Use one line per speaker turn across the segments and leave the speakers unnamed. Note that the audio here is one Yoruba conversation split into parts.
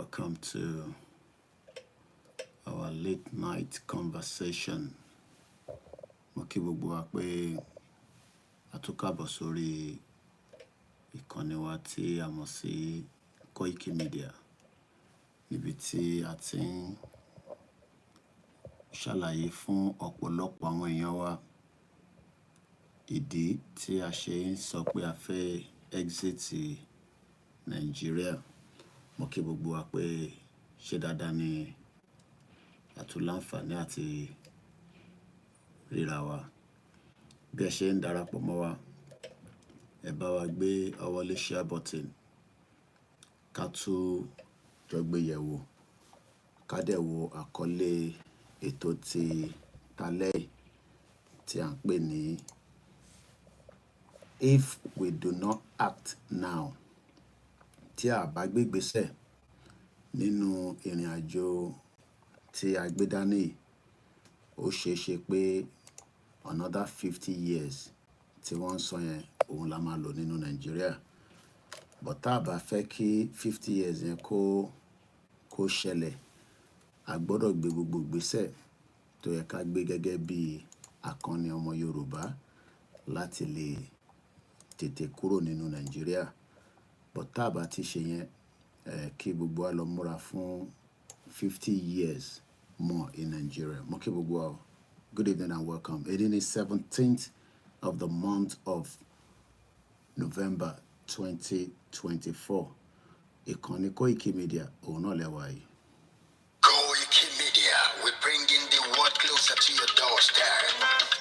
welcome to our late night conversation. Mo kí gbogbo wa pé a tún kábọ̀ sórí ìkànnì wa tí a mọ̀ sí Koikimedia, níbi tí a ti ń ṣàlàyé fún ọ̀pọ̀lọpọ̀ àwọn èèyàn wa ìdí tí a ṣe ń sọ pé a fẹ́ exit Nàìjíríà. Mo kí gbogbo wa pé ṣé dáadáa ni a tún láǹfààní àti ríra wa. Bí ẹ ṣe ń darapọ̀ mọ́ wa, ẹ bá wa gbé ọwọ́ lé share button ká tún jọ gbé yẹ̀wò, ká dẹ̀ wo àkọlé ètò ti talẹ́ tí à ń pè ní If we do not act now. Tí a bá gbé ìgbésẹ̀ nínú ìrìn àjò tí a gbé dání, ó ṣeé ṣe pé another 50 years tí wọ́n ń sọ yẹn òun la máa lò nínú Nàìjíríà. But tá a bá fẹ́ kí 50 years yẹn kó ṣẹlẹ̀, a gbọ́dọ̀ gbé gbogbo ìgbésẹ̀ tó yẹ ká gbé gẹ́gẹ́ bí akọni ọmọ Yorùbá láti lè tètè kúrò nínú Nàìjíríà. But tá a bá ti ṣe yẹn, kí gbogbo wa lọ múra fún 50 years more in Nigeria. Mo kí gbogbo wa. Good evening and welcome. It is 17th of the month of November 2024. Ìkànnì Koikimedia òun náà lẹ́wà yìí.
Koikimedia, we bringing the world closer to your doorstep.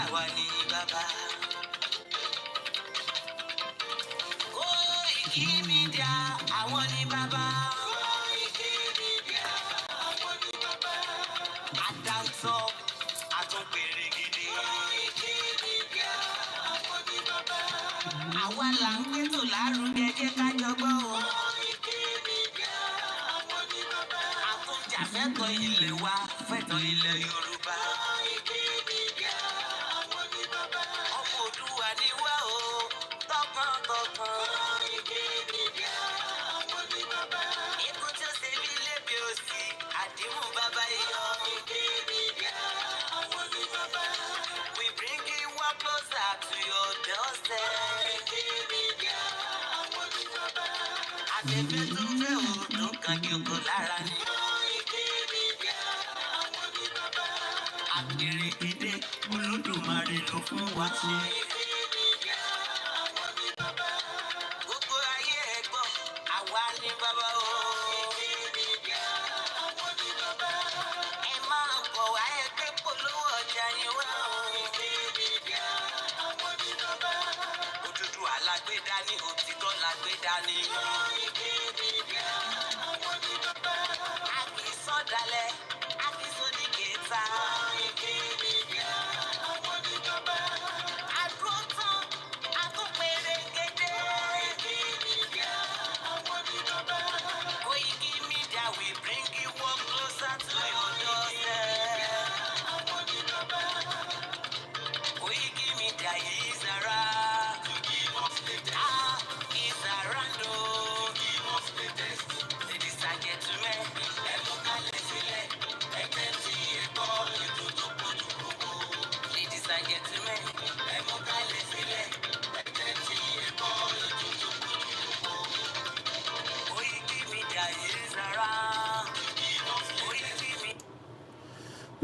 àwa ni bàbá. Koikimedia, àwọn ni bàbá. Koikimedia, àwọn ni bàbá. Àdáńtọ́, àtúnpèrè gidi. Koikimedia, àwọn ni bàbá. Àwa là ń gbẹ́tò lárugẹ jẹ́ ká jọgbọ́ o. Koikimedia, àwọn ni bàbá. Àtúnjà fẹ́tọ̀ ilẹ̀ wa, fẹ́tọ̀ ilẹ̀ Yorùbá. Koikimedia, àwọn ni bàbá. Ọmọ Òdùwà ni wá o, tọkàntọkàn. Koikimedia, àwọn ni bàbá. Ikú tí ó ṣe mí lébi òsì, àdìmú bàbá iyọ̀. Koikimedia, àwọn ni bàbá. We bring you one closer to your doorstep. Koikimedia, àwọn ni bàbá. Afẹ́fẹ́ tó fẹ́ òòdùn kan jòkó lára ni. Koikimedia, àwọn ni bàbá. Àpèrè ìdè Olódùmarè ló fún wa sí. Koikimedia, àwọn ni bàbá. Gbogbo ayé ẹ gbọ́, àwa ni bàbá o. Koikimedia, àwọn ni bàbá. Ẹ máa bọ̀ wá ẹgbẹ́ polówó ọjà yín wá o. Koikimedia, àwọn ni bàbá. Òdúdú alágbèdá ní òtítọ́ lágbèdá ní. Koikimedia, àwọn ni bàbá. A kì í sọ̀dálẹ̀, a kì í sódìkẹta. Koikimedia, àwọn ni bàbá. Àdúró tán, àtúnpèrè gèdè. Koikimedia, àwọn ni bàbá. Koikimedia, we bring you one closer to your doorstep. Àwọn ni bàbá. Koikimedia is around to give us latest. Is around to give us latest. Ladies and gentlemen, ẹ mú kálẹ̀ sílẹ̀, ẹgbẹ́ tí ẹ gbọ́ ètò tó kojú gbogbo. Ladies and gentlemen, ẹ mú kálẹ̀ sílẹ̀, ẹgbẹ́ tí ẹ gbọ́ ètò tó kojú gbogbo. Koikimedia is around to give us latest.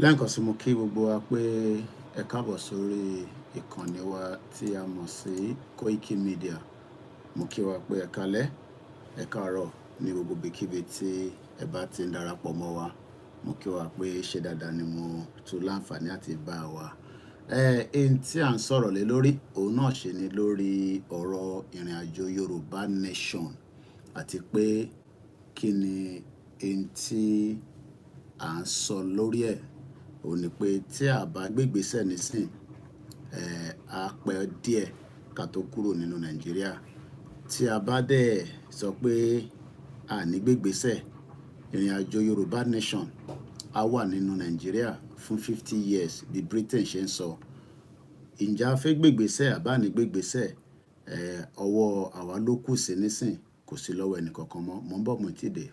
lẹ́ǹkan sí mo kí gbogbo wa pé ẹ káàbọ̀ sórí ìkànnì wa tí a mọ̀ sí Koikimedia. Mo kí wa pé ẹ kálẹ́, ẹ káàárọ̀ ní gbogbo ibikíbi tí ẹ bá ti ń darapọ̀ mọ́ wa. Mo kí wa pé ṣe dáadáa ni mo tún láǹfààní àti bá wa. Ẹni tí à ń sọ̀rọ̀ lé lórí òun náà ṣe ni lórí ọ̀rọ̀ ìrìn àjò Yorùbá Nation àti pé kí ni ẹni tí à ń sọ lórí ẹ̀. Òun ni pé tí a bá gbégbésẹ̀ nísìn, á pẹ́ díẹ̀ ká tó kúrò nínú Nàìjíríà. Tí a bá dẹ̀ sọ pé a ní gbégbésẹ̀, ìrìn àjò Yorùbá Nation á wà nínú Nàìjíríà fún 50 years bí Britain ṣe ń sọ. Ǹjẹ́ a fẹ́ gbégbésẹ̀ àbá ní gbégbésẹ̀, ọwọ́ àwa ló kù sí nísìn, kò sí lọ́wọ́ ẹnì kankan mọ́. Mo ń bọ̀, mo ti dé.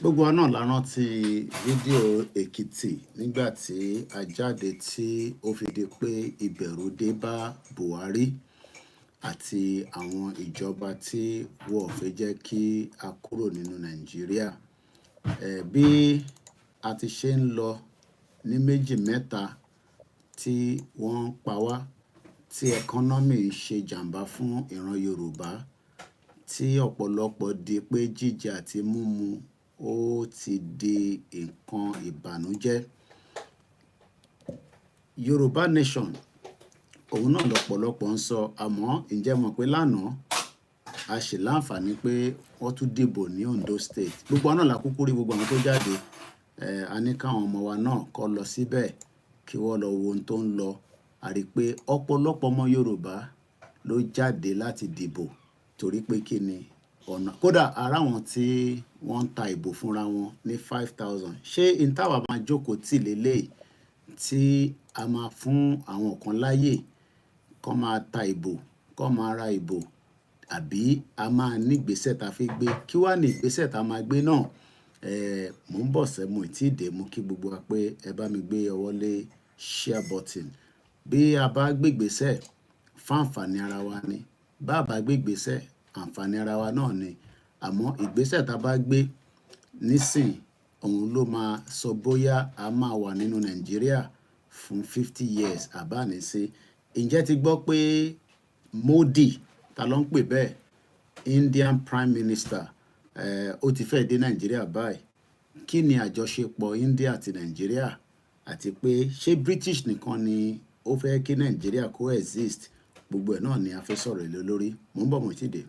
Gbogbo wa náà la rántí fídíò Èkìtì nígbà tí a jáde tí ó fi di pé ìbẹ̀rù dé bá Buhari àti àwọn ìjọba tí wọ́n fẹ́ jẹ́ kí a kúrò nínú Nàìjíríà. Bí a ti ṣe ń lọ ní méjì mẹ́ta tí wọ́n ń pa wá, tí ẹkọ́nọ́mì ṣe jàǹbá fún ìran Yorùbá, tí ọ̀pọ̀lọpọ̀ di pé jíjẹ àti mímu ó ti di nǹkan ìbànújẹ́. Yorùbá Nation òun náà lọ́pọ̀lọpọ̀ ń sọ, àmọ́ ǹjẹ́ mọ̀ pé lánàá a ṣì láǹfààní pé wọ́n tún dìbò ní Ondo State. Gbogbo wa náà la kúkú rí gbogbo àwọn tó jáde. A ní káwọn ọmọ wa náà kó lọ síbẹ̀ kí wọ́n lọ wo ohun tó ń lọ. A rí i pé ọ̀pọ̀lọpọ̀ ọmọ Yorùbá ló jáde láti dìbò torí pé kí ni ọ̀nà, kódà ara wọn tí wọ́n ń ta ìbò fúnra wọn ní 5,000. Ṣé n táwa máa jókòó tì lélẹ̀ tí a máa fún àwọn kan láyè kó máa ta ìbò, kó máa ra ìbò, àbí a máa ní ìgbésẹ̀ tá a fi gbé? Kí wá ní ìgbésẹ̀ tá a máa gbé náà? Mò ń bọ̀ sẹ́, mo tí ì dé. Mo kí gbogbo wa pé ẹ bá mi gbé ọwọ́ lé share button. Bí a bá gbégbèsẹ̀ fún àǹfààní ara wa ni, bá a bá gbégbèsẹ̀ àǹfààní ara wa náà ni, àmọ́ ìgbésẹ̀ tá a bá gbé nísìn òun ló máa sọ bóyá a máa wà nínú Nàìjíríà fún 50 years àbá ní sí. Ǹjẹ́ ti gbọ́ pé Modi, ta ló ń pè bẹ́ẹ̀, Indian Prime Minister, ó ti fẹ́ dé Nàìjíríà báyìí. Kí ni àjọṣepọ̀ India àti Nàìjíríà, àti pé ṣé British nìkan ni ó fẹ́ kí Nàìjíríà coexist? Gbogbo ẹ̀ náà ni a fẹ́ sọ̀rọ̀ lé lórí. Mo ń bọ̀ mo ti dé.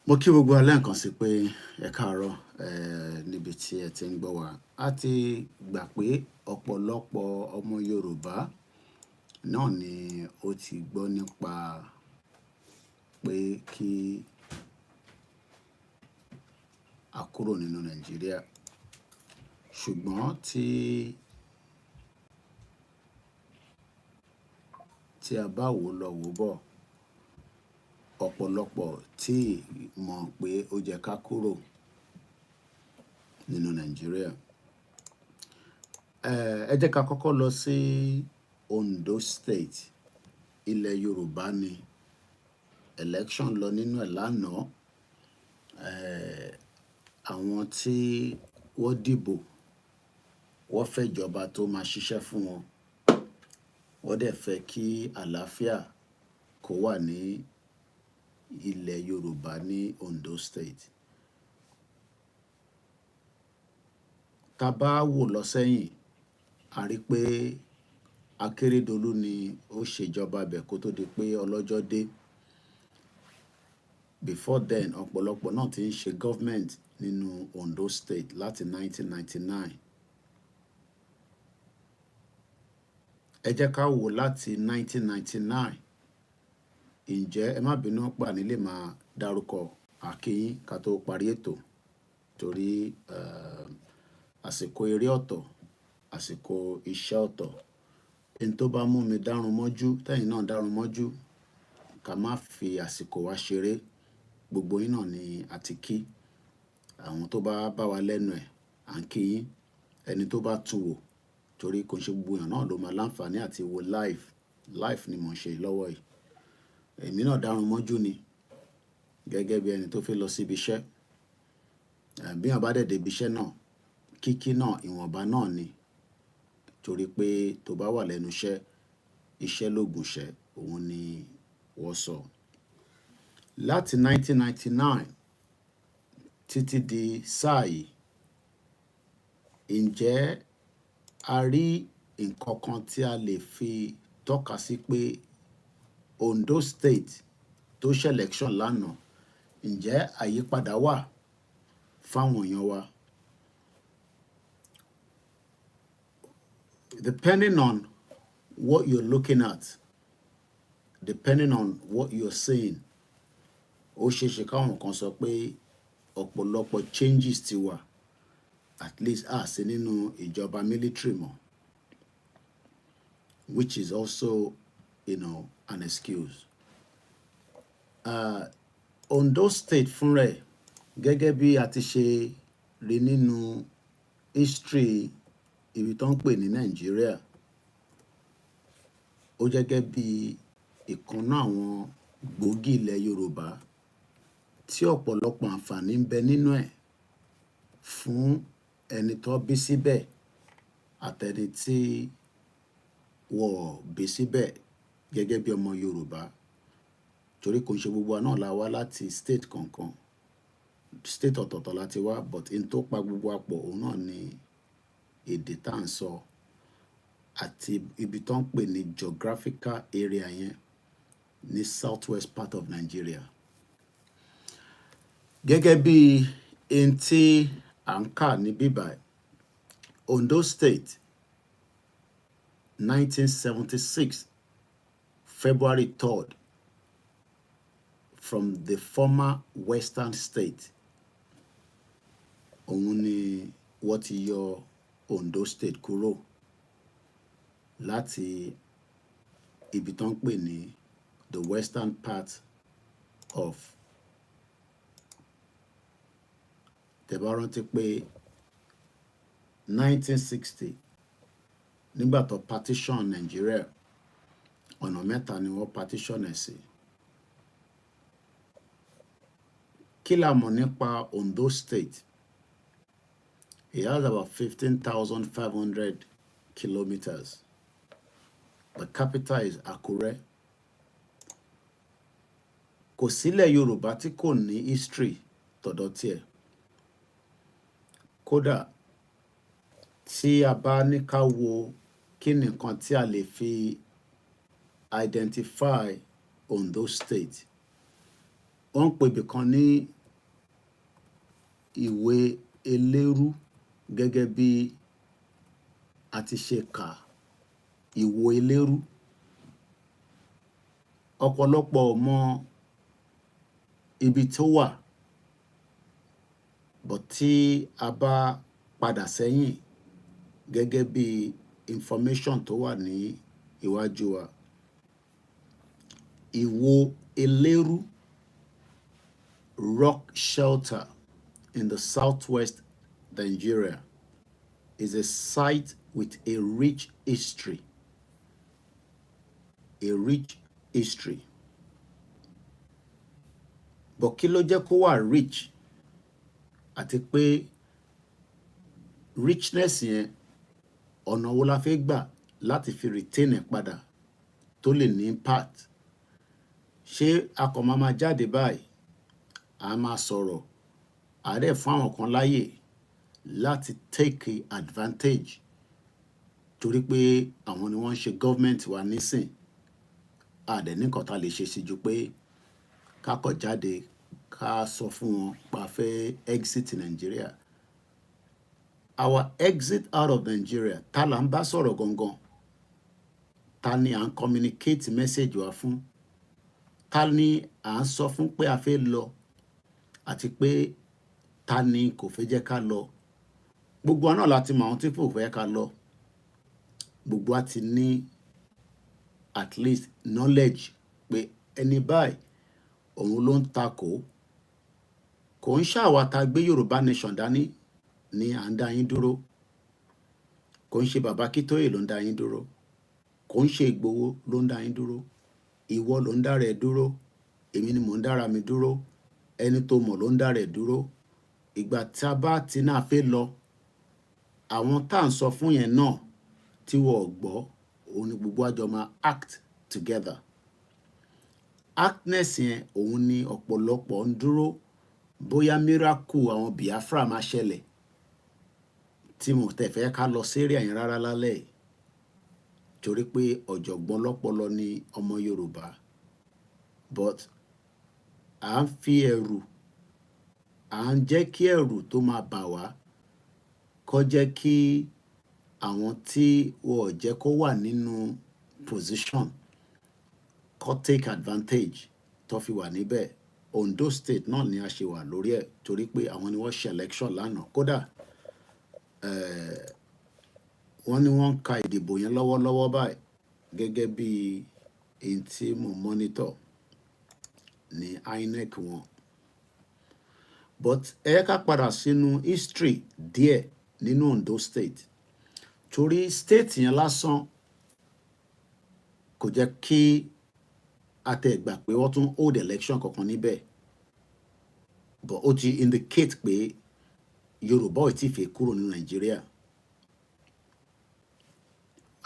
Mo kí gbogbo alẹ́ nǹkan sí pé ẹ káàárọ̀ níbi tí ẹ ti ń gbọ́ wa. A ti gbà pé ọ̀pọ̀lọpọ̀ ọmọ Yorùbá náà ni ó ti gbọ́ nípa pé kí a kúrò nínú Nàìjíríà. Ṣùgbọ́n tí a bá wò lọ wò bọ̀, ọ̀pọ̀lọpọ̀ tí mọ̀ pé ó jẹ́ ká kúrò nínú Nàìjíríà. Ẹ jẹ́ ká kọ́kọ́ lọ sí Ondo State, ilẹ̀ Yorùbá ni. Election lọ nínú ẹ̀ lánàá. Àwọn tí wọ́n dìbò wọ́n fẹ́ ìjọba tó máa ṣiṣẹ́ fún wọn. Wọ́n dẹ̀ fẹ́ kí àlàáfíà kó wà ní ilẹ̀ Yorùbá ní Ondo State. Tá bá wò lọ sẹ́yìn, a rí pé Akérédolú ni ó ṣèjọba bẹ̀ kó tó di pé ọlọ́jọ́ dé. Before then, ọ̀pọ̀lọpọ̀ náà ti ń ṣe government nínú Ondo State láti 1999. Ẹ jẹ́ ká wò láti 1999. Ǹjẹ́ ẹ má bínú pa nílé máa dárúkọ àkíyín ká tó parí ètò, torí àsìkò eré ọ̀tọ̀, àsìkò iṣẹ́ ọ̀tọ̀. Ẹni tó bá mú mi dárun mọ́jú, tẹ́yìn náà dárun mọ́jú, ká má fi àsìkò wa ṣeré. Gbogbo yín náà ni a ti kí. Àwọn tó bá bá wa lẹ́nu ẹ̀, à ń kí yín. Ẹni tó bá tún wò, torí kò ṣe gbogbo èèyàn náà ló máa láǹfààní àti wo live ni mò ń ṣe lọ́wọ́ yìí. Èmi náà dárun mọ́jú ni, gẹ́gẹ́ bí ẹni tó fẹ́ lọ síbi iṣẹ́. Bí èèyàn bá dẹ̀ dé ibi iṣẹ́ náà, kíkí náà ìwọ̀nba náà ni, torí pé tó bá wà lẹ́nu iṣẹ́, iṣẹ́ lóògùn ìṣẹ́, òun ni wọ́n sọ. Láti 1999 títí di sáà yìí, ǹjẹ́ a rí nǹkan kan tí a lè fi tọ́ka sí pé Ondo State tó ṣe election lánàá, ǹjẹ́ àyípadà wà fáwọn èèyàn wa? Depending on what you're looking at, depending on what you're seeing, ó ṣeé ṣe káwọn kan sọ pé ọ̀pọ̀lọpọ̀ changes ti wà, at least sí nínú ìjọba military mọ́, which is also, an excuse. Ondo State fúnra ẹ̀ gẹ́gẹ́ bí a ti ṣe rí nínú history ibi tó ń pè ní Nàìjíríà, ó jẹ́ gẹ́gẹ́ bí ìkànnà àwọn gbòógì ilẹ̀ Yorùbá tí ọ̀pọ̀lọpọ̀ àǹfààní ń bẹ nínú ẹ̀ fún ẹni tó bí síbẹ̀ àtẹni tí wọ́n bí síbẹ̀ gẹ́gẹ́ bí ọmọ Yorùbá, torí kò ń ṣe gbogbo wa náà la wá láti state kankan, state ọ̀tọ̀ọ̀tọ̀ láti wá, but in tó pa gbogbo wa pọ̀ òun náà ni èdè tá à ń sọ àti ibi tó ń pè ní geographical area yẹn ní southwest part of Nigeria. Gẹ́gẹ́ bí n tí à ń kà ní bíbá Ondo State 1976 February 3rd from the former Western State, òun ni wọ́n ti yọ Ondo State kúrò láti ibi tó ń pè ní the western part of, tẹ́ bá rántí pé 1960 nígbà tó partition Nigeria, ọ̀nà mẹ́ta ni wọ́n partition ẹ̀ sí. Kí la mọ̀ nípa Ondo State? It has about 15,500 kilometers. The capital is Akure. Kò sílẹ̀ Yorùbá tí kò ní history tọ̀dọ̀ tiẹ̀. Kódà tí a bá ní ká wo kí nìkan tí a lè fi identify Ondo State, wọ́n ń pè ibìkan ní ìwé elérú gẹ́gẹ́ bí a ti ṣe kà ìwò elérú. Ọ̀pọ̀lọpọ̀ mọ ibi tó wà, but tí a bá padà sẹ́yìn gẹ́gẹ́ bí information tó wà ní iwájú wa, ìwò elérú rock shelter in the southwest Nigeria is a site with a rich history. A rich history. But kí ló jẹ́ kó wà rich? Àti pé richness yẹn ọ̀nà wo la fẹ́ gbà láti fi retain ẹ̀ padà tó lè ní impact? Ṣé a kàn máa jáde báyìí, a máa sọ̀rọ̀, a dẹ̀ fún àwọn kan láyè láti take advantage torí pé àwọn ni wọ́n ń ṣe government wa nísìn? A dẹ̀ ní nǹkan tá lè ṣe sí ju pé ká kọ̀ jáde ká sọ fún wọn pa fẹ́ exit Nigeria. Our exit out of Nigeria, ta là ń bá sọ̀rọ̀ gangan? Ta ni à ń communicate message wa fún? Ta ni à ń sọ fún pé a fẹ́ lọ àti pé ta ni kò fẹ́ jẹ́ ká lọ? Gbogbo wa náà láti mọ àwọn tí kò fẹ́ ká lọ. Gbogbo wa ti ní at least knowledge pé ẹni báyìí òun ló ń takò. Kò ń ṣàwa ta gbé Yorùbá nation dání ni à ń dá yín dúró. Kò ń ṣe bàbá Kítóyè ló ń dá yín dúró. Kò ń ṣe Ìgbòho ló ń dá yín dúró. Ìwọ ló ń dá rẹ̀ dúró. Èmi ni mò ń dára mi dúró. Ẹni tó mọ̀ ló ń dá rẹ̀ dúró. Ìgbà tí a bá ti náà fẹ́ lọ, àwọn tá à ń sọ fún yẹn náà tí wọ́n gbọ́, òun ni gbogbo àjọ máa act together. Actness yẹn òun ni ọ̀pọ̀lọpọ̀ ń dúró bóyá miracle àwọn Biafra máa ṣẹlẹ̀ tí mo tẹ̀ fẹ́ ká lọ sí area yẹn rárá lálẹ́ yìí, torí pé ọ̀jọ̀gbọ́n lọ́pọlọ ni ọmọ Yorùbá. But à ń fi ẹ̀rù, à ń jẹ́ kí ẹ̀rù tó máa bà wá kó jẹ́ kí àwọn tí wọ́n jẹ́ kó wà nínú position kó take advantage tó fi wà níbẹ̀. Ondo State náà ni a ṣe wà lórí ẹ̀ torí pé àwọn ni wọ́n ṣe election lánàá. Kódà wọ́n ní wọ́n ń ka ìdìbò yẹn lọ́wọ́lọ́wọ́ báyìí gẹ́gẹ́ bí èyí tí mo monitor ní INEC wọn. But ẹ ká padà sínú history díẹ̀ nínú Ondo State. Torí state yẹn lásán kò jẹ́ kí àtẹ̀gbà pé wọ́n tún hold election kankan níbẹ̀. But ó ti indicate pé Yorùbá ò tí fẹ́ kúrò ní Nàìjíríà.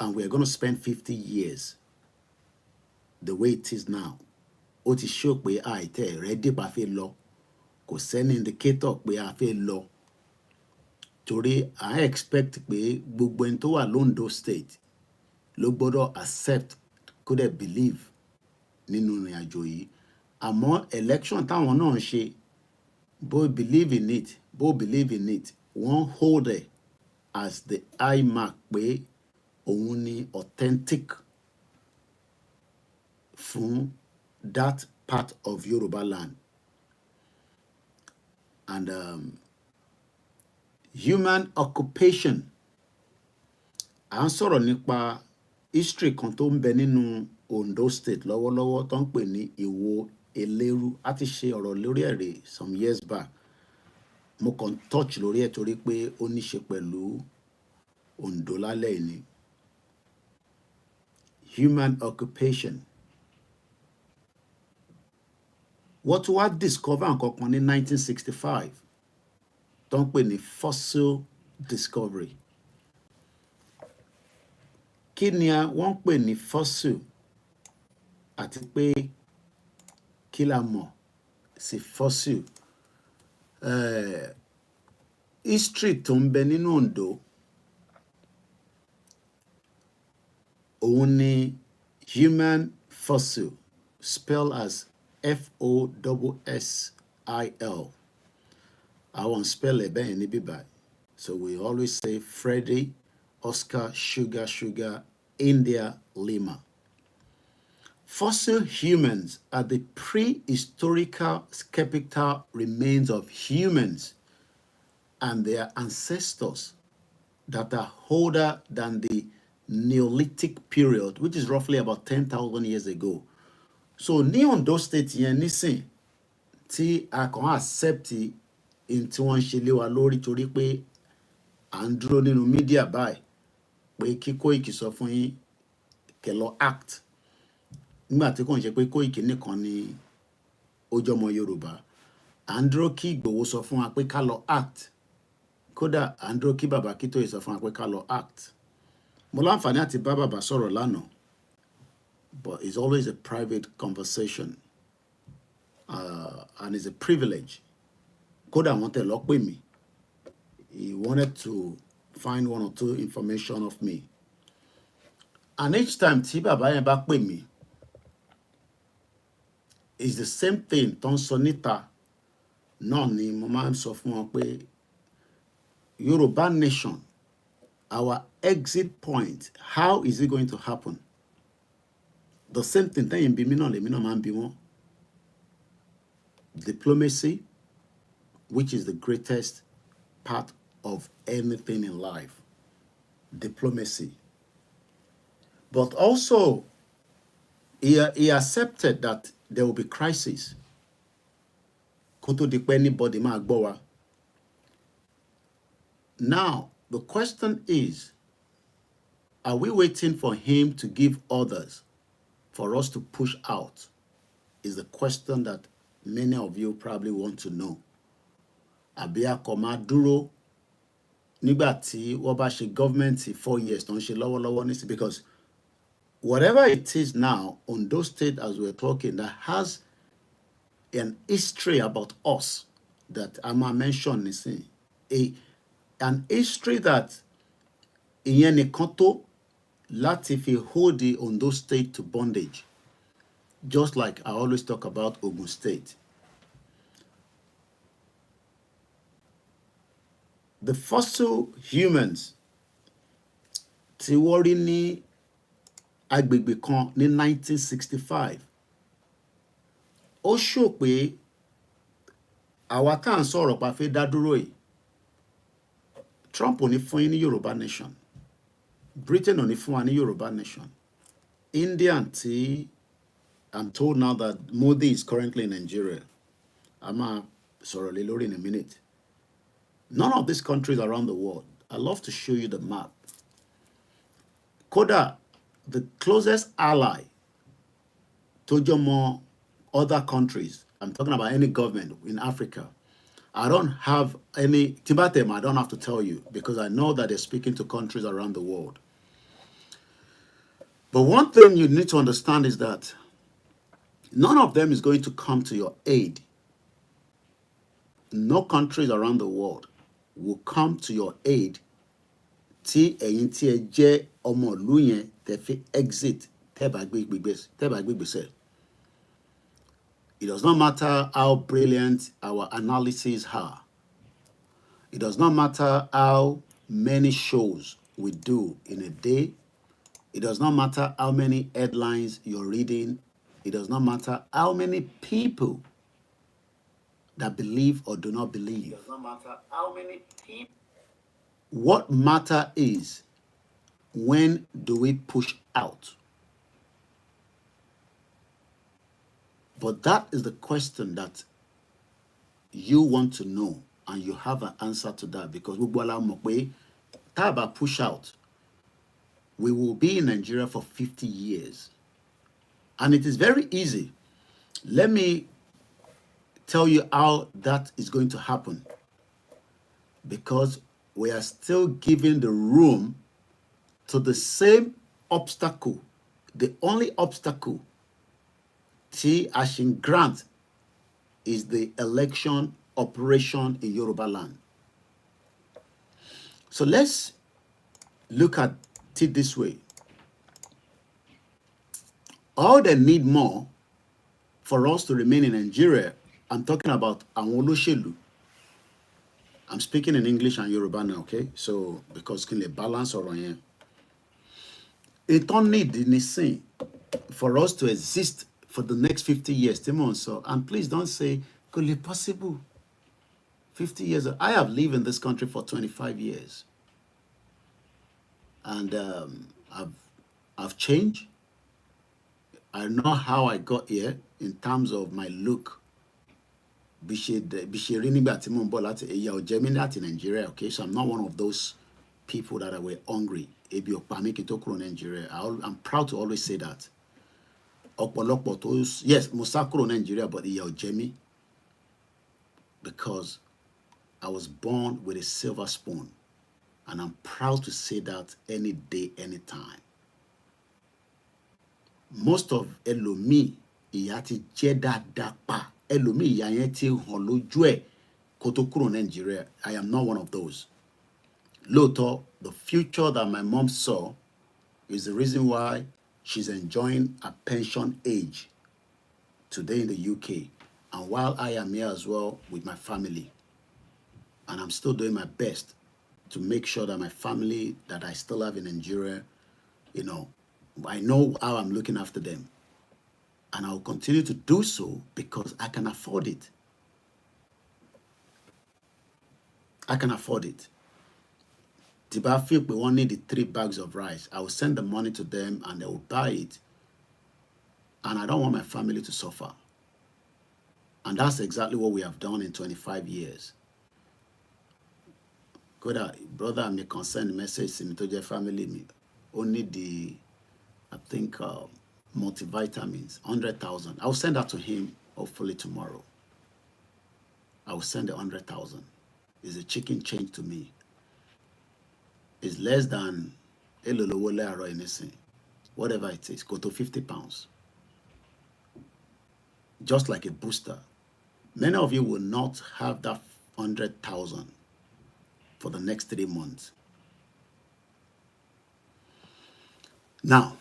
And we are going to spend 50 years the way it is now. Ó ti show pé àìtẹ́ ready pa fẹ́ lọ. Kò sẹ́ni indicator pé a fẹ́ lọ. Torí I expect pé gbogbo ẹni tó wà l'Ondo State ló gbọ́dọ̀ accept kó dẹ̀ believe nínú ìrìn àjò yìí. Àmọ́ election táwọn náà ń ṣe, bó believe in it, wọ́n hold it as the high mark pé òun ni authentic fún that part of Yoruba land. And human occupation. À ń sọ̀rọ̀ nípa history kan tó ń bẹ nínú Ondo State lọ́wọ́lọ́wọ́ tó ń pè ní Ìwó Elérú. A ti ṣe ọ̀rọ̀ lórí ẹ̀rẹ̀ some years back. Mo kàn touch lórí ẹ̀ torí pé ó ní ṣe pẹ̀lú Ondo lálẹ́ yìí ni. Human occupation. Wọ́n tún wá discover nǹkan kan ní 1965 tó ń pè ní fossil discovery. Kí ni wọ́n ń pè ní fossil àti pé kí la mọ̀ sí fossil? History tó ń bẹ nínú Ondo òun ni human fossil, spelled as F-O-S-S-I-L. I won't spell it bẹ́ẹ̀ níbí báyìí. So we always say Freddy, Oscar, Sugar, India, Lima. Fossil humans are the prehistorical skeletal remains of humans and their ancestors that are older than the Neolithic period, which is roughly about 10,000 years ago. So ní Ondo State yẹn nísìn tí a kàn accept in tí wọ́n ń ṣe lé wa lórí torí pé à ń dúró nínú media báyìí pé kí Koiki sọ fún yín kẹ́ lọ act. Nígbà tí kò ń ṣe pé Koiki nìkan ni ó jọmọ Yorùbá. À ń dúró kí Ìgbòho sọ fún wa pé ká lọ act. Kódà à ń dúró kí bàbá Kítóyè sọ fún wa pé ká lọ act. Mo láǹfààní àti bá bàbá sọ̀rọ̀ lánàá. But it's always a private conversation. And it's a privilege. Kódà wọ́n tẹ̀ lọ pè mí. He wanted to find one or two information of me. And each time tí bàbá yẹn bá pè mí, it's the same thing tó ń sọ níta náà ni mo máa ń sọ fún wọn pé Yorùbá nation, our exit point, how is it going to happen? The same thing tẹ́yìn bí mi náà lèmi náà máa ń bí wọn. Diplomacy, which is the greatest part of anything in life. Diplomacy. But also, he accepted that there will be crisis. Kó tó di pé anybody máa gbọ́ wa. Now, the question is, are we waiting for him to give orders for us to push out? Is the question that many of you probably want to know. Àbí a kò máa dúró nígbà tí wọ́n bá ṣe government 4 years tó ń ṣe lọ́wọ́lọ́wọ́ nísìnyí, because whatever it is now, Ondo State, as we're talking, that has an history about us that I might mention nísìnyí. An history that ìyẹn nìkan tó láti fi hold the Ondo State to bondage. Just like I always talk about Ogun State. The fossil humans tí wọ́n rí ní agbègbè kan ní 1965. Ó show pé àwa tá à ń sọ̀rọ̀ pa fẹ́ dá dúró yìí. Trump ò ní fún yín ní Yorùbá nation. Britain ò ní fún wa ní Yorùbá nation. India tí I'm told now that Modi is currently in Nigeria. A máa sọ̀rọ̀ lé lórí in a minute. None of these countries around the world, I love to show you the map. Kódà, the closest ally to Jomo other countries, I'm talking about any government in Africa, I don't have any, Tibatem, I don't have to tell you because I know that they're speaking to countries around the world. But one thing you need to understand is that none of them is going to come to your aid. No countries around the world will come to your aid tí ẹ̀yin tí ẹ jẹ́ ọmọ ìlú yẹn tẹ́ fi exit tẹ́ bá gbé ìgbésẹ̀. It does not matter how brilliant our analyses are. It does not matter how many shows we do in a day. It does not matter how many headlines you're reading. It does not matter how many people that believe or do not believe. It does not matter how many people. What matter is, when do we push out? But that is the question that you want to know, and you have an answer to that, because gbogbo ala mọ̀ pé tá a bá push out, we will be in Nigeria for 50 years. And it is very easy. Let me tell you how that is going to happen. Because we are still giving the room to the same obstacle. The only obstacle T. Ashin Grant is the election operation in Yoruba land. So let's look at it this way. All they need more for us to remain in Nigeria, I'm talking about àwọn olóṣèlú. I'm speaking in English and Yoruba now, okay? So, because kí n lè balance ọ̀rọ̀ yẹn. Ìtàn need nísìn for us to exist for the next 50 years, Timon. So, and please don't say, could it possible? 50 years. I have lived in this country for 25 years. And I've changed. I know how I got here in terms of my look. Nigeria, okay? So I'm not one of those people that were hungry. Nigeria. I'm proud to always say that. Yes, Musakuro Nigeria, but Jemi, because I was born with a silver spoon, and I'm proud to say that any day, anytime. Most of Elomi, Iyati Jeda Dapa, Elomi Yayeti Holojue, Kotokuro Nigeria. I am not one of those. Loto, the future that my mom saw is the reason why she's enjoying a pension age today in the UK. And while I am here as well with my family, and I'm still doing my best to make sure that my family that I still have in Nigeria, you know, I know how I'm looking after them. And I'll continue to do so because I can afford it. I can afford it. If I feel we only need 3 bags of rice, I will send the money to them and they will buy it. And I don't want my family to suffer. And that's exactly what we have done in 25 years. Koda, brother, I may concern message to me to your family. Me only the, I think, multivitamins, 100,000. I'll send that to him hopefully tomorrow. I will send the 100,000. It's a chicken change to me. It's less than whatever it is, go to 50 pounds. Just like a booster. Many of you will not have that 100,000 for the next 3 months. Now,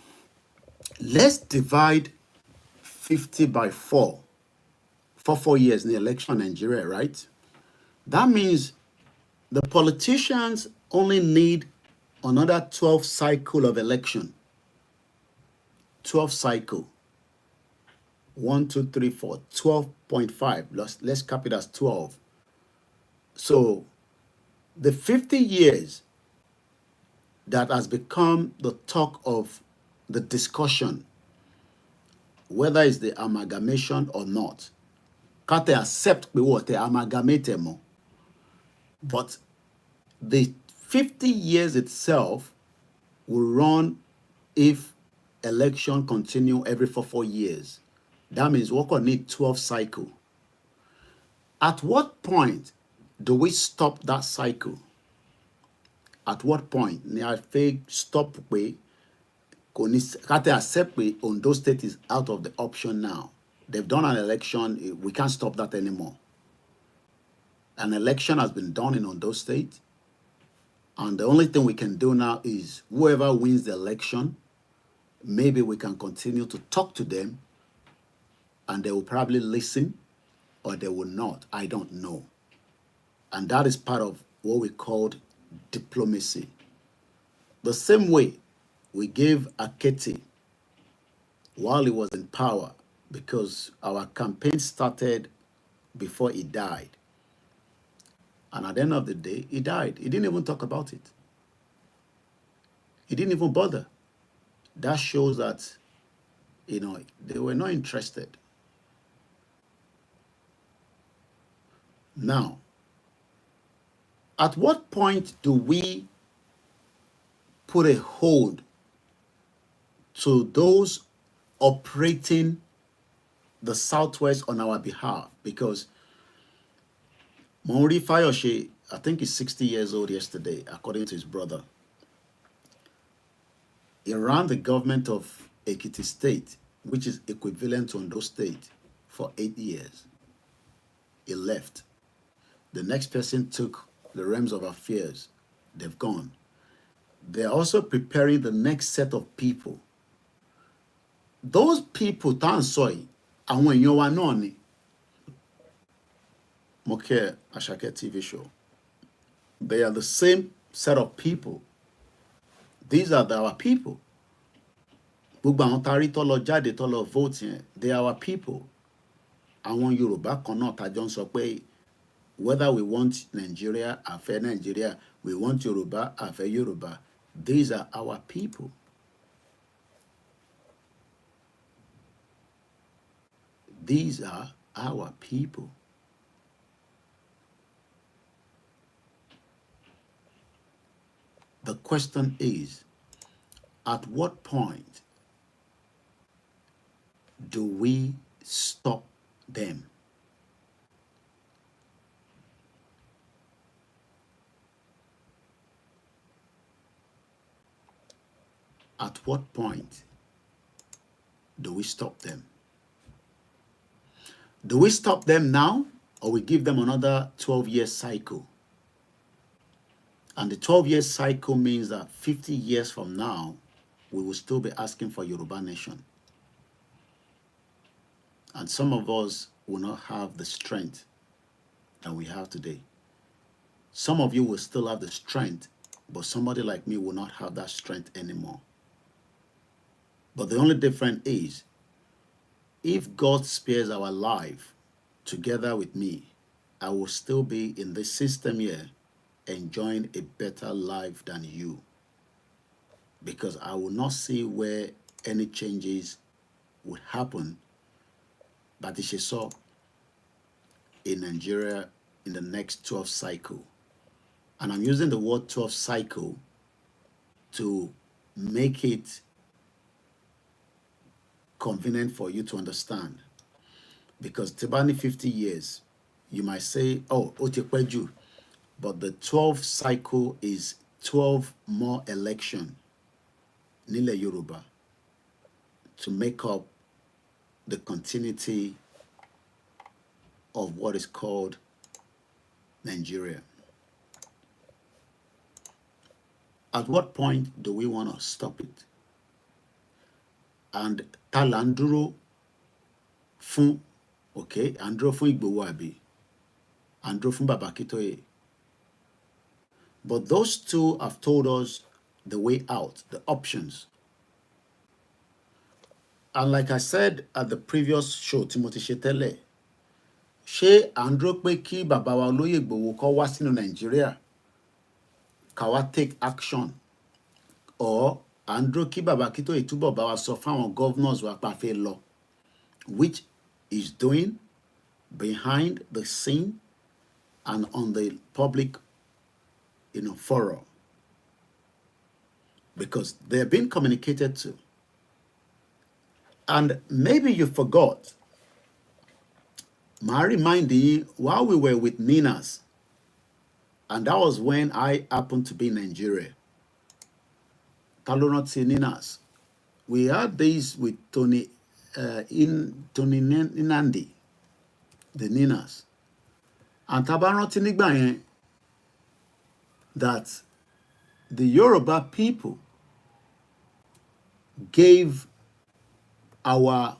let's divide 50 by 4 for 4 years in the election in Nigeria, right? That means the politicians only need another 12 cycle of election. 12 cycle. 1, 2, 3, 4, 12.5. Let's cap it as 12. So the 50 years that has become the talk of the discussion, whether it's the amalgamation or not, Kate accept pé what amalgamate mo. But the 50 years itself will run if election continue every 4 years. That means we're going to need 12 cycle. At what point do we stop that cycle? At what point ni a fẹ́ stop pé kò ní Kate accept pé Ondo State is out of the option now. They've done an election. We can't stop that anymore. An election has been done in Ondo State. And the only thing we can do now is whoever wins the election, maybe we can continue to talk to them and they will probably listen or they will not. I don't know. And that is part of what we called diplomacy. The same way we gave Aketi while he was in power, because our campaign started before he died. And at the end of the day, he died. He didn't even talk about it. He didn't even bother. That shows that, they were not interested. Now, at what point do we put a hold to those operating the Southwest on our behalf? Because Mauri Fayoshe, I think he's 60 years old yesterday, according to his brother. He ran the government of Ekiti State, which is equivalent to Ondo State, for 8 years. He left. The next person took the realms of affairs. They've gone. They're also preparing the next set of people. Those people, Tansoi, and when you are known, Moke Ashake TV show, they are the same set of people. These are our people. Gbogbo àwọn tarí tó lọ jáde tó lọ vote yẹn, they are our people. Àwọn Yorùbá kan náà tá jọ ń sọ pé whether we want Nigeria, àfẹ́ Nigeria, we want Yoruba, àfẹ́ Yoruba, these are our people. These are our people. The question is, at what point do we stop them? At what point do we stop them? Do we stop them now, or we give them another 12-year cycle? And the 12-year cycle means that 50 years from now, we will still be asking for Yoruba nation. And some of us will not have the strength that we have today. Some of you will still have the strength, but somebody like me will not have that strength anymore. But the only difference is, if God spares our life together with me, I will still be in this system here, enjoying a better life than you. Because I will not see where any changes would happen, but it is so in Nigeria in the next 12 cycle. And I'm using the word 12 cycle to make it convenient for you to understand. Because Tibani 50 years, you might say, oh, Otepeju, but the 12th cycle is 12 more election, Nile Yoruba, to make up the continuity of what is called Nigeria. At what point do we want to stop it? And Talanduro fún, okay, Andro fún Igboho àbí, Andro fún Baba Akintoye. But those two have told us the way out, the options. And like I said at the previous show, Timothy Shetele, ṣé Andro pé kí Baba wa Olóyè Igboho kó wá sínú Nigeria, ká wá take action, or Andro kí Baba Akintoye túbọ̀ bá wa sọ fáwọn governors wa pa fẹ́ lọ, which is doing, behind the scene and on the public, forum, because they're being communicated to. And maybe you forgot, my reminding while we were with Ninas, and that was when I happened to be in Nigeria. Talonot Ninas. We had this with Tony Inandi, the Ninas. And Tabaroti nígbà yẹn, that the Yoruba people gave our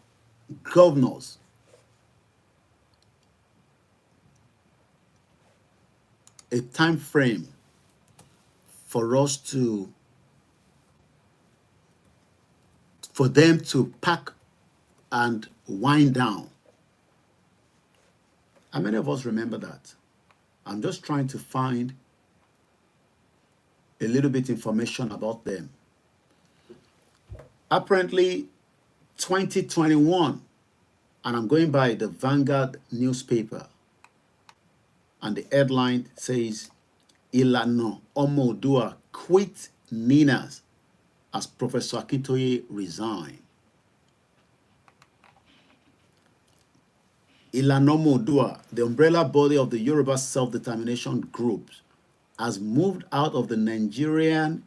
governors a time frame for them to pack and wind down. How many of us remember that? I'm just trying to find a little bit information about them. Apparently, 2021, and I'm going by the Vanguard newspaper, and the headline says, Ilana Omodua quit Ninas as Professor Akintoye resigned. Ilana Omodua, the umbrella body of the Yoruba self-determination groups, has moved out of the Nigerian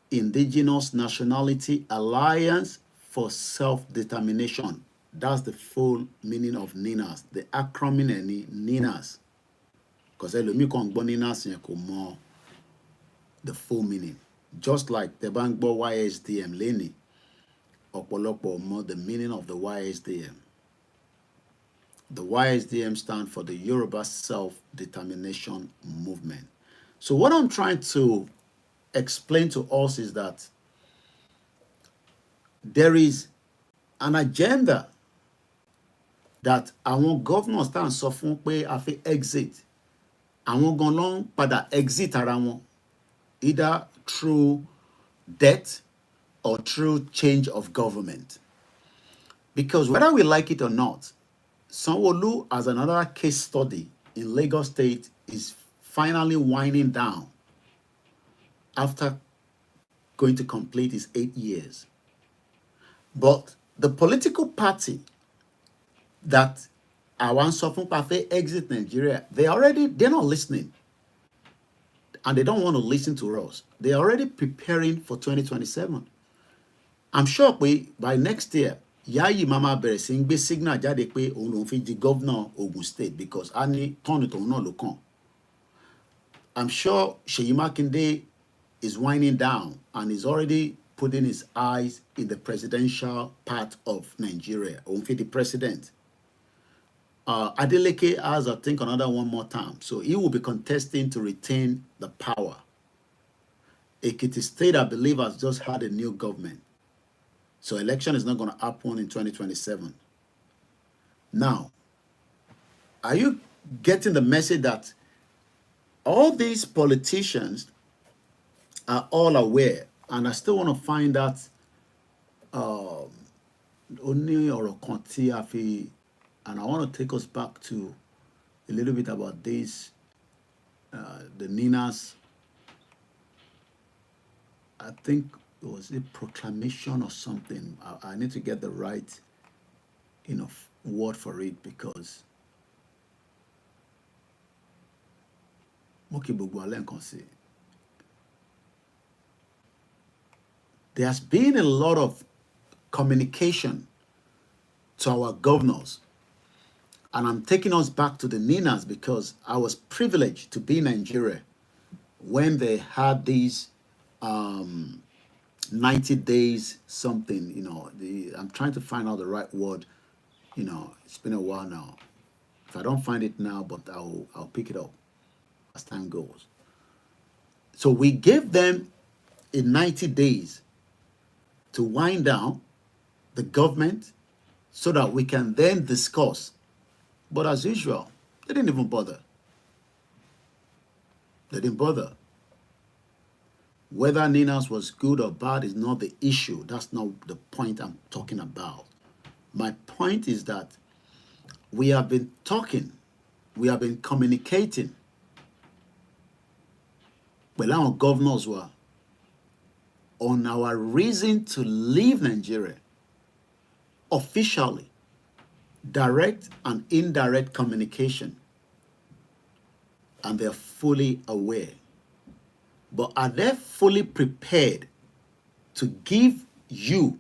Indigenous Nationality Alliance for Self-Determination. That's the full meaning of Ninas. The acronym any Ninas. Because Elomi kon gbọ́ Ninas yẹn kò mọ the full meaning. Just like the bank gbọ́ YSDM lẹ́ni, ọ̀pọ̀lọpọ̀ mọ the meaning of the YSDM. The YSDM stand for the Yoruba Self-Determination Movement. So what I'm trying to explain to us is that there is an agenda that àwọn governors tá à ń sọ fún pé a fẹ́ exit, àwọn gan ló ń padà exit ara wọn, either through death or through change of government. Because whether we like it or not, Sanwo-Olu, as another case study in Lagos State, is finally winding down after going to complete his 8 years. But the political party that Awan Sofun Pafe exit Nigeria, they're not listening. And they don't want to listen to us. They're already preparing for 2027. I'm sure by next year, Yayi Mama bẹ̀rẹ̀ sí ń gbé signal jáde pé òun lòun fi di governor Ogun State, because a ní tọ́nù tóun náà ló kàn. I'm sure Seyi Makinde is winding down and is already putting his eyes in the presidential part of Nigeria. Òun fi di president. Adeleke has, I think, another one more time. So he will be contesting to retain the power. Ekiti State, I believe, has just had a new government. So election is not going to happen in 2027. Now, are you getting the message that all these politicians are all aware? And I still want to find out only or and I want to take us back to a little bit about this, the Ninas. I think it was a proclamation or something. I need to get the right, word for it, because there's been a lot of communication to our governors. And I'm taking us back to the Ninas because I was privileged to be in Nigeria when they had these 90 days something, I'm trying to find out the right word. It's been a while now. If I don't find it now, but I'll pick it up as time goes. So we gave them in 90 days to wind down the government so that we can then discuss. But as usual, they didn't even bother. They didn't bother. Whether Ninas was good or bad is not the issue. That's not the point I'm talking about. My point is that we have been talking, we have been communicating with our governors on our reason to leave Nigeria officially, direct and indirect communication, and they're fully aware. But are they fully prepared to give you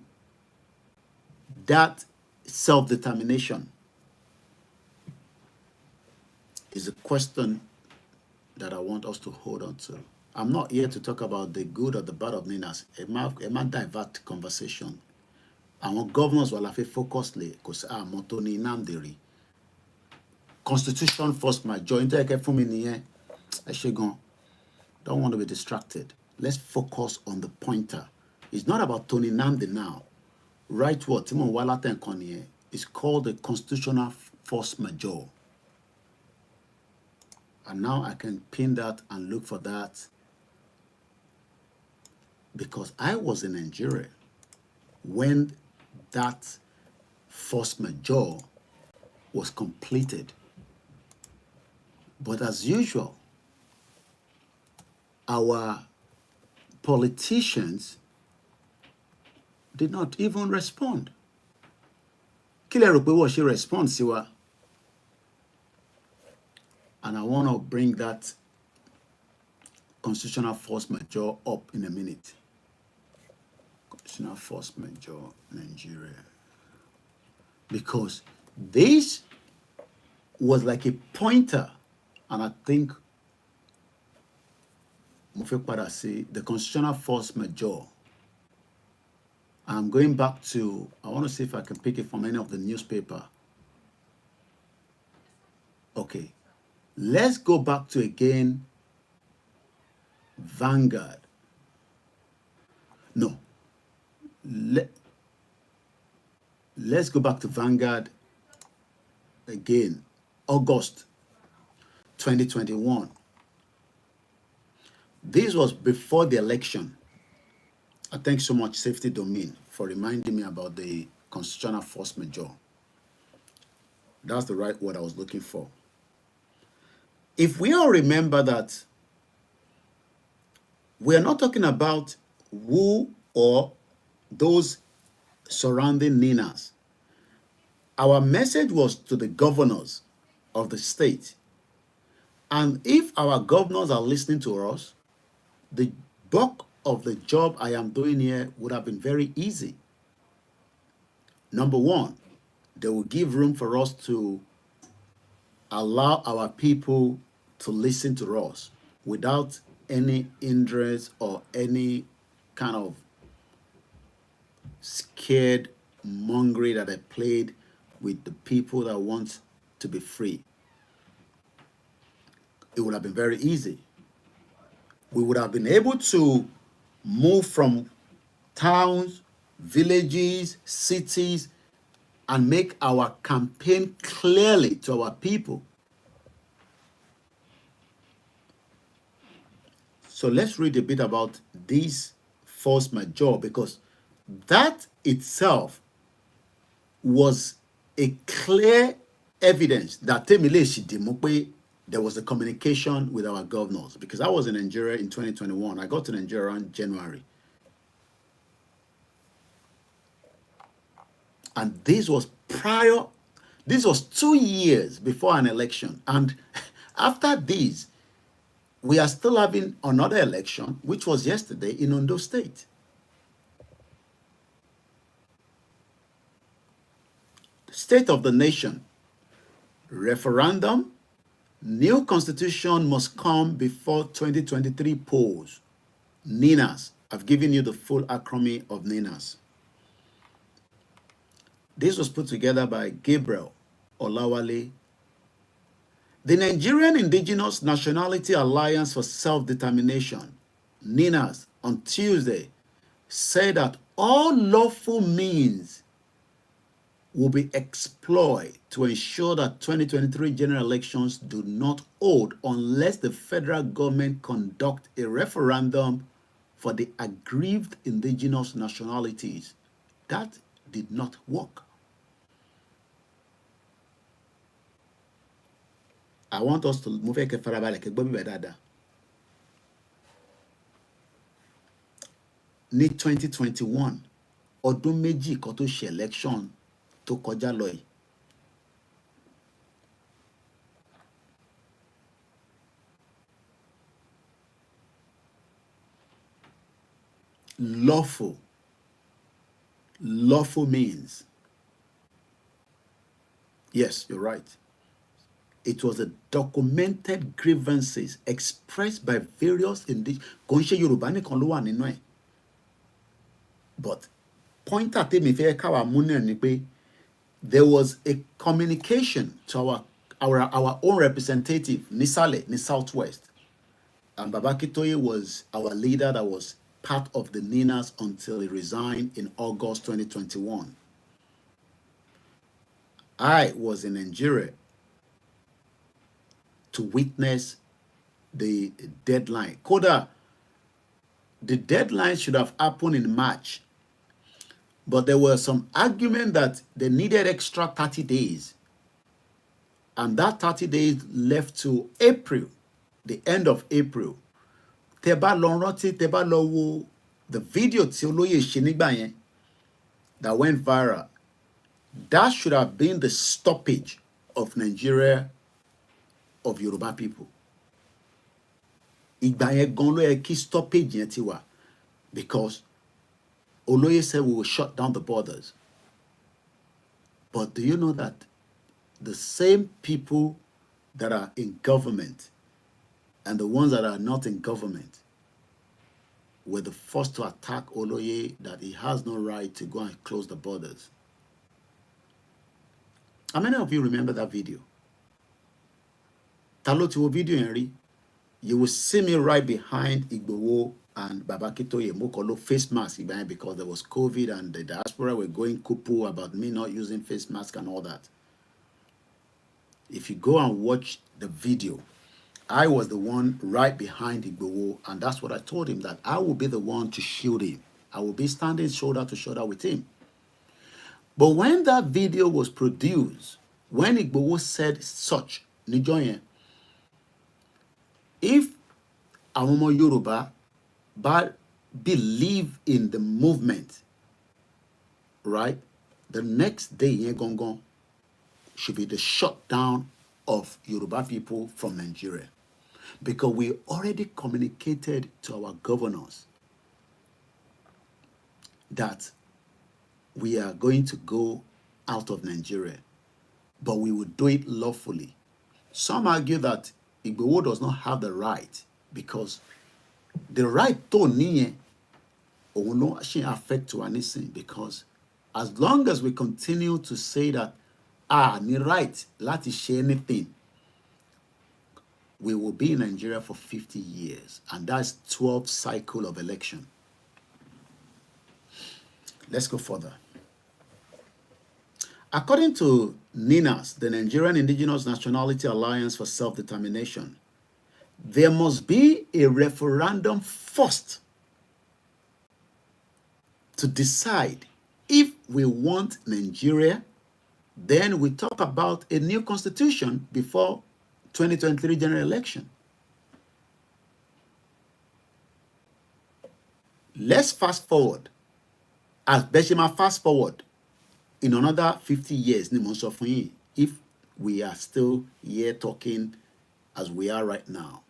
that self-determination? Is a question that I want us to hold on to. I'm not here to talk about the good or the bad of Ninas. It might divert conversation. Àwọn governors wà láfi focus lé kò sí àmọ́ tó ní Nnamdi. Constitution force majeure. Nítorí ẹ̀kẹ́ fún mi nìyẹn. Ẹ ṣé gan. Don't want to be distracted. Let's focus on the pointer. It's not about Tony Nnamdi now. Right word, Timon Walaten Konye, is called the constitutional force majeure. And now I can pin that and look for that because I was in Nigeria when that force majeure was completed. But as usual, our politicians did not even respond. Kí lẹ rò pé wọ́n ṣe respond sí wa? And I want to bring that constitutional force majeure up in a minute. Constitutional force majeure, Nigeria. Because this was like a pointer, and I think the constitutional force majeure. I'm going back to, I want to see if I can pick it from any of the newspaper. Okay. Let's go back to again Vanguard. No. Let's go back to Vanguard again. August 2021. This was before the election. I thank so much Safety Domain for reminding me about the constitutional force majeure. That's the right word I was looking for. If we all remember that we are not talking about who or those surrounding Ninas. Our message was to the governors of the state. And if our governors are listening to us, the bulk of the job I am doing here would have been very easy. Number one, they will give room for us to allow our people to listen to us without any hindrance or any kind of scared mongery that I played with the people that want to be free. It would have been very easy. We would have been able to move from towns, villages, cities, and make our campaign clearly to our people. So let's read a bit about this force majeure, because that itself was a clear evidence that there was a communication with our governors. Because I was in Nigeria in 2021. I got to Nigeria in January. And this was 2 years before an election. And after this, we are still having another election, which was yesterday in Ondo State. State of the nation, referendum, new constitution must come before 2023 polls. NINAS. I've given you the full acronym of NINAS. This was put together by Gabriel Olawale. The Nigerian Indigenous Nationality Alliance for Self-Determination, NINAS, on Tuesday said that all lawful means will be exploited to ensure that 2023 general elections do not hold unless the federal government conduct a referendum for the aggrieved indigenous nationalities. That did not work. I want us to move fẹ́ kẹ́ farabalẹ̀ kẹ́ gbọ́ bíbẹ̀ dáadáa. Ní 2021, ọdún méjì kan tó ṣe election tó kọjá lọ yìí. Lawful. Lawful means, yes, you're right. It was a documented grievances expressed by various individuals. Kò ń ṣe Yorùbá nìkan ló wà nínú ẹ̀. But point at tèmi fẹ́ káwa mú náà ni pé there was a communication to our own representative nísàlẹ̀ ní Southwest, and Baba Akintoye was our leader that was part of the Ninas until he resigned in August 2021. I was in Nigeria to witness the deadline. Koda, the deadline should have happened in March, but there was some argument that they needed extra 30 days. And that 30 days left to April, the end of April. Teba Lonroti, Teba Lowo, the video tí olóyè ṣe nígbà yẹn that went viral, that should have been the stoppage of Nigeria, of Yoruba people. Ìgbà yẹn gan ló yẹ kí stoppage yẹn ti wà, because Oloye said we will shut down the borders. But do you know that the same people that are in government and the ones that are not in government were the first to attack Oloye that he has no right to go and close the borders? How many of you remember that video? Talo ti wo video yẹn rí? You will see me right behind Igboho and Baba Akintoye Mokolo face mask because there was COVID and the diaspora were going cuckoo about me not using face mask and all that. If you go and watch the video, I was the one right behind Igboho, and that's what I told him, that I will be the one to shield him. I will be standing shoulder to shoulder with him. But when that video was produced, when Igboho said such, Nijoyen, if àwọn ọmọ Yorùbá bá believe in the movement, right, the next day yẹn gangan should be the shutdown of Yoruba people from Nigeria, because we already communicated to our governors that we are going to go out of Nigeria, but we will do it lawfully. Some argue that Igboho does not have the right, because the right to niye òun ló ṣe affect to anything, because as long as we continue to say that ní right láti ṣe anything, we will be in Nigeria for 50 years, and that's 12 cycle of election. Let's go further. According to NINAS, the Nigerian Indigenous Nationality Alliance for Self-Determination, there must be a referendum first to decide if we want Nigeria. Then we talk about a new constitution before 2023 general election. Let's fast forward. As Beshima fast forward in another 50 years, if we are still here talking as we are right now,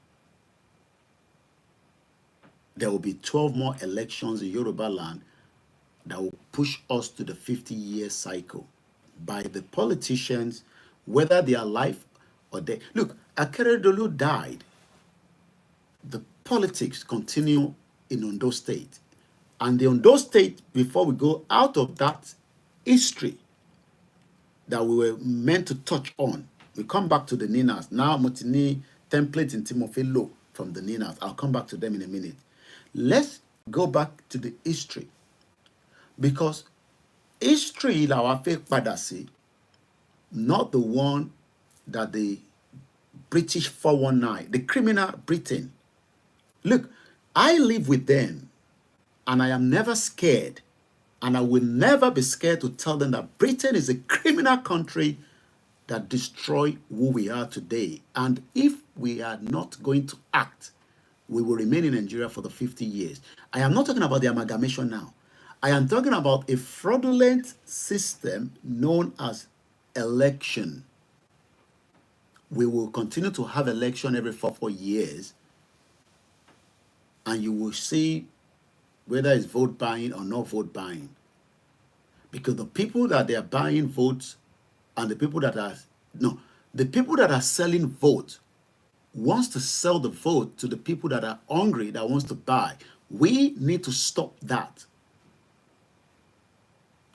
there will be 12 more elections in Yoruba land that will push us to the 50-year cycle by the politicians, whether they are alive or dead. Look, Akeredolu died. The politics continue in Ondo State. And the Ondo State, before we go out of that history that we were meant to touch on, we come back to the Ninas. Now, Mutini template in Timothy Low from the Ninas. I'll come back to them in a minute. Let's go back to the history. Because history, our fake padasi, not the one that the British 419, the criminal Britain. Look, I live with them, and I am never scared, and I will never be scared to tell them that Britain is a criminal country that destroy who we are today. And if we are not going to act, we will remain in Nigeria for the 50 years. I am not talking about the amalgamation now. I am talking about a fraudulent system known as election. We will continue to have election every 4 years, and you will see whether it's vote buying or not vote buying. Because the people that they are buying votes and the people that are selling votes wants to sell the vote to the people that are hungry, that wants to buy. We need to stop that.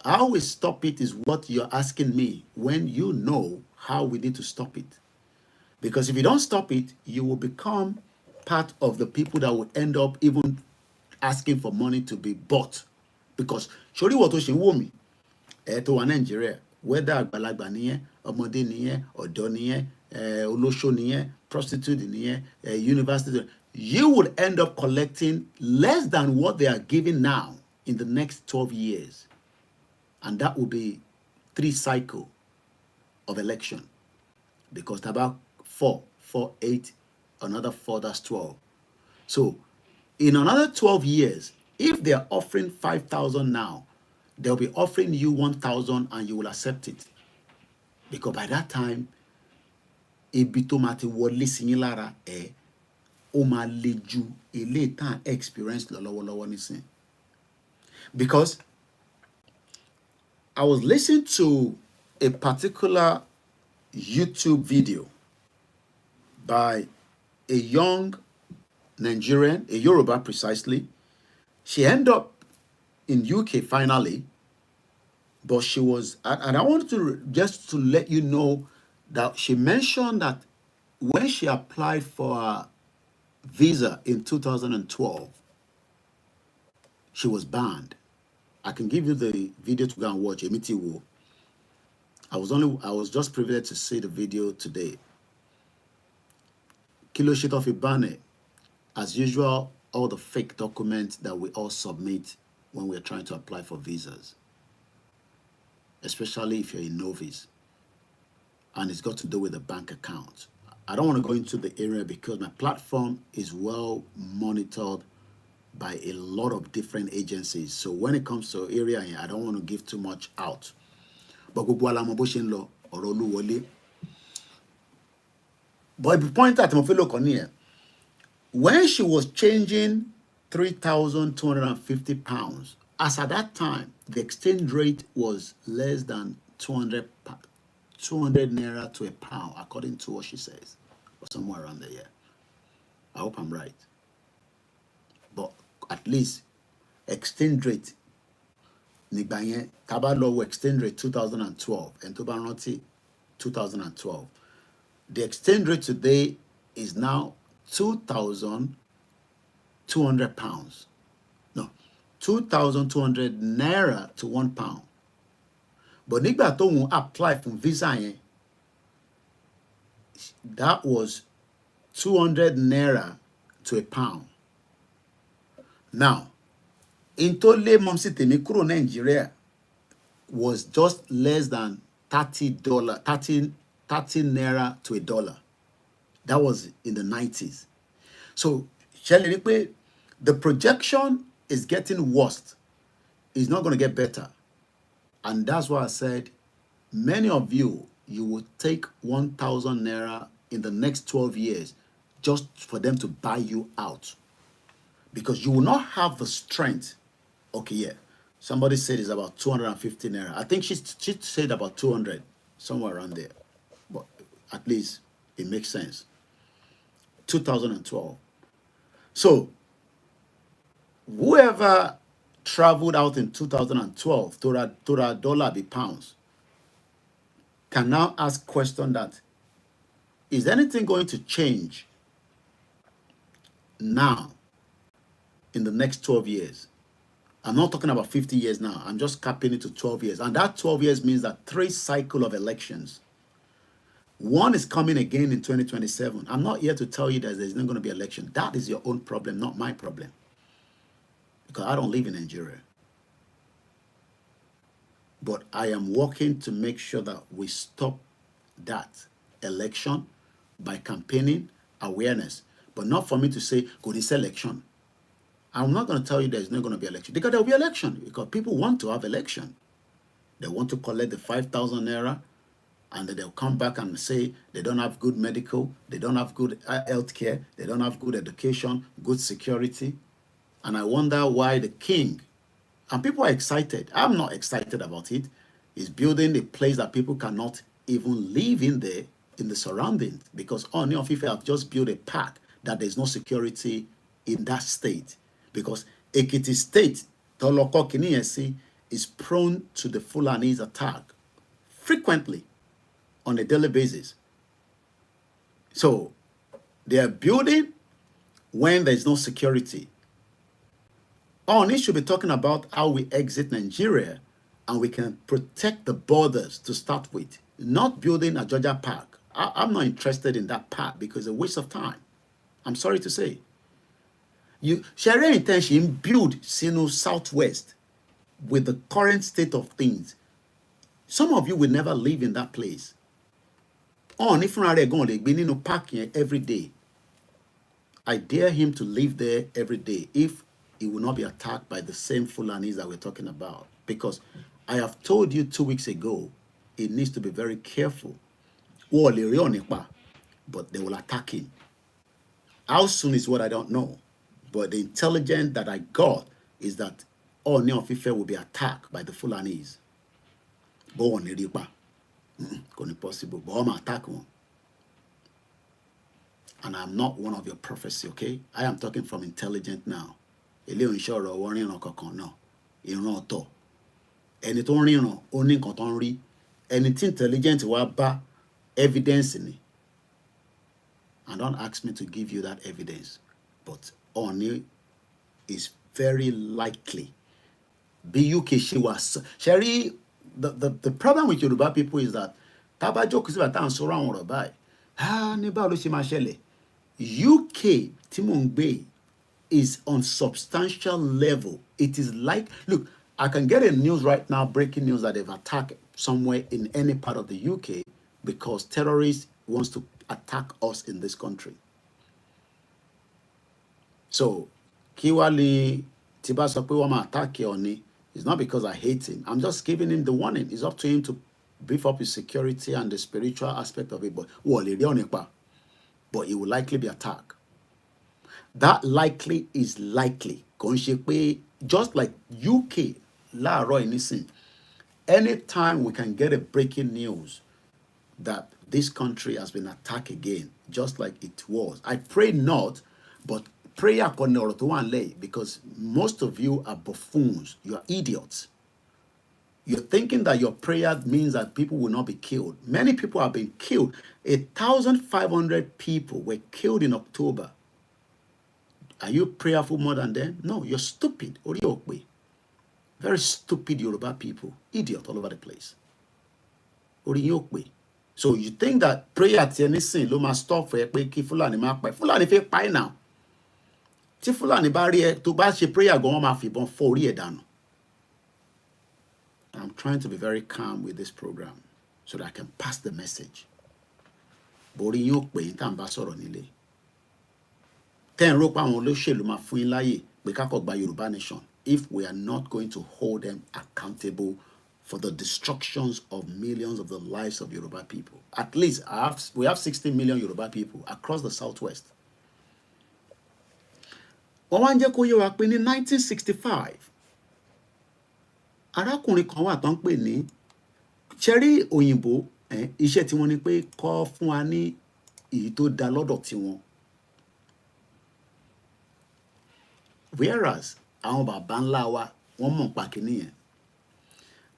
How we stop it is what you're asking me, when you know how we need to stop it. Because if you don't stop it, you will become part of the people that will end up even asking for money to be bought. Because surely what she want me to one Nigeria, whether àgbàlagbà nìyẹn, ọmọdé nìyẹn, ọ̀dọ́ nìyẹn, olóṣó nìyẹn, prostitute nìyẹn, university, you would end up collecting less than what they are giving now in the next 12 years. And that will be 3 cycles of election. Because about 4, 8, another 4, that's 12. So in another 12 years, if they are offering 5,000 now, they'll be offering you 1,000 and you will accept it. Because by that time, ibi tó máa ti wọlé sí yín lára ó máa le ju eléyìí tán experience lọ́wọ́lọ́wọ́ nísìn. Because I was listening to a particular YouTube video by a young Nigerian, a Yoruba precisely. She ended up in UK finally, but she was, and I wanted to just to let you know that she mentioned that when she applied for a visa in 2012, she was banned. I can give you the video to go and watch. I was just privileged to see the video today. Kilo shit off a banner. As usual, all the fake documents that we all submit when we're trying to apply for visas, especially if you're a novice, and it's got to do with a bank account. I don't want to go into the area because my platform is well monitored by a lot of different agencies. So when it comes to area, I don't want to give too much out. But gbogbo ala mọ bó ṣe ń lọ ọ̀rọ̀ Olúwọlé. But the point that mo fẹ́ lò kàn nìyẹn. When she was changing 3,250 pounds, as at that time, the exchange rate was less than 200 naira to a pound, according to what she says, or somewhere around there. I hope I'm right. But at least exchange rate, nígbà yẹn, tá bá lọ wo exchange rate 2012 and tó bá rántí 2012. The exchange rate today is now 2,200 pounds. No, 2,200 naira to 1 pound. But nígbà tó wọ́n apply for visa yẹn, that was 200 naira to a pound. Now, in tole momsi tèmi kúrò Nigeria was just less than $30, 30 naira to a dollar. That was in the 90s. So, the projection is getting worse. It's not going to get better. And that's why I said, many of you, you will take 1,000 naira in the next 12 years just for them to buy you out. Because you will not have the strength. Okay, yeah. Somebody said it's about 250 naira. I think she said about 200, somewhere around there. But at least it makes sense. 2012. So, whoever traveled out in 2012 to a dollar be pounds can now ask question that, is anything going to change now in the next 12 years? I'm not talking about 50 years now. I'm just capping it to 12 years. And that 12 years means that 3 cycles of elections. One is coming again in 2027. I'm not here to tell you that there's not going to be election. That is your own problem, not my problem. Because I don't live in Nigeria. But I am working to make sure that we stop that election by campaigning awareness, but not for me to say, go this election. I'm not going to tell you there's not going to be election, because there will be election, because people want to have election. They want to collect the 5,000 naira, and then they'll come back and say they don't have good medical, they don't have good health care, they don't have good education, good security. And I wonder why the king, and people are excited. I'm not excited about it. He's building a place that people cannot even live in there, in the surroundings, because Ooni of Ife have just built a park that there's no security in that state. Because Ekiti State, Toloko Kiniesi, is prone to the Fulani's attack frequently on a daily basis. So they are building when there's no security. Ooni should be talking about how we exit Nigeria and we can protect the borders to start with, not building a Georgia park. I'm not interested in that park because it's a waste of time. I'm sorry to say. Share intention build Sino Southwest with the current state of things. Some of you will never live in that place. Ooni fúnra rẹ̀ gan lè gbé nínú park yẹn every day. I dare him to live there every day if he will not be attacked by the same Fulanis that we're talking about. Because I have told you 2 weeks ago, he needs to be very careful. But they will attack him. How soon is what I don't know. But the intelligence that I got is that Ooni of Ife will be attacked by the Fulanis. But it's possible. But I'm attack one. And I'm not one of your prophecy, okay? I am talking from intelligent now. Ilé ìṣòro orin ìran kankan náà, ìran ọ̀tọ̀. Ẹni tó ń ríran, ó ní nǹkan tó ń rí. Ẹni tí intelligent wá bá evidence ni. And don't ask me to give you that evidence. But Ooni is very likely. Bí UK ṣe wà. Sherry, the problem with Yoruba people is that tábà jókòó síbẹ̀ tá à ń sọ̀rọ̀ àwọn ọ̀rọ̀ báyìí. Ní báwo ló ṣe máa ṣẹlẹ̀? UK tí mò ń gbé is on substantial level. It is like, look, I can get a news right now, breaking news that they've attacked somewhere in any part of the UK because terrorists wants to attack us in this country. So, Kiwali Tiba sọ pé wọ́n máa attack Ooni. It's not because I hate him. I'm just giving him the warning. It's up to him to beef up his security and the spiritual aspect of it. But he will likely be attacked. That likely is likely. Just like UK, anytime we can get a breaking news that this country has been attacked again, just like it was. I pray not, but prayer because most of you are buffoons. You are idiots. You're thinking that your prayer means that people will not be killed. Many people have been killed. 1,500 people were killed in October. Are you prayerful more than them? No, you're stupid. Very stupid Yoruba people. Idiot all over the place. So you think that prayer at anything lo must stop for Fulani ma pa. Fulani fe pa now. Tí Fulani bá rí ẹ tó bá ṣe prayer gan wọ́n máa fìbọn fọ́ orí ẹ̀ dànù. I'm trying to be very calm with this program so that I can pass the message. Borí yín ò pé tá ń bá sọ̀rọ̀ nílé. Tẹ́ ń rò pé àwọn olóṣèlú máa fún yín láyè pé ká kó gba Yorùbá nation if we are not going to hold them accountable for the destructions of millions of the lives of Yoruba people. At least we have 60 million Yoruba people across the Southwest. Wọ́n wá ń jẹ́ kó yé wa pé ní 1965 arákùnrin kan wà tó ń pè ní Cherry òyìnbó iṣẹ́ tí wọ́n ní pé kọ́ fún wa ní èyí tó dá lọ́dọ̀ tiwọn. Whereas àwọn bàbá ńlá wa wọ́n mọ̀ pa kíní yẹn.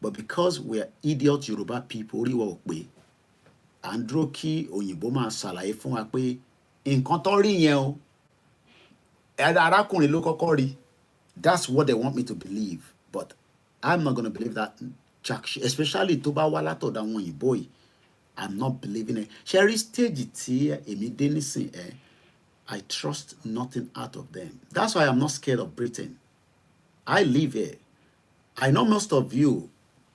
But because we are idiot Yoruba people, orí wa ò pé à ń dúró kí òyìnbó máa ṣàlàyé fún wa pé nǹkan tó rí yẹn o arákùnrin ló kọ́kọ́ rí. That's what they want me to believe. But I'm not going to believe that jack shit, especially tó bá wá látọ̀dọ̀ àwọn òyìnbó yìí. I'm not believing it. Sherry stage tí èmi dé nísìn I trust nothing out of them. That's why I'm not scared of Britain. I live here. I know most of you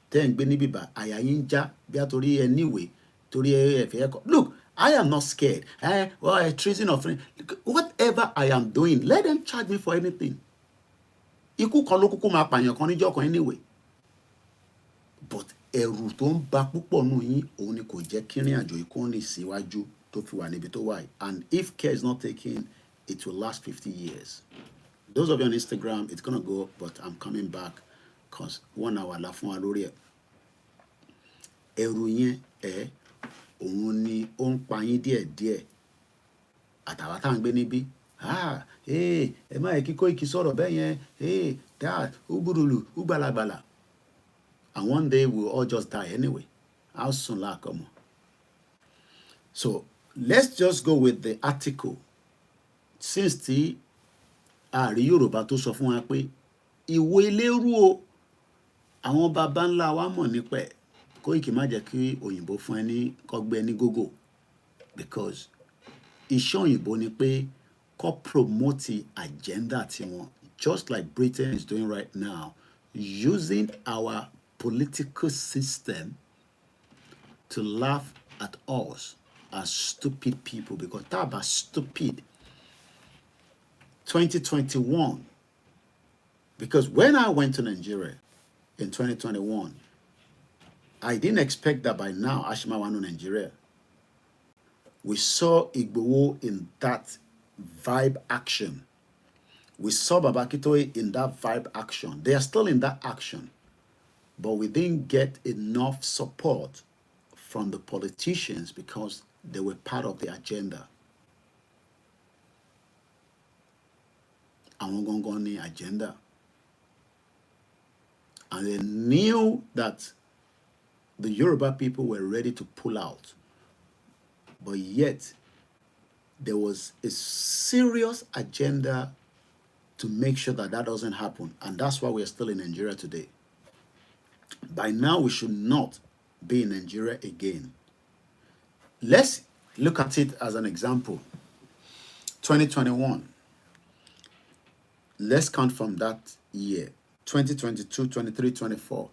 then gbé níbí bá àyà yín já bí a torí anyway Look, I am not scared. Treason of friend. Whatever I am doing, let them charge me for anything. Ikú kan ló kúkú máa pààyàn kan níjọ́ kan anyway. But ẹ̀rù tó ń ba púpọ̀ nù yín òun ni kò jẹ́ kí ìrìn àjò ikú rìn síwájú tó fi wà níbi tó wà. And if care is not taken, it will last 50 years. Those of you on Instagram, it's gonna go up, but I'm coming back because 1 hour la fún wa lórí ẹ̀. Ẹ̀rù yẹn òun ni ó ń pa yín díẹ̀díẹ̀. Àtàwa tá à ń gbé níbí. Ẹ má yẹ kí Koiki sọ̀rọ̀ bẹ́ẹ̀ yẹn. Dad, ubudulu, ugbalagbala. And one day we'll all just die anyway. How soon la come on? So let's just go with the article. Since the àrí Yorùbá tó sọ fún wa pé ìwé eléru o, àwọn baba ńlá wa mọ̀ nípa ẹ̀. Koiki má jẹ́ kí òyìnbó fún ẹ ní kọ́gbẹ́ ní gógó, because iṣẹ́ òyìnbó ni pé kó promote agenda tiwọn, just like Britain is doing right now, using our political system to laugh at us as stupid people, because tá a bá stupid 2021, because when I went to Nigeria in 2021, I didn't expect that by now Ashima went to Nigeria. We saw Igboho in that vibe action. We saw Baba Akintoye in that vibe action. They are still in that action. But we didn't get enough support from the politicians because they were part of the agenda. Àwọn gangan ní agenda. And they knew that the Yoruba people were ready to pull out. But yet, there was a serious agenda to make sure that that doesn't happen. And that's why we're still in Nigeria today. By now, we should not be in Nigeria again. Let's look at it as an example. 2021. Let's count from that year. 2022, 23, 24.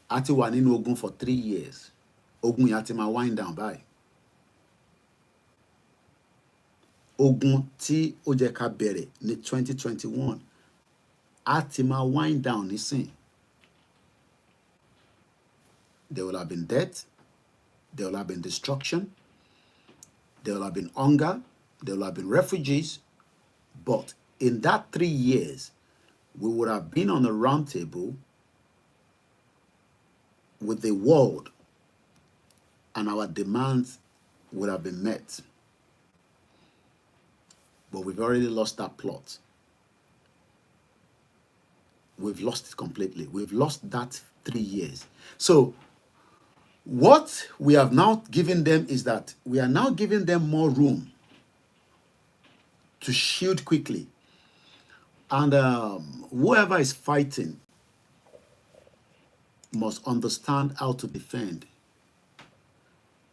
Ati wà nínú ogun for 3 years. Ogun yẹn ti máa wind down by. Ogun tí ó jẹ́ ká bẹ̀rẹ̀ ní 2021. Ati máa wind down nísìn. There will have been death. There will have been destruction. There will have been hunger. There will have been refugees. But in that 3 years, we would have been on a round table with the world, and our demands would have been met. But we've already lost that plot. We've lost it completely. We've lost that 3 years. So what we have now given them is that we are now giving them more room to shield quickly. And whoever is fighting must understand how to defend.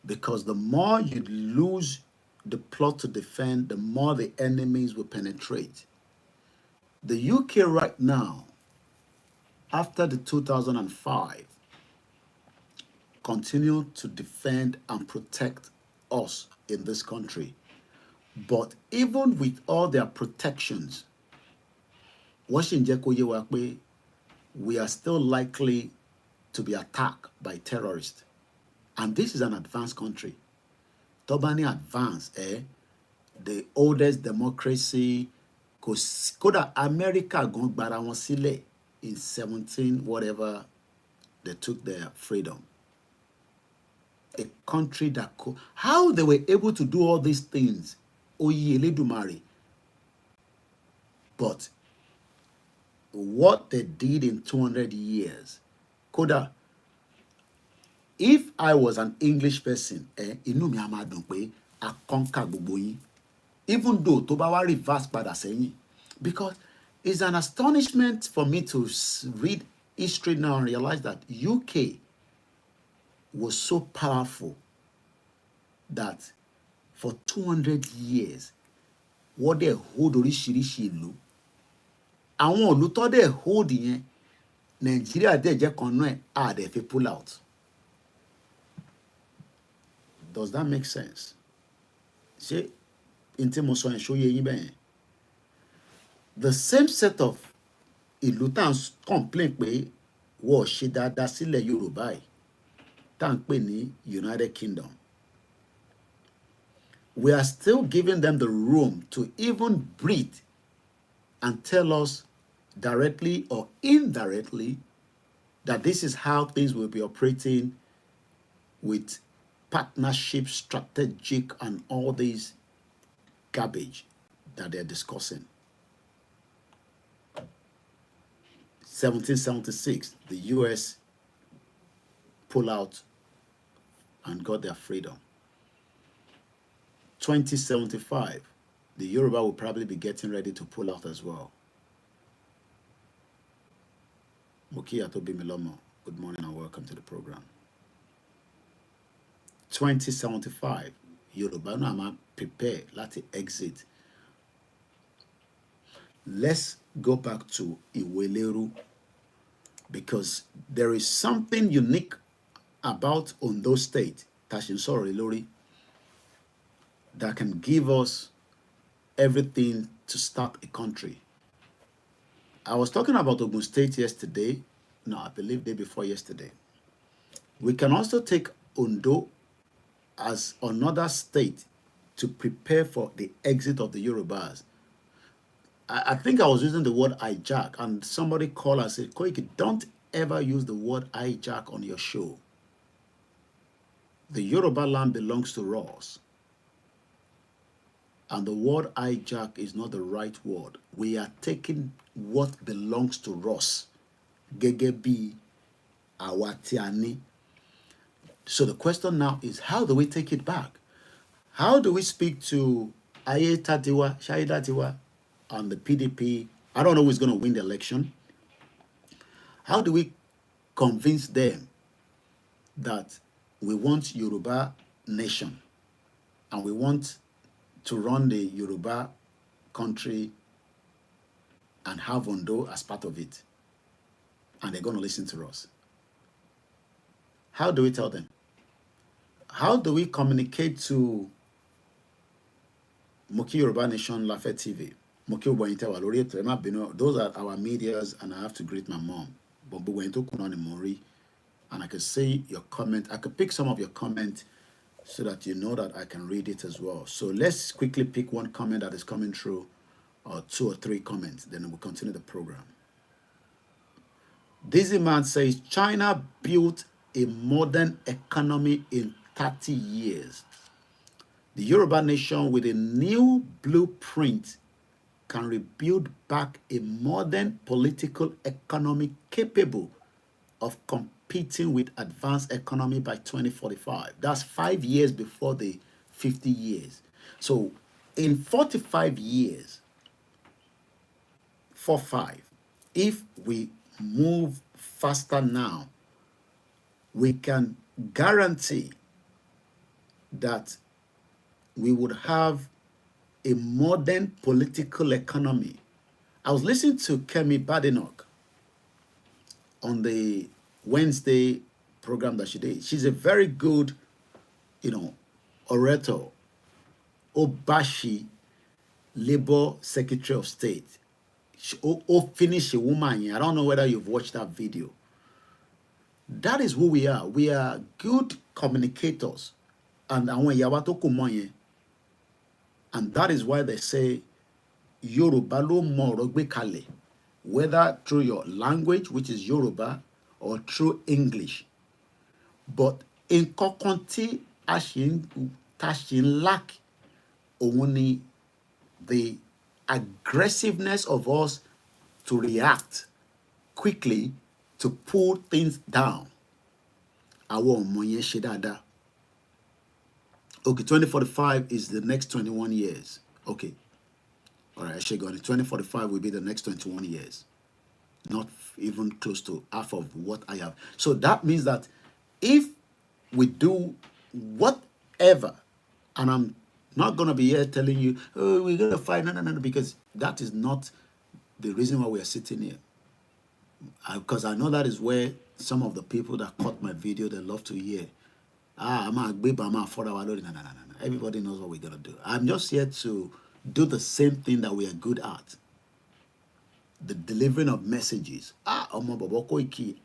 Because the more you lose the plot to defend, the more the enemies will penetrate. The UK right now, after the 2005, continue to defend and protect us in this country. But even with all their protections, we are still likely to be attacked by terrorists. And this is an advanced country. Tobani advanced, the oldest democracy, Koda America gone gbara wọn sílẹ̀ in 17 whatever they took their freedom. A country that how they were able to do all these things, Oye Elédùmarè. But what they did in 200 years, Koda, if I was an English person, inú mi á máa dùn pé a conquer gbogbo yín. Even though tó bá wá reverse padà sẹ́yìn, because it's an astonishment for me to read history now and realize that UK was so powerful that for 200 years, what they hold oríṣiríṣi ìlú, àwọn ìlú tó dẹ̀ hold yẹn, Nigeria dẹ̀ jẹ́ kan náà, dẹ̀ fi pull out. Does that make sense? Ṣé n tí mo sọ yẹn ṣó yé yín bẹ́ẹ̀ yẹn? The same set of ìlú tá à ń complain pé wọ́n ṣe dáadáa sílẹ̀ Yorùbá yìí tá à ń pè ní United Kingdom. We are still giving them the room to even breathe and tell us directly or indirectly that this is how things will be operating with partnership, strategic, and all these garbage that they're discussing. 1776, the US pulled out and got their freedom. 2075, the Yoruba will probably be getting ready to pull out as well. Mokia Tobi Milomo, good morning and welcome to the program. 2075, Yoruba Nama prepare, láti exit. Let's go back to Iweleru because there is something unique about Ondo State, Tashinsoro Ilori, that can give us everything to start a country. I was talking about Ogun State yesterday. No, I believe day before yesterday. We can also take Ondo as another state to prepare for the exit of the Yorubas. I think I was using the word hijack, and somebody called and said, Koiki, don't ever use the word hijack on your show. The Yoruba land belongs to us. And the word hijack is not the right word. We are taking what belongs to us. Gegebi awatiani. So the question now is, how do we take it back? How do we speak to Ayeta Tiwa, Shaida Tiwa, and the PDP? I don't know who's going to win the election. How do we convince them that we want Yoruba nation and we want to run the Yoruba country and have Ondo as part of it, and they're going to listen to us? How do we tell them? How do we communicate to Moki Yoruba Nation Lafayette TV? Moki Yoruba Lori Trema Bino. Those are our medias, and I have to greet my mom. But when to Kunani Mori, and I can see your comment. I could pick some of your comment so that you know that I can read it as well. So let's quickly pick one comment that is coming through, or 2 or 3 comments, then we'll continue the program. Dizzy Man says, China built a modern economy in 30 years. The Yoruba nation with a new blueprint can rebuild back a modern political economy capable of competing with advanced economy by 2045. That's 5 years before the 50 years. So in 45 years, 45, if we move faster now, we can guarantee that we would have a modern political economy. I was listening to Kemi Badenoch on the Wednesday program that she did. She's a very good, orator. Obashi, Labour Secretary of State. Finish a woman. I don't know whether you've watched that video. That is who we are. We are good communicators. And that is why they say Yoruba lo mo oro gbe kale, whether through your language, which is Yoruba, or through English. But in kokonti tashin lack only the aggressiveness of us to react quickly to pull things down. Our money shedada. Okay, 2045 is the next 21 years. Okay. All right, Shegoni, 2045 will be the next 21 years. Not even close to half of what I have. So that means that if we do whatever, and I'm not going to be here telling you, oh, we're going to fight, no, because that is not the reason why we are sitting here. Because I know that is where some of the people that caught my video, they love to hear. I'm a gbé I'm a for our Lord. No. Everybody knows what we're gonna do. I'm just here to do the same thing that we are good at. The delivering of messages. Ọmọ bọ̀bọ̀ Koiki.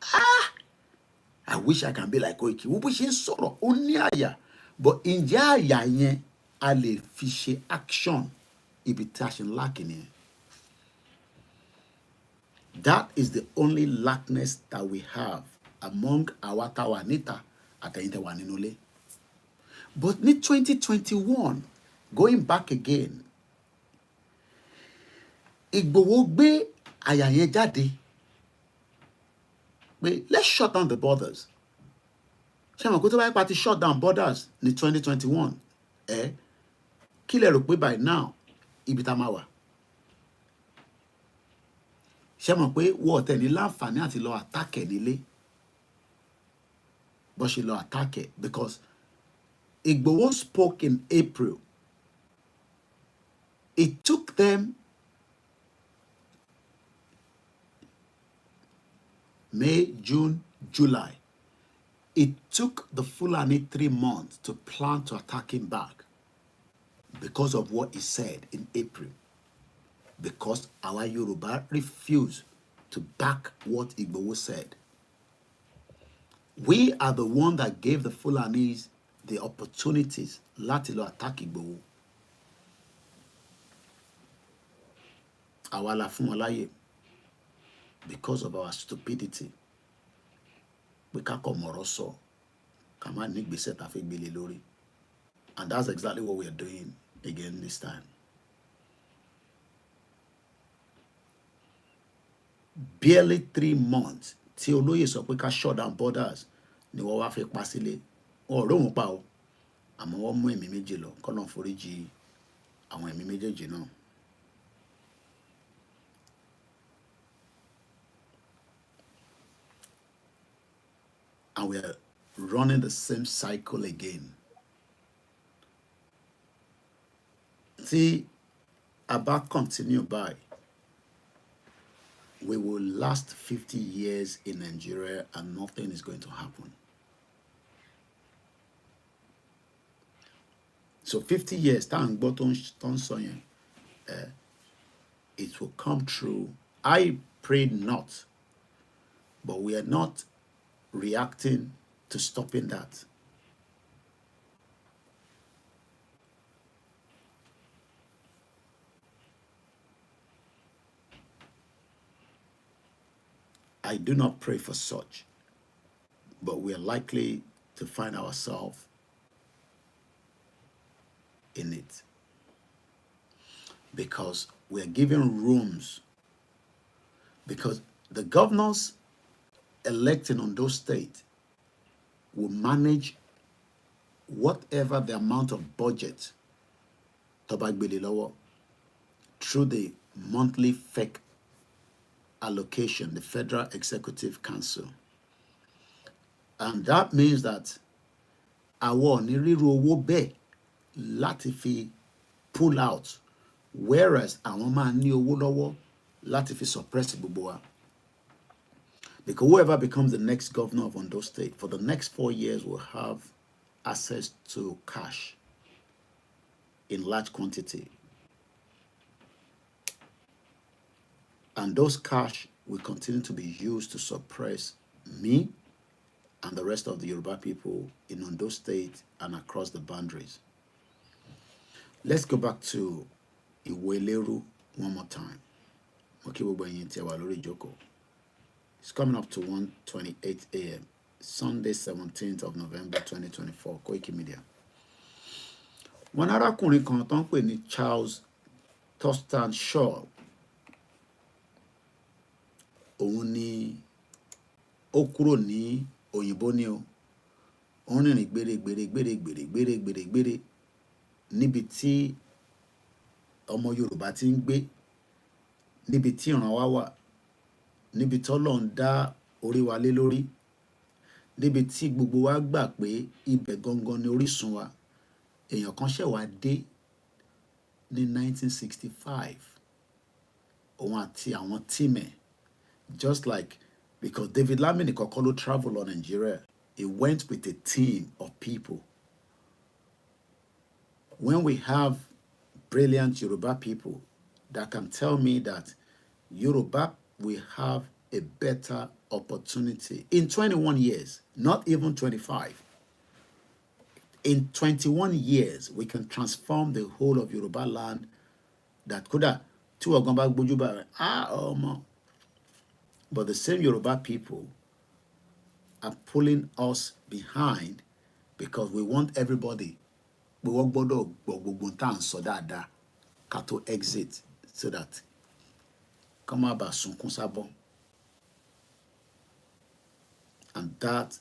I wish I can be like Koiki. Wọ́n bó ṣe ń sọ̀rọ̀, ó ní àyà. But ǹjẹ́ àyà yẹn a lè fi ṣe action ibi tí a ṣe ń lack nìyẹn? That is the only lackness that we have among our táwa níta àtẹ̀yìn tẹ́ wà nínú ilé. But ní 2021, going back again, Ìgbòho gbé àyà yẹn jáde. Wait, let's shut down the borders. Ṣé mo kó tó bá yẹ pa ti shut down borders ní 2021? Kí lẹ rò pé by now ibi tá máa wà? Ṣé mo pé wọ́n tẹ̀ ní láǹfààní àti lọ attack ẹ̀ nílé? Bó ṣe lọ attack ẹ̀ because Ìgbòho spoke in April. It took them May, June, July. It took the Fulani 3 months to plan to attack him back because of what he said in April. Because our Yoruba refused to back what Igboho said. We are the one that gave the Fulanis the opportunities láti lọ attack Igboho. Àwa la fún wọn láyè because of our stupidity. We can't come moroso. Come on, Nick Bisset afi gbélé lórí. And that's exactly what we are doing again this time. Barely 3 months. Tí olóyè sọ pé ká shut down borders ni wọ́n wá fi pa sílé. Wọ́n ò róhùn pa o. Àmọ́ wọ́n mú ẹ̀mí méjì lọ. Kọ́lọ́run foríjì àwọn ẹ̀mí méjèèjì náà. And we are running the same cycle again. Tí a bá continue by, we will last 50 years in Nigeria and nothing is going to happen. So 50 years, tá à ń gbọ́ tó ń sọ yẹn, it will come true. I pray not, but we are not reacting to stopping that. I do not pray for such, but we are likely to find ourselves in it because we are given rooms, because the governors electing on those states will manage whatever the amount of budget tó bá gbélé lọ́wọ́ through the monthly fake allocation, the Federal Executive Council. And that means that àwọn ò ní ríru owó bẹ́ẹ̀ láti fi pull out, whereas àwọn máa ní owó lọ́wọ́ láti fi suppress gbogbo wa. Because whoever becomes the next governor of Ondo State for the next 4 years will have access to cash in large quantity. And those cash will continue to be used to suppress me and the rest of the Yoruba people in Ondo State and across the boundaries. Let's go back to Iweleru one more time. It's coming up to 1:28 a.m. Sunday, 17th of November, 2024. Koikimedia. Wọ́n arákùnrin kan tó ń pè ní Charles Thurston Shaw. Òun ni ó kúrò ní òyìnbó ni o. Ó ń rìnrìn gbèrè níbi tí ọmọ Yorùbá ti ń gbé, níbi tí ìran wa wà, níbi tí Ọlọ́run dá orí wa lé lórí, níbi tí gbogbo wa gbà pé ibẹ̀ gangan ni orísun wa. Èèyàn kan ṣẹ̀ wá dé ní 1965. Òun àti àwọn tíìmù ẹ̀, just like because David Lamini kọ́kọ́ ló travel on Nigeria. He went with a team of people. When we have brilliant Yoruba people that can tell me that Yoruba will have a better opportunity in 21 years, not even 25. In 21 years, we can transform the whole of Yoruba land that could have two of back but the same Yoruba people are pulling us behind because we want everybody. We want Bodo so that to exit so that come about sunkun sabo. And that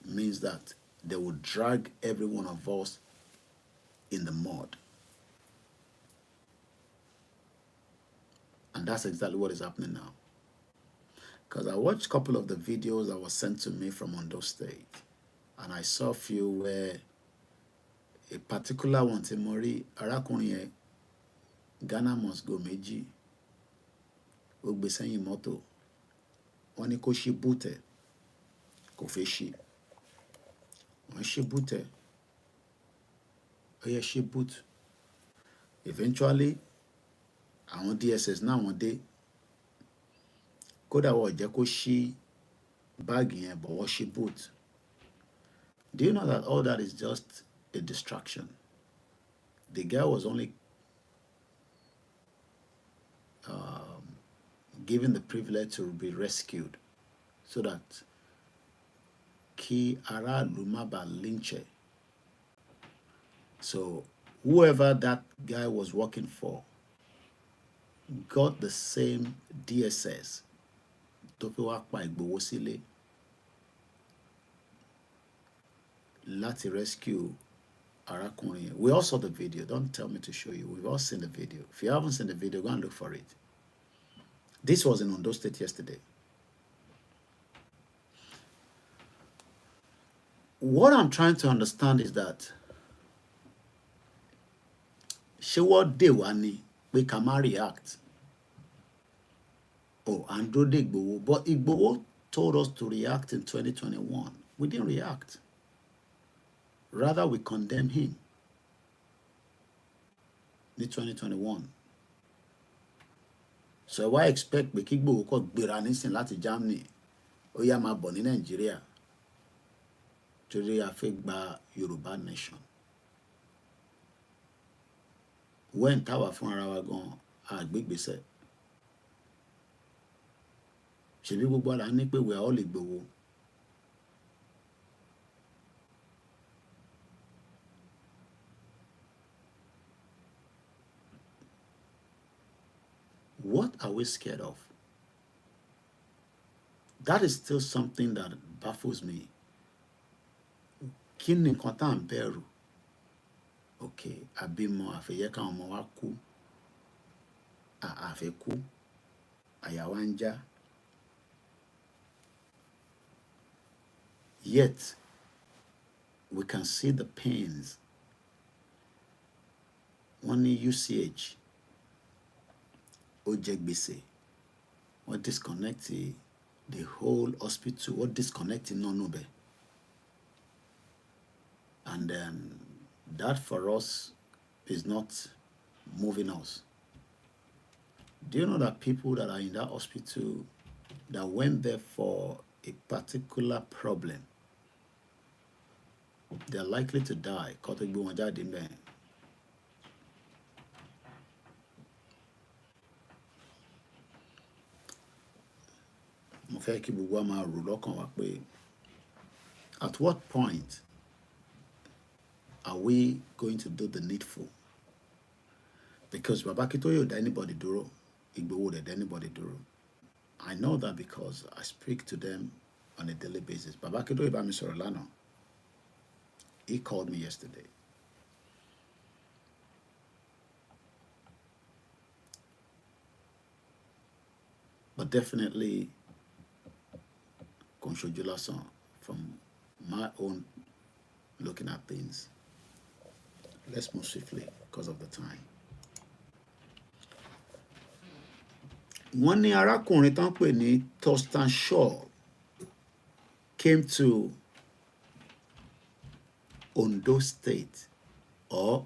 means that they will drag every one of us in the mud. And that's exactly what is happening now. Because I watched a couple of the videos that were sent to me from Ondo State. And I saw a few where a particular one, Timori, Arakunye, Ghana must go meji, Ogbesenyi moto, wọ́n ní kó ṣí bútẹ̀, kò fẹ́ ṣí. Wọ́n ṣí bútẹ̀, ó yẹ ṣí boot. Eventually, àwọn DSS náà wọ́n dé. Kódà wọ́n jẹ́ kó ṣí báàgì yẹn, but wọ́n ṣí boot. Do you know that all that is just a distraction? The guy was only given the privilege to be rescued so that kí aráàlú má bàa lynch ẹ̀. So whoever that guy was working for got the same DSS tó fi wá pa Ìgbòho sílé láti rescue arákùnrin. We all saw the video. Don't tell me to show you. We've all seen the video. If you haven't seen the video, go and look for it. This was in Ondo State yesterday. What I'm trying to understand is that ṣé wọ́n dè wá ní pé ká má react? Oh, and do the Igboho. But Igboho told us to react in 2021. We didn't react. Rather, we condemned him in 2021. So why expect pé kí Igboho kó gbéra nísìn láti Germany ó yá máa bọ̀ ní Nàìjíríà torí a fẹ́ gba Yorùbá nation? When táwa fún ara wa gan àgbégbèsè. Ṣebí gbogbo ara ní pé we are all Igboho. What are we scared of? That is still something that baffles me. Kí ni nǹkan tá à ń bẹ̀rù? Okay, àbímọ àfẹ́yẹ́ káwọn ọmọ wa kú. Àfẹ́ kú. Àyà wa ń já. Yet, we can see the pains. Wọ́n ní UCH. Ó jẹ gbèsè. Wọ́n disconnect the whole hospital. Wọ́n disconnect nọ́nùbẹ̀. And that for us is not moving us. Do you know that people that are in that hospital that went there for a particular problem, they're likely to die? At what point are we going to do the needful? Because Baba Akintoye did anybody dúró, Igboho did anybody dúró. I know that because I speak to them on a daily basis. Baba Akintoye bá mi sọ̀rọ̀ lánàá. He called me yesterday. But definitely, Konshoju lásán, from my own looking at things. Let's move swiftly because of the time. Wọ́n ní arákùnrin tán pè ní Thurston Shaw came to Ondo State, or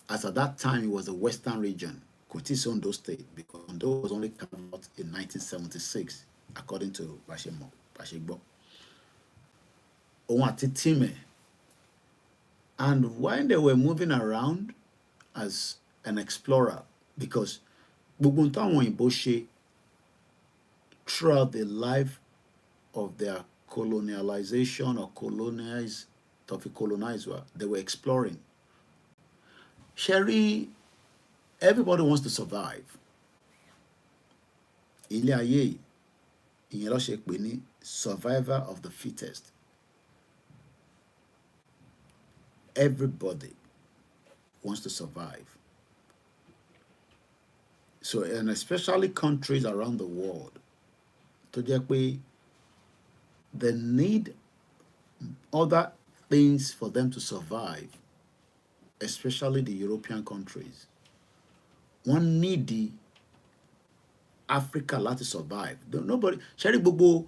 as at that time it was the Western region, kò tí sí Ondo State, because Ondo was only carved out in 1976, according to Bashegbo. Òun àti team ẹ̀. And when they were moving around as an explorer, because gbogbo táwọn òyìnbó ṣe throughout the life of their colonialization or colonize, they were exploring. Sherry, everybody wants to survive. Ilé ayé, ìyẹn ló ṣe pè ní survivor of the fittest. Everybody wants to survive. So, and especially countries around the world, tó jẹ́ pé they need other things for them to survive, especially the European countries. Wọ́n need the Africa láti survive. Nobody, ṣẹ́rí gbogbo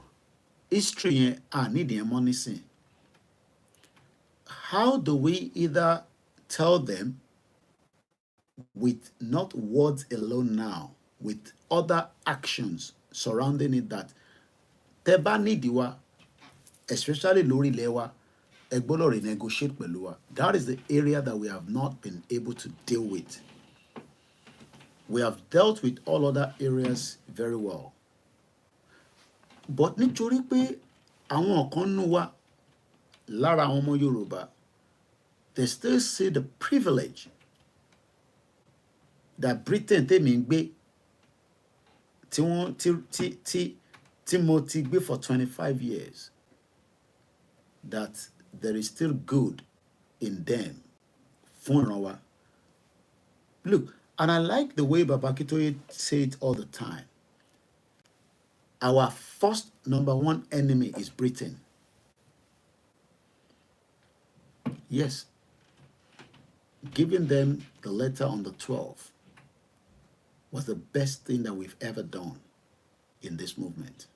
history yẹn need yẹn mọ́ nísìn. How do we either tell them with not words alone now, with other actions surrounding it, that tẹ́ bá nídìí wa, especially lórí ilẹ̀ wa, ẹ gbọ́dọ̀ renegotiate pẹ̀lú wa. That is the area that we have not been able to deal with. We have dealt with all other areas very well. But nítorí pé àwọn kan nú wa lára àwọn ọmọ Yorùbá, they still see the privilege that Britain tèmi ń gbé, tí mo ti gbé for 25 years, that there is still good in them. Fún ìran wa. Look, and I like the way Baba Akintoye say it all the time. Our first number one enemy is Britain. Yes. Giving them the letter on the 12th was the best thing that we've ever done in this movement.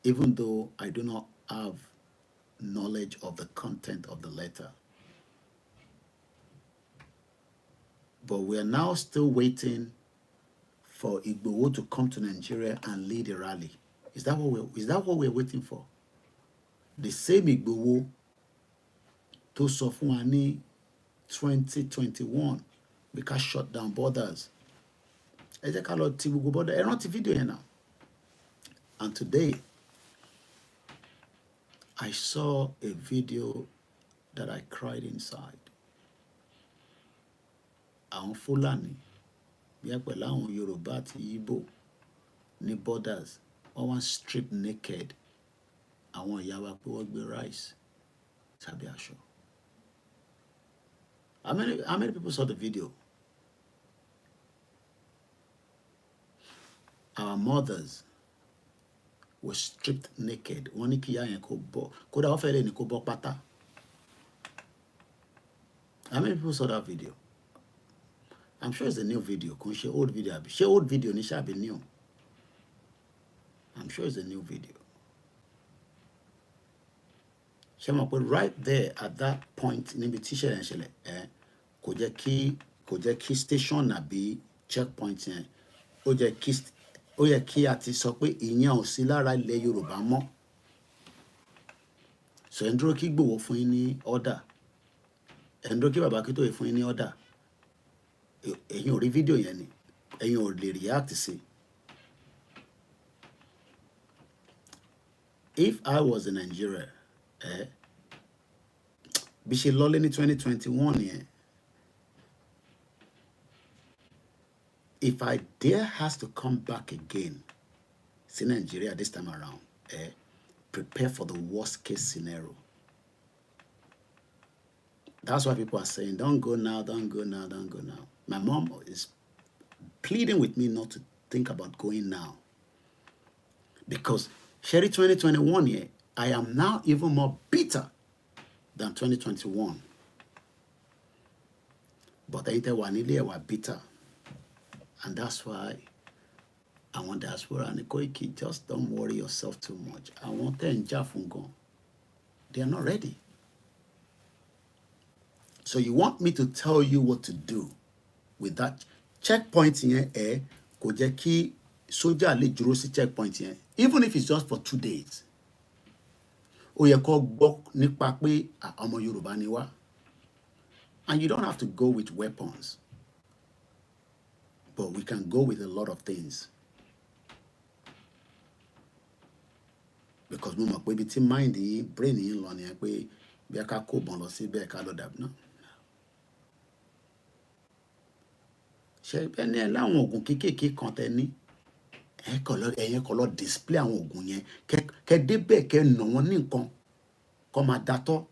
Even though I do not have knowledge of the content of the letter. But we are now still waiting for Igboho to come to Nigeria and lead a rally. Is that what we're waiting for? The same Igboho tó sọ fún wa ní 2021 because shut down borders. Ẹ jẹ́ ká lọ ti gbogbo border. Ẹ rántí fídíò yẹn now. And today, I saw a video that I cried inside. Àwọn Fúlàní, bí i pẹ̀lú àwọn Yorùbá àti Igbo ní borders, wọ́n wá strip naked àwọn ìyá wa pé wọ́n gbé rice tàbí aṣọ. How many people saw the video? Our mothers were stripped naked. Wọ́n ní kí ìyá yẹn kó bọ́. Kódà wọ́n fẹ́ lè ní kó bọ́ pátá. How many people saw that video? I'm sure it's a new video. Kò ń ṣe old video àbí? Ṣé old video ní ṣàbí new? I'm sure it's a new video. Ṣé mo pé right there at that point níbi tí ìṣẹ̀lẹ̀ ṣẹlẹ̀ kò jẹ́ kí station àbí checkpoint yẹn ó yẹ kí a ti sọ pé ìyẹn ò sí lára ilẹ̀ Yorùbá mọ́. So ẹ̀ ń dúró kí Ìgbòho fún yín ní order. Ẹ̀ ń dúró kí Baba Akintoye fún yín ní order. Ẹ̀yin ò rí fídíò yẹn ni. Ẹ̀yin ò lè react sí. If I was in Nigeria, bí ṣe lọ́lé ní 2021 yẹn, if I dare has to come back again to Nigeria this time around, prepare for the worst case scenario. That's why people are saying, don't go now, don't go now, don't go now. My mom is pleading with me not to think about going now. Because Sherry 2021 here, I am now even more bitter than 2021. But I were bitter. And that's why I want diaspora and Koiki, just don't worry yourself too much. I want them Jafungo. They are not ready. So you want me to tell you what to do with that checkpoint yẹn kò jẹ́ kí sójà lè dúró sí checkpoint yẹn even if it's just for 2 days. Ó yẹ kó gbọ́ nípa pé ọmọ Yorùbá ni wá. And you don't have to go with weapons, but we can go with a lot of things. Because mo mọ̀ pé ibi tí mind yìí brain yìí ń lọ nìyẹn pé bí a ká kó bọ̀n lọ sí bẹ́ẹ̀ ká lọ dàbí náà. Ṣé ẹni ẹ láwọn oògùn kéékèèké kan tẹ ní ẹ̀yẹn kọ́ lọ display àwọn oògùn yẹn kẹ débẹ̀ kẹ nà wọ́n ní nǹkan kọ́ máa datọ́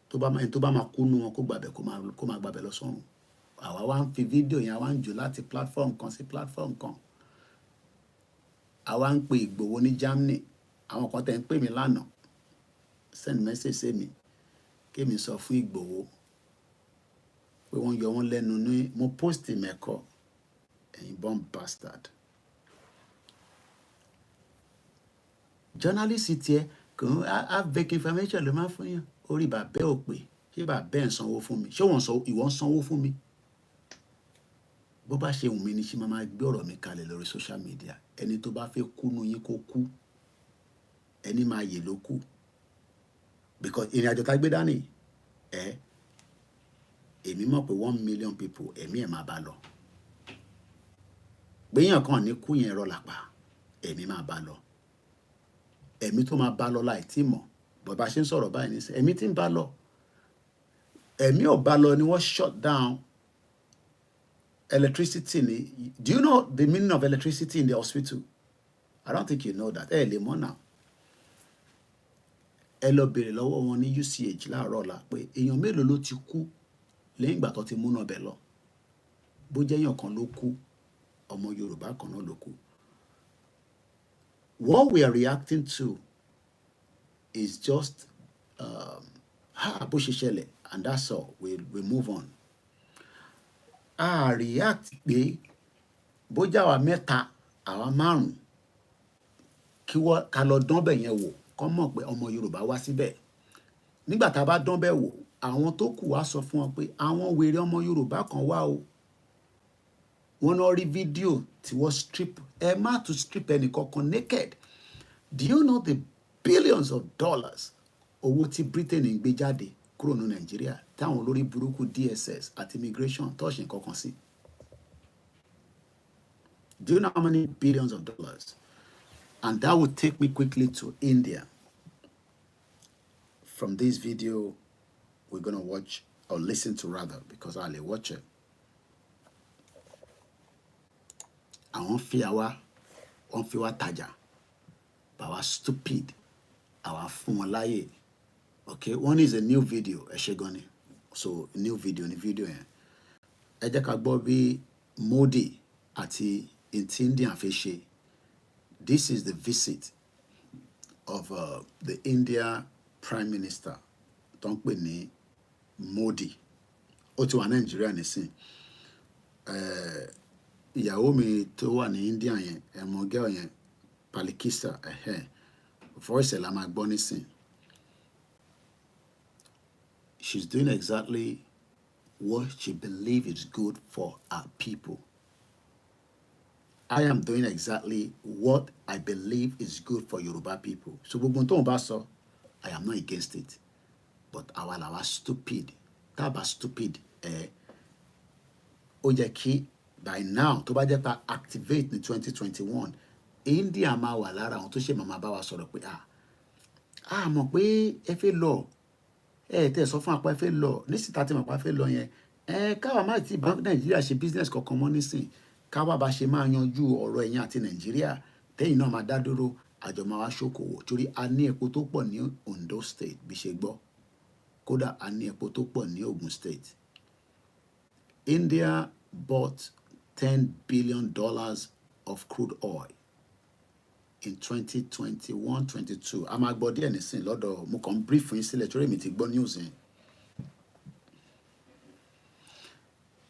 tó bá máa kú nú wọn kó gbàbẹ̀ kó máa gbàbẹ̀ lọ sọ́run. Àwa wá ń fi fídíò yẹn àwa ń jù láti platform kan sí platform kan. Àwa ń pe Ìgbòho ní Germany. Àwọn kan tẹ̀ ń pè mí lánàá send message sí mi kémi sọ fún Ìgbòho pé wọ́n yọ wọ́n lẹ́nu ní mo post mẹ́kọ̀ ẹ̀yin bomb bastard. Journalist tiẹ̀ kò á fake information ló máa fún yàn orí bàbá ò pé ṣé bàbá ẹ̀ ń sanwó fún mi ṣé ìwọ ń sanwó fún mi. Bó bá ṣe wù mí ni ṣé máa gbé ọ̀rọ̀ mi kalẹ̀ lórí social media. Ẹni tó bá fẹ́ kú nú yín kó kú, ẹni máa yè ló kú. Because ìrìn àjò tá gbé dání èmi mọ̀ pé 1 million people ẹ̀mí ẹ̀ máa bá lọ. Gbéyàn kan ní kú yẹn rọ làpá ẹ̀mí máa bá lọ. Ẹ̀mí tó máa bá lọ láì tí mọ̀ bó bá ṣe ń sọ̀rọ̀ báyìí ní ẹ̀mí tí ń bá lọ. Ẹ̀mí ò bá lọ ni wọ́n shut down electricity ni. Do you know the meaning of electricity in the hospital? I don't think you know that. Lè mọ̀ náà. Ẹ lọ bèrè lọ́wọ́ wọn ní UCH láàárọ̀ ọ̀la pé èèyàn mélòó ló ti kú lẹ́yìn ìgbà tó ti múná bẹ̀ lọ. Bó jẹ́ èèyàn kan ló kú, ọmọ Yorùbá kan náà ló kú. What we are reacting to is just bó ṣe ṣẹlẹ̀, and that's all. We move on. React pé bójá àwa mẹ́ta àwa márùn kí wọ́n ká lọ dán bẹ̀ yẹn wò kọ́ mọ̀ pé ọmọ Yorùbá wá síbẹ̀. Nígbà tá a bá dán bẹ̀ wò àwọn tó kù wá sọ fún wọn pé àwọn wèrè ọmọ Yorùbá kan wá o. Wọ́n náà rí fídíò tí wọ́n strip má tún strip ẹnì kankan naked. Do you know the billions of dollars owó tí Britain ń gbé jáde kúrò ní Nàìjíríà táwọn olórí burúkú DSS àti immigration tọ́ọ̀ṣì kankan sí? Do you know how many billions of dollars? And that would take me quickly to India. From this video, we're going to watch or listen to rather, because I'll watch it. Àwọn fi wá tajà, bàwa stupid, àwa fún wọn láyè. Okay, one is a new video, ẹ ṣé gan ni. So new video ni video yẹn. Ẹ jẹ́ ká gbọ́ bí Modi àti India fi ṣe. This is the visit of the India Prime Minister, tó ń pè ní Modi. Ó ti wà Nàìjíríà nísìn. Ìyàwó mi tó wà ní India yẹn, ẹ̀mọ girl yẹn, Palikisa, voice ẹ̀ la máa gbọ́ nísìn. She's doing exactly what she believes is good for our people. I am doing exactly what I believe is good for Yoruba people. So gbogbo tó ń bá sọ, I am not against it. But àwa làwa stupid. Tá bá stupid, ó jẹ́ kí by now tó bá jẹ́ pa activate ní 2021, India máa wà lára àwọn tó ṣe máa bá wa sọ̀rọ̀ pé mọ̀ pé ẹ fẹ́ lọ. Tẹ́ sọ fún apá ẹ fẹ́ lọ. Nísìta tí màpá fẹ́ lọ yẹn. Káwa má ti bá Nàìjíríà ṣe business kankan mọ́ nísìn. Káwa bá ṣe máa yanjú ọ̀rọ̀ ẹ̀yin àti Nàìjíríà. Tẹ́yìn náà máa dá dúró, àjọ máa wá ṣòkòwò. Torí a ní epo tó pọ̀ ní Ondo State bí ṣe gbọ́. Kódà a ní epo tó pọ̀ ní Ogun State. India bought $10 billion of crude oil in 2021-22. A máa gbọ́ díẹ̀ nísìn lọ́dọ̀ mo kàn brief fún yín sílẹ̀ torí mi ti gbọ́ news yẹn.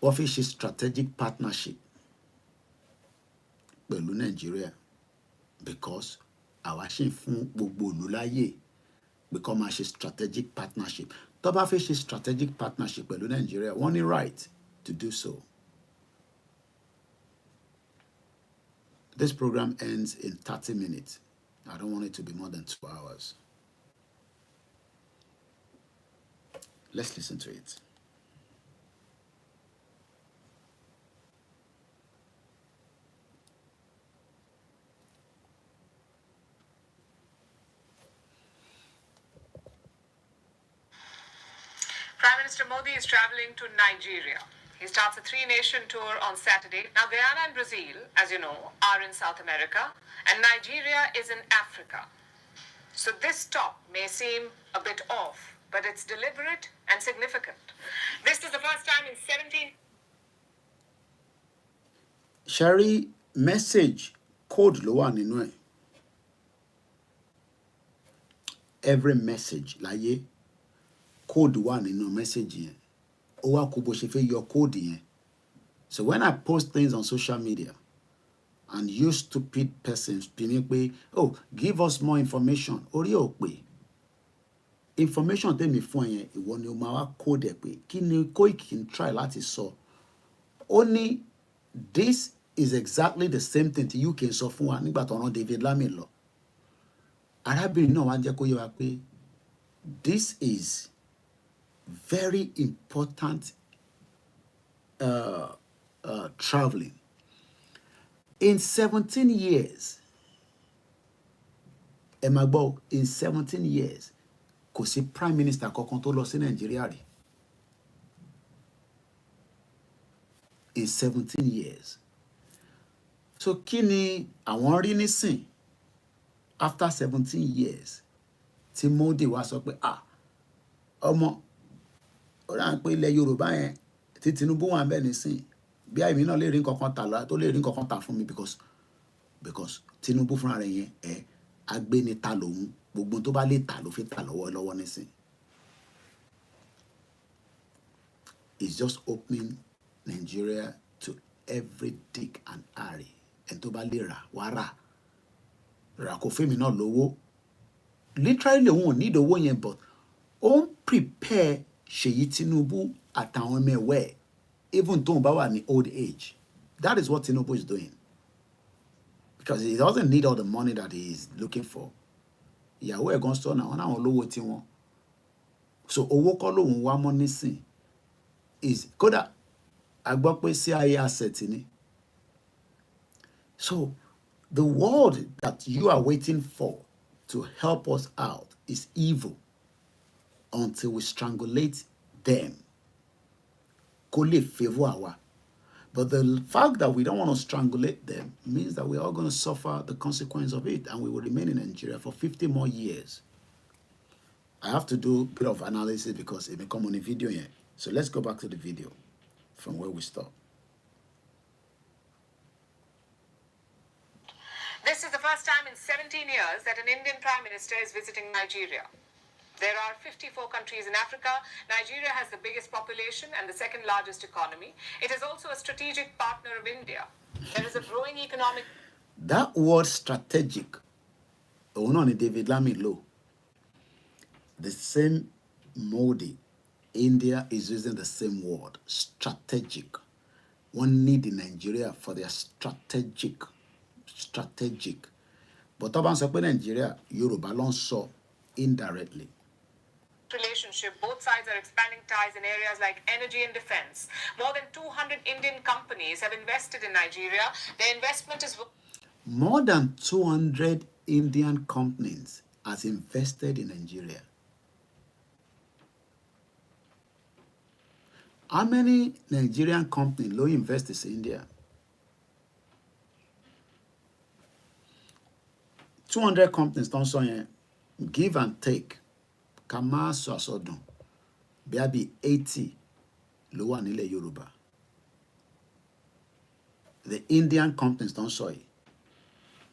Wọ́n fi ṣe strategic partnership pẹ̀lú Nàìjíríà because àwa ṣì ń fún gbogbo ìlú láyè pé kó máa ṣe strategic partnership. tó bá fẹ́ ṣe strategic partnership pẹ̀lú Nigeria wọ́n ní right to do so. This program ends in 30 minutes. I don't want it to be more than 2 hours. Let's listen to it.
Prime Minister Modi is traveling to Nigeria. He starts a three-nation tour on Saturday. Now, Guyana and Brazil, as you know, are in South America, and Nigeria is in Africa. So this stop may seem a bit off, but it's deliberate and significant. This is the first time in 17...
Sherry, message code ló wà nínú ẹ̀. Every message láyé code wà nínú message yẹn. Ó wá kù bó ṣe fẹ́ yọ code yẹn. So when I post things on social media and you stupid persons bí mi pé, oh, give us more information, orí ò pé. Information tèmi fún ẹ yẹn, ìwọ ni o máa wá code ẹ pé kí ni Koiki ń try láti sọ. Ó ní this is exactly the same thing tí UK sọ fún wa nígbà tó rán David Lammy lọ. Arábìnrin náà wá jẹ́ kó yé wa pé this is very important traveling. In 17 years, ẹ máa gbọ́, in 17 years, kò sí prime minister kankan tó lọ sí Nàìjíríà rí. In 17 years. So kí ni àwọn rí nísìn after 17 years tí Modi wá sọ pé ọmọ ó rà ń pé ilẹ̀ Yorùbá yẹn tí Tinubu wà ń bẹ̀ nísìn bí àìmí náà lè rí nǹkan tà tó lè rí nǹkan tà fún mi because Tinubu fúnra rẹ̀ yẹn agbénita lòun gbogbo tó bá lè tà ló fi tà lọ́wọ́ nísìn. It's just opening Nigeria to every dick and harry. And tó bá lè rà wá rà kò fẹ́mi náà lówó. Literally òun ò need owó yẹn but ó ń prepare Ṣèyí Tinubu àtàwọn ọmọ ẹ̀wẹ̀ even tóun bá wà ní old age. That is what Tinubu is doing. Because he doesn't need all the money that he is looking for. Ìyàwó ẹ̀ gan sọ náà wọn àwọn olówó tiwọn. So owó kọ́ lòun wá mọ́ nísìn is kódà a gbọ́ pé CIA asset ni. So the world that you are waiting for to help us out is evil until we strangulate them. Kó lè favor àwa. But the fact that we don't want to strangulate them means that we're all going to suffer the consequence of it and we will remain in Nigeria for 50 more years. I have to do a bit of analysis because it may come on a video here. So let's go back to the video from where we stopped.
This is the first time in 17 years that an Indian Prime Minister is visiting Nigeria. There are 54 countries in Africa. Nigeria has the biggest population and the second largest economy. It is also a strategic partner of India. There is a growing economic...
That word strategic, only David Lammy low. The same Modi, India is using the same word, strategic. One need in Nigeria for their strategic. But Taban sọ pé Nigeria, Yoruba ló ń sọ indirectly.
Relationship, both sides are expanding ties in areas like energy and defense. More than 200 Indian companies have invested in Nigeria. Their investment is...
More than 200 Indian companies has invested in Nigeria. How many Nigerian companies low invest in India? 200 companies don't say give and take. Kama Swasodon. Be 80 ló wà nílẹ̀ Yorùbá. The Indian companies don't say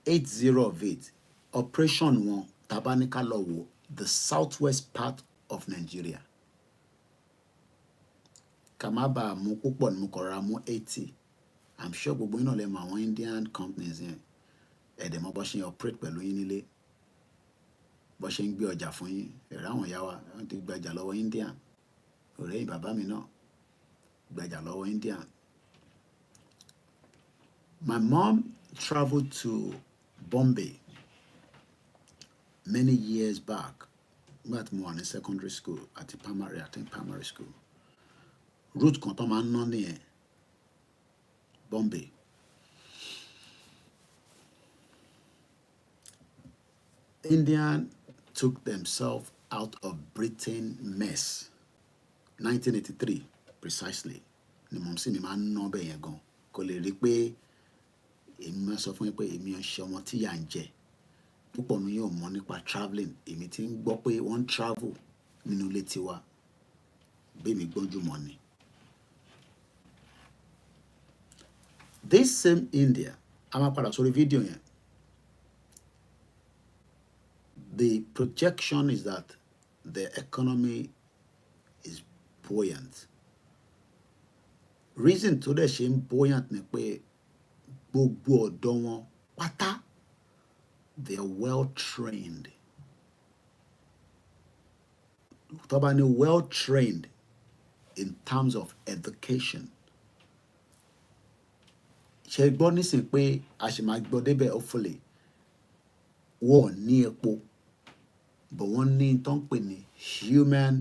80 of it. Operation one Tabanika Law, the southwest part of Nigeria. Kamaba mu púpọ̀ ní mukora mu 80. I'm sure gbogbo yín náà lè mọ àwọn Indian companies yẹn. Ẹ̀dẹ̀ mọ bó ṣe operate pẹ̀lú yín nílé. bó ṣe ń gbé ọjà fún yín ẹ̀rọ àwọn ìyá wa wọ́n ti gbajà lọ́wọ́ Indian ọ̀rẹ́ yìí bàbá mi náà gbajà lọ́wọ́ Indian. My mom traveled to Bombay many years back nígbà tí mo wà ní secondary school àti primary school. Route kan tó máa ń ná nìyẹn Bombay. Indian took themselves out of Britain mess 1983 precisely ni mọ̀ sí mi máa ń ná bẹ́ẹ̀ yẹn gan kò lè rí pé èmi máa sọ fún yín pé èmi ò ń ṣe ọmọ tí yà ń jẹ púpọ̀ mi yóò mọ̀ nípa travelling èmi ti ń gbọ́ pé wọ́n ń travel nínú ilé tiwa bẹ́ẹ̀ mi gbọ́njú mọ̀ ni. This same India a máa padà sórí fídíò yẹn. The projection is that the economy is buoyant. Reason tó dẹ̀ ṣe ń buoyant ni pé gbogbo ọ̀dọ́ wọn pátá they are well trained. Tó bá ní well trained in terms of education. Ṣé gbọ́ nísìnyí pé a ṣì máa gbọ́ débẹ̀ hopefully wọ́n ní epo but wọ́n ní tó ń pè ní human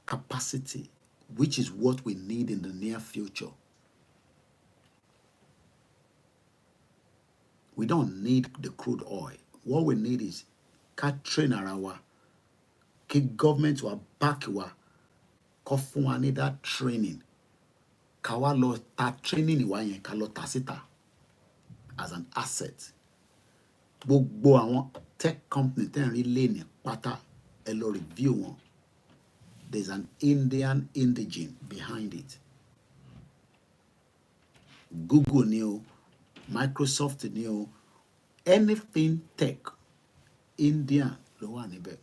capacity which is what we need in the near future. We don't need the crude oil. What we need is ká train ara wa, kí government wa back wa, kó fún wa ní that training. Ká wá lọ ta training wa yẹn ká lọ ta síta as an asset. Gbogbo àwọn tech company tẹ́ ń rí lẹ́ni pátá ẹ lọ review wọn. There's an Indian indigene behind it. Google ni o, Microsoft ni o, anything tech, India ló wà níbẹ̀.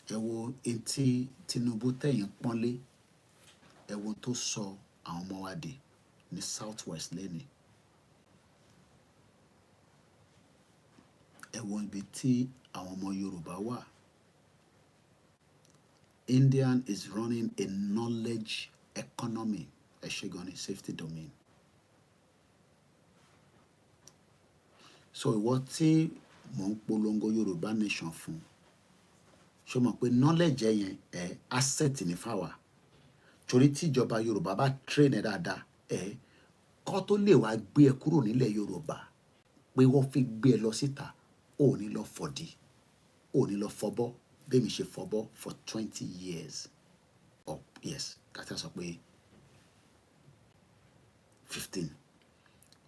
Ẹ wo etí Tinubu tẹ̀yìn pọ́nlé, ẹ wo tó sọ àwọn ọmọ wa dì ní South West lẹ́ni. Ẹ wo ibi tí àwọn ọmọ Yorùbá wà. Indian is running a knowledge economy. Ẹ ṣe gan ni safety domain. So ìwọ tí mò ń polongo Yorùbá nation fún ṣé o mọ̀ pé knowledge yẹn asset ní fáwa torí tí ìjọba Yorùbá bá train ẹ dáadáa kó tó lè wá gbé ẹ kúrò nílẹ̀ Yorùbá pé wọ́n fi gbé ẹ lọ síta ò ní lọ fọ̀dí ò ní lọ fọbọ́ bẹ́ẹ̀ mi ṣe fọbọ́ for 20 years or yes kàtà sọ pé 15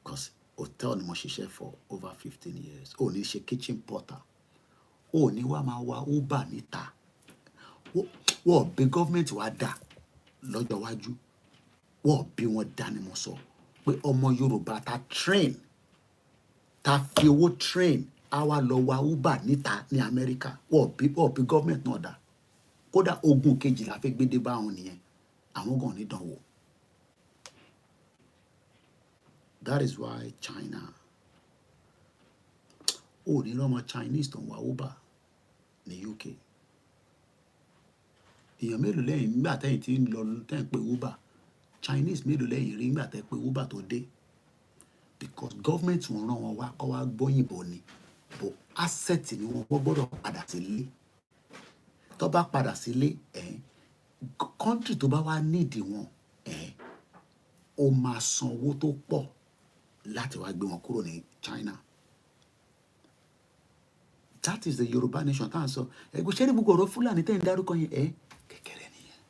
because hotel ni mo ṣiṣẹ́ for over 15 years ò ní ṣe kitchen porter ò ní wá máa wá Uber níta wọ́n bí gọ́ọ̀mẹ̀ntì wa dà lọ́jọ́ iwájú wọ́n bí wọ́n dá ni mo sọ pé ọmọ Yorùbá ta train ta fi owó train a wá lọ wá Uber níta ní Amẹ́ríkà wọ́n bí gọ́ọ̀mẹ̀ntì náà dà kódà ogun kejì la fẹ́ gbédé bá àwọn nìyẹn àwọn gan ní dánwò. That is why China ní lọ́mọ Chinese tó ń wá Uber ní UK. Èèyàn mélòó lẹ́yìn nígbà tẹ́yìn tí ń lọ tẹ́yìn pé Uber Chinese mélòó lẹ́yìn rí nígbà tẹ́ pé Uber tó dé because government wọn rán wọn wá kọ́ wá gbóyìnbó ni but asset ni wọ́n gbọ́dọ̀ padà sílé tó bá padà sílé country tó bá wá nídìí wọn ó máa san owó tó pọ̀ láti wá gbé wọn kúrò ní China. That is the Yoruba nation tá à ń sọ ẹgbẹ́ ṣẹ́ni gbogbo ọ̀rọ̀ Fúlàní tẹ́ ń dárúkọ yẹn kékeré nìyẹn.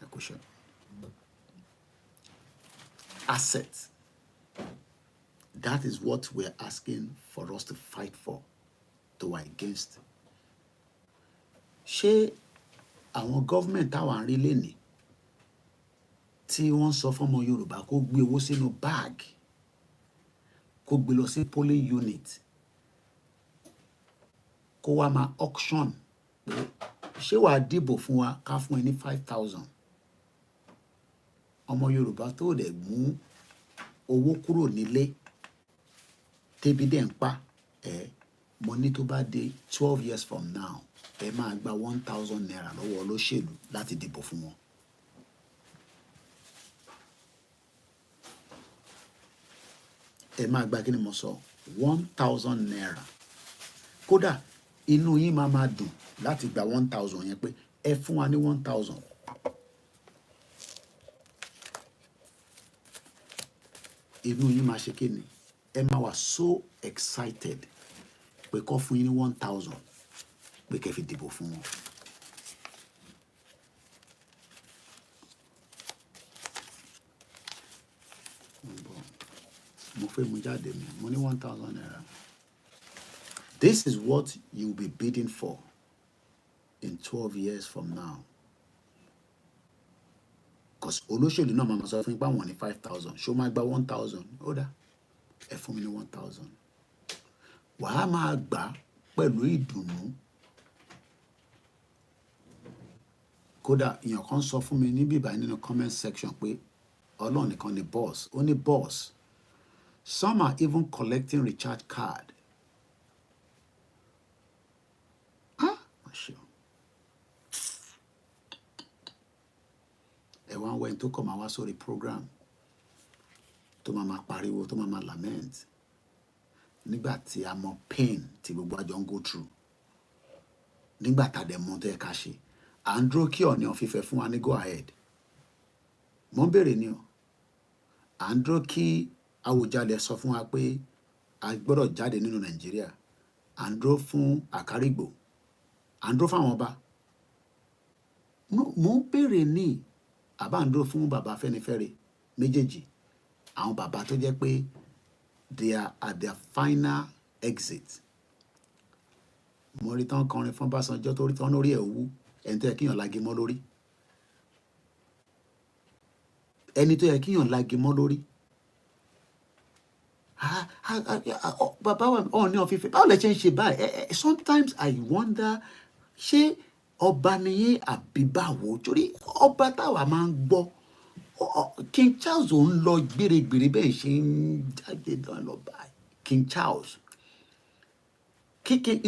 Ẹ kò ṣe asset. That is what we are asking for us to fight for, to against. Ṣé àwọn government táwọn àrí lẹ́nìí tí wọ́n sọ fún ọmọ Yorùbá kó gbé owó sínú bag kó gbé lọ sí polling unit kó wá máa auction pé ṣé wàá dìbò fún wa ká fún ẹ ní 5,000 ọmọ Yorùbá tó dẹ̀ mú owó kúrò nílé tẹ́bí dẹ̀ ń pa mo ní tó bá dé 12 years from now ẹ máa gba 1,000 naira lọ́wọ́ olóṣèlú láti dìbò fún wọn. Ẹ máa gba kí ni mo sọ 1,000 naira. Kódà inú yín máa dùn láti gba 1,000 yẹn pé ẹ fún wa ní 1,000. Inú yín máa ṣe kí ni? Ẹ máa wà so excited pé kó fún yín ní 1,000 pé kẹ́ fi dìbò fún wọn. Mo fẹ́ mú jáde mi, mo ní 1,000 naira. This is what you will be bidding for in 12 years from now. Because olóṣèlú náà máa sọ fún yín pé àwọn ní 5,000, ṣó máa gba 1,000, ó dá, ẹ fún mi ní 1,000. Wàá máa gbà pẹ̀lú ìdùnnú. Kódà èèyàn kan sọ fún mi níbí báyìí nínú comment section pé Ọlọ́run nìkan ni boss, ó ní boss. Some are even collecting recharge card. Ẹ wá ń wẹ́n tó kọ̀ máa wá sórí program tó máa pariwo tó máa lament nígbà tí a mọ pain tí gbogbo àjọ ń go through, nígbà tá a dẹ̀ mọ tó yẹ ká ṣe. À ń dúró kí Ọọ̀ni fífẹ́ fún wa ní go ahead. Mo ń bèrè ni o. À ń dúró kí Awùjalẹ̀ sọ fún wa pé a gbọ́dọ̀ jáde nínú Nàìjíríà. À ń dúró fún Àkárìgbò. À ń dúró fáwọn ọba. Mo ń bèrè ni àbá ń dúró fún bàbá Afẹ́nifẹ́re méjèèjì. Àwọn bàbá tó jẹ́ pé they are at their final exit. Mo rí tán kọrin fún Básanjọ́ tó rí tán lórí ẹ̀ wú, ẹni tó yẹ kíyàn lagi mọ́ lórí. Ẹni tó yẹ kíyàn lagi mọ́ lórí. Bàbá wa Ọọ̀ni of Ifẹ̀, báwo lẹ ṣe ń ṣe báyìí? Sometimes I wonder, ṣé ọba nìyẹn àbí báwo? Torí ọba táwa máa ń gbọ́, King Charles ò ń lọ gbèrègbèrè bẹ́ẹ̀ ṣe ń jáde náà lọ báyìí. King Charles.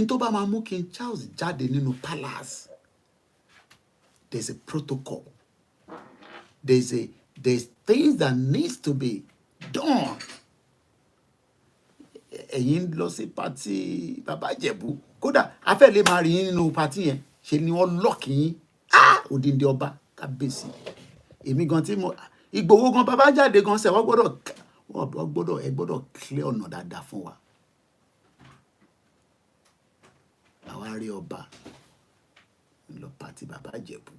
N tó bá máa mú King Charles jáde nínú palace, there's a protocol. There's things that needs to be done. Ẹ̀yin lọ sí pàtí Bàbá Ìjẹ̀bú. Kódà afẹ́ lè máa rí yín nínú pàtí yẹn. Ṣe ni wọ́n lọ́ọ̀kì yín. Odindi ọba kábíyèsí. Èmi gan tí mo Ìgbòho gan bàbá jáde gan sẹ̀ ẹ gbọ́dọ̀ clear ọ̀nà dáadáa fún wa. Àwa rí ọba lọ pàtí Bàbá Ìjẹ̀bú.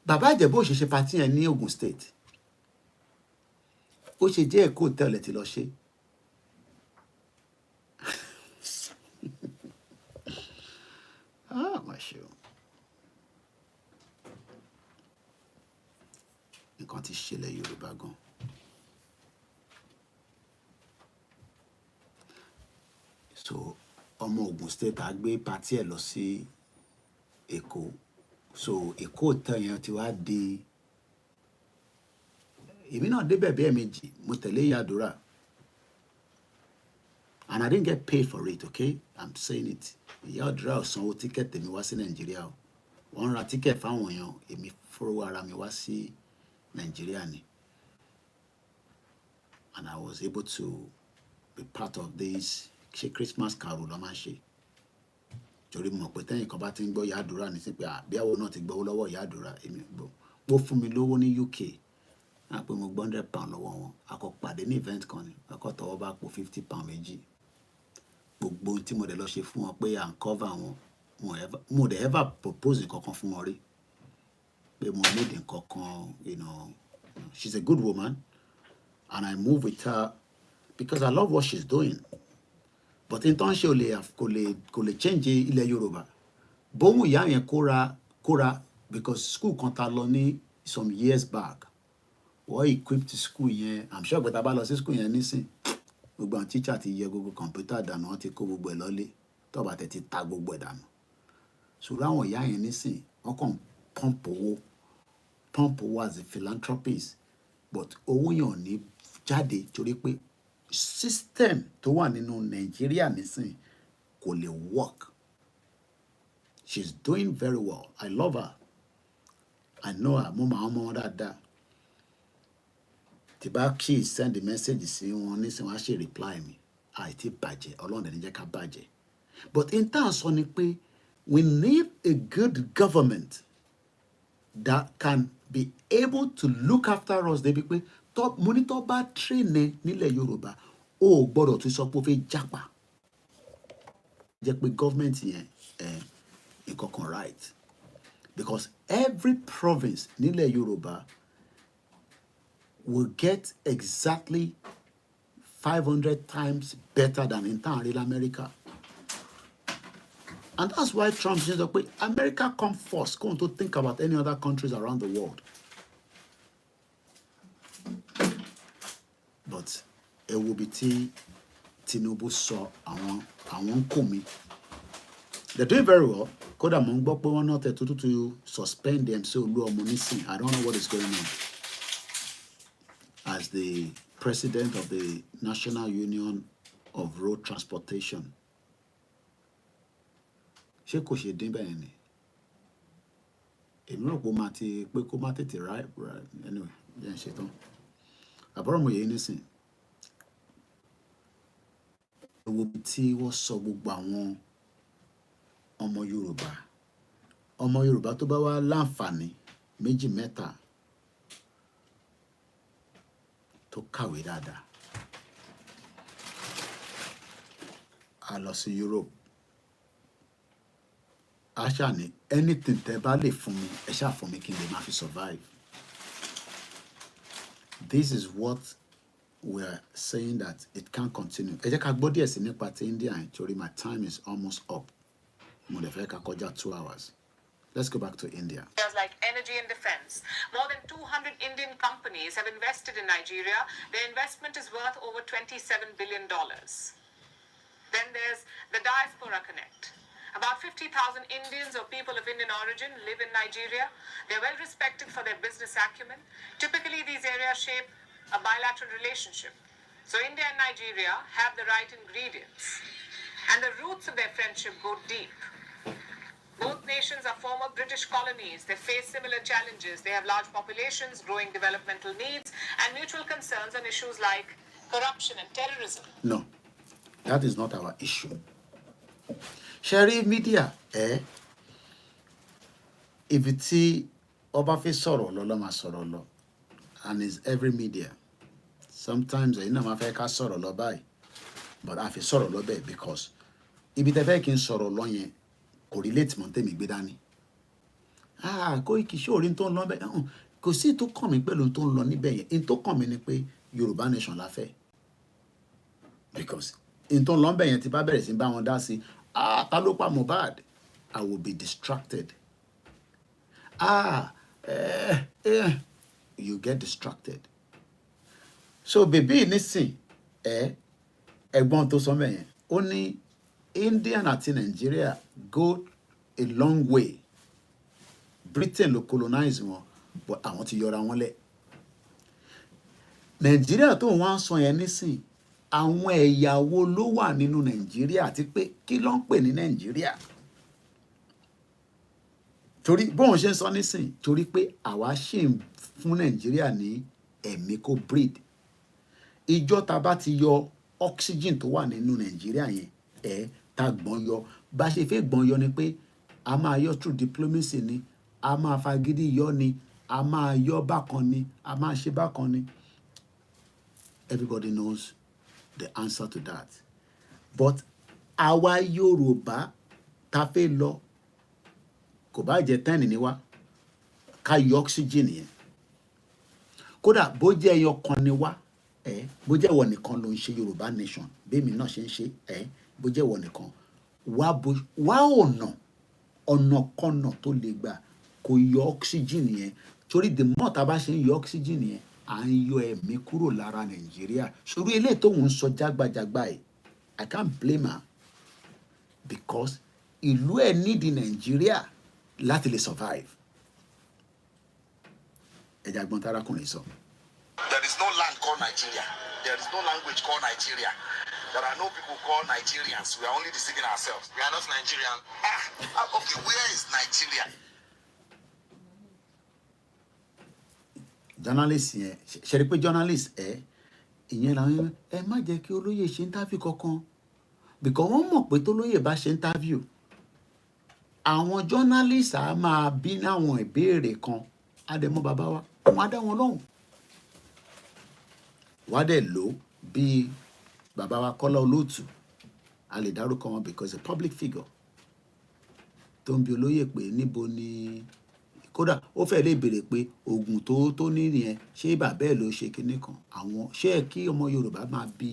Bàbá Ìjẹ̀bú ò ṣe pàtí yẹn ní Ogun State. Ó ṣe jẹ́ Èkó tẹ́lẹ̀ tí lọ ṣe. Má ṣe o. Nǹkan ti ṣẹlẹ̀ Yorùbá gan. So ọmọ Ogun State á gbé pàtí ẹ̀ lọ sí Èkó. So Èkó tẹ́ yẹn ti wá di. Èmi náà débẹ̀ bí ẹ̀ẹ̀mejì, mo tẹ̀lé Ìyá Àdúrà. And I didn't get paid for it, okay? I'm saying it. Ìyá Àdúrà ò sanwó tíkẹ́ẹ̀tì mi wá sí Nàìjíríà o. Wọ́n ra tíkẹ́ẹ̀tì fáwọn èèyàn, èmi fowó ara mi wá sí Nàìjíríà ni. And I was able to be part of this Christmas carol ló máa ń ṣe. Torí mo mọ̀ pé tẹ́yìn kan bá ti ń gbọ́ Ìyá Àdúrà ní sí pé bí àwọn náà ti gbowó lọ́wọ́ Ìyá Àdúrà, èmi gbọ́. Wọ́n fún mi lówó ní UK. Pé mo gbọ́ £100 lọ́wọ́ wọn. A kò pàdé ní event kan ni. A kò tọwọ́ bá po £50 méjì. Gbogbo tí mo dẹ̀ lọ ṣe fún wọn pé à ń cover wọn. Mo dẹ̀ ever propose nǹkankan fún wọn rí. Pé mo need nǹkankan, you know. She's a good woman. And I move with her because I love what she's doing. But in turn, she kò lè change ilẹ̀ Yorùbá. Bóun ìyá yẹn kóra because school kan ta lọ ní some years back. Wọ́n equipped school yẹn. I'm sure pé tá bá lọ sí school yẹn nísìn. Gbogbo àwọn teacher ti yẹ gbogbo computer dànù, wọ́n ti kó gbogbo ẹ̀ lọ́lé. Tó bá tẹ̀ ti ta gbogbo ẹ̀ dànù. Ṣùgbọ́n àwọn ìyá yẹn nísìn, wọ́n kàn pump owó as a philanthropist. but owó yẹn ò ní jáde torí pé system tó wà nínú Nàìjíríà nísìn kò lè work. She's doing very well. I love her. I know her. Mo máa ń mọ wọn dáadáa. Tí bá kí send the message sí wọn nísìn wọ́n á ṣe reply mi. Àìtí bàjẹ́, Ọlọ́run ní jẹ́ ká bàjẹ́. But in terms sọ ni pé we need a good government that can be able to look after us. Débi pé mo ní tó bá train nílẹ̀ Yorùbá, ó gbọ́dọ̀ tún sọ pé ó fẹ́ jápa. Jẹ́ pé government yẹn nǹkan kan right. Because every province nílẹ̀ Yorùbá will get exactly 500 times better than in America. And that's why Trump says that America come first, going to think about any other countries around the world. But it will be Tinubu saw àwọn kumi. They're doing very well. Kódà mo ń gbọ́ pé wọ́n náà tẹ̀ to suspend them so Olúọmọ nísìn. I don't know what is going on. As the president of the National Union of Road Transportation. Ṣé kò ṣe dín bẹ́ẹ̀ ni? Èmi rò pé kó má tètè right anyway, jẹ́ ń ṣe tán. Àbúrò mo yẹ nísìn. Owó tí wọ́n sọ gbogbo àwọn ọmọ Yorùbá tó bá wá láǹfààní méjì mẹ́ta tó kàwé dáadáa a lọ sí Europe. A ṣáà ní anything tẹ́ bá lè fún mi ẹ ṣáà fún mi kí n lè máa fi survive. This is what we are saying that it can't continue. Ẹ jẹ́ ká gbọ́ díẹ̀ sí nípa ti India torí my time is almost up. Mo lè fẹ́ ká kọjá 2 hours. Let's go back to India.
Like energy and defense. More than 200 Indian companies have invested in Nigeria. Their investment is worth over $27 billion. Then there's the Diaspora Connect. About 50,000 Indians or people of Indian origin live in Nigeria. They're well respected for their business acumen. Typically, these areas shape a bilateral relationship. So India and Nigeria have the right ingredients. And the roots of their friendship go deep. Both nations are former British colonies. They face similar challenges. They have large populations, growing developmental needs, and mutual concerns on issues like corruption and terrorism.
No, that is not our issue. Sharing media, if it's ọba fẹ́ sọ̀rọ̀ ló máa sọ̀rọ̀ lọ, and it's every media. Sometimes ẹ̀yin náà máa fẹ́ ká sọ̀rọ̀ lọ báyìí, but a fi sọ̀rọ̀ lọ bẹ́ẹ̀ because ibi tẹ́ fẹ́ kí n sọ̀rọ̀ lọ yẹn kò relate mọ́ tèmi gbé dání. Koiki ṣé orí tó ń lọ bẹ́ẹ̀ kò sí tó kàn mí pẹ̀lú tó ń lọ níbẹ̀ yẹn. In tó kàn mí ni pé Yorùbá nation la fẹ́. Because in tó ń lọ bẹ́ẹ̀ yẹn ti bá bẹ̀rẹ̀ sí bá wọn dá sí ta ló pa Mohbad, I will be distracted. You get distracted. So baby nísìn ẹ̀gbọ́n tó sọ mẹ́yẹn ó ní India àti Nigeria go a long way. Britain ló colonize wọn but àwọn ti yọra wọn lẹ̀. Nigeria tó wọ́n sọ yẹn nísìn àwọn ẹ̀yà wo ló wà nínú Nigeria àti pé kí ló ń pè ní Nigeria. Torí bóun ṣe ń sọ nísìn torí pé àwa ṣì ń fún Nigeria ní ẹ̀mí kó breed. Ìjọ ta bá ti yọ oxygen tó wà nínú Nigeria yẹn ta gbọ́n yọ bá ṣe fẹ́ gbọ́n yọ ni pé a máa yọ through diplomacy ni a máa fagídí yọ ni a máa yọ bákan ni a máa ṣe bákan ni. Everybody knows the answer to that. But àwa Yorùbá ta fẹ́ lọ kò bá jẹ́ 10 ni wá ká yọ oxygen yẹn. Kódà bó jẹ́ ẹyọ kan ni wá bó jẹ́ wọ nìkan ló ń ṣe Yorùbá nation bẹ́ẹ̀mi náà ṣe ń ṣe bó jẹ́ wọ nìkan wá ọ̀nà kọ́nà tó lè gbà kó yọ oxygen yẹn torí the more tá bá ṣe ń yọ oxygen yẹn à ń yọ ẹ̀mí kúrò lára Nàìjíríà. Sórí eléyìí tó ń sọ jágbajàgba yìí I can't blame her because ìlú ẹ̀ nídìí Nàìjíríà láti lè survive. Ẹ̀jẹ̀ àgbọ̀n tarakùnrin sọ.
There is no land called Nigeria. There is no language called Nigeria. There are no people called Nigerians. We are only deceiving ourselves. We are not Nigerian. Okay, where is Nigeria?
Journalist yẹn ṣe rí pé journalist ìyẹn làwọn ẹ má jẹ́ kí olóyè ṣe interview kankan because wọ́n mọ̀ pé tólóyè bá ṣe interview àwọn journalist á máa bí láwọn ìbéèrè kan àdèmọ́ bàbá wa wọ́n á dá wọn lóhùn wọ́n á dẹ̀ lò bí bàbá wa Kọ́lá Olóòtú a lè dárúkọ wọn because a public figure tó ń bi olóyè pé níbo ni kódà ó fẹ́ lè béèrè pé oògùn tó ní nìyẹn ṣé bàbá ẹ̀ ló ṣe kinní kan àwọn ṣé ẹ kí ọmọ Yorùbá máa bí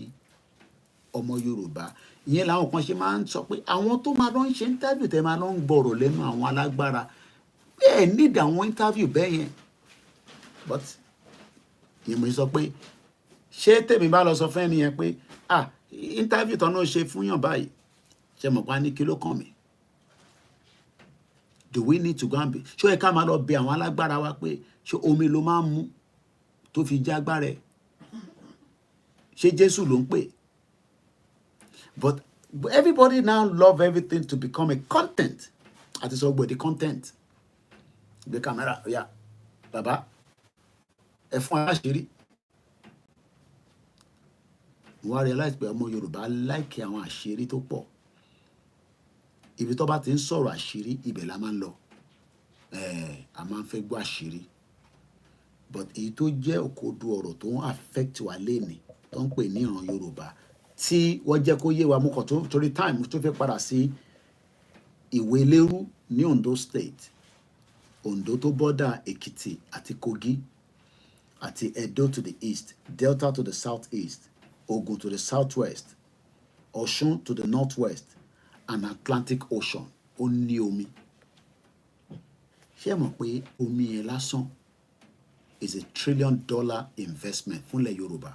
ọmọ Yorùbá ìyẹn làwọn kan ṣe máa ń sọ pé àwọn tó máa lọ ń ṣe interview tẹ máa lọ ń gbọ́rọ̀ lẹ́nu àwọn alágbára bẹ́ẹ̀ need àwọn interview bẹ́ẹ̀ yẹn but ìmọ̀ sọ pé ṣé tèmi bá lọ sọ fẹ́ nìyẹn pé interview tán náà ṣe fún yàn báyìí ṣe mọ̀ pa ní kí ló kàn mí. Do we need to go and be? Ṣé ẹ ká máa lọ bẹ àwọn alágbára wa pé ṣé omi ló máa ń mú tó fi já agbára ẹ̀? Ṣé Jésù ló ń pè? But everybody now love everything to become a content. Àti sọ gbòdì content. Gbé kámẹ́rà ọ̀yà bàbá ẹ fún aláṣírí. Mo wá realize pé ọmọ Yorùbá like àwọn àṣírí tó pọ̀. Ibi tó bá ti ń sọ̀rọ̀ àṣírí ibẹ̀ la máa ń lọ a máa ń fẹ́ gbọ́ àṣírí but èyí tó jẹ́ òkodo ọ̀rọ̀ tó ń affect wa léni tó ń pè ní ìran Yorùbá tí wọ́n jẹ́ kó yé wa mú kàn tó torí time tó fẹ́ padà sí ìwé lérú ní Ondo State Ondo tó bọ́dà Èkìtì àti Kogi àti Edo to the east Delta to the southeast Ogun to the southwest Ọ̀ṣun to the northwest an Atlantic Ocean ó ní omi ṣé ẹ mọ̀ pé omi yẹn lásán is $1 trillion investment fúnlẹ̀ Yorùbá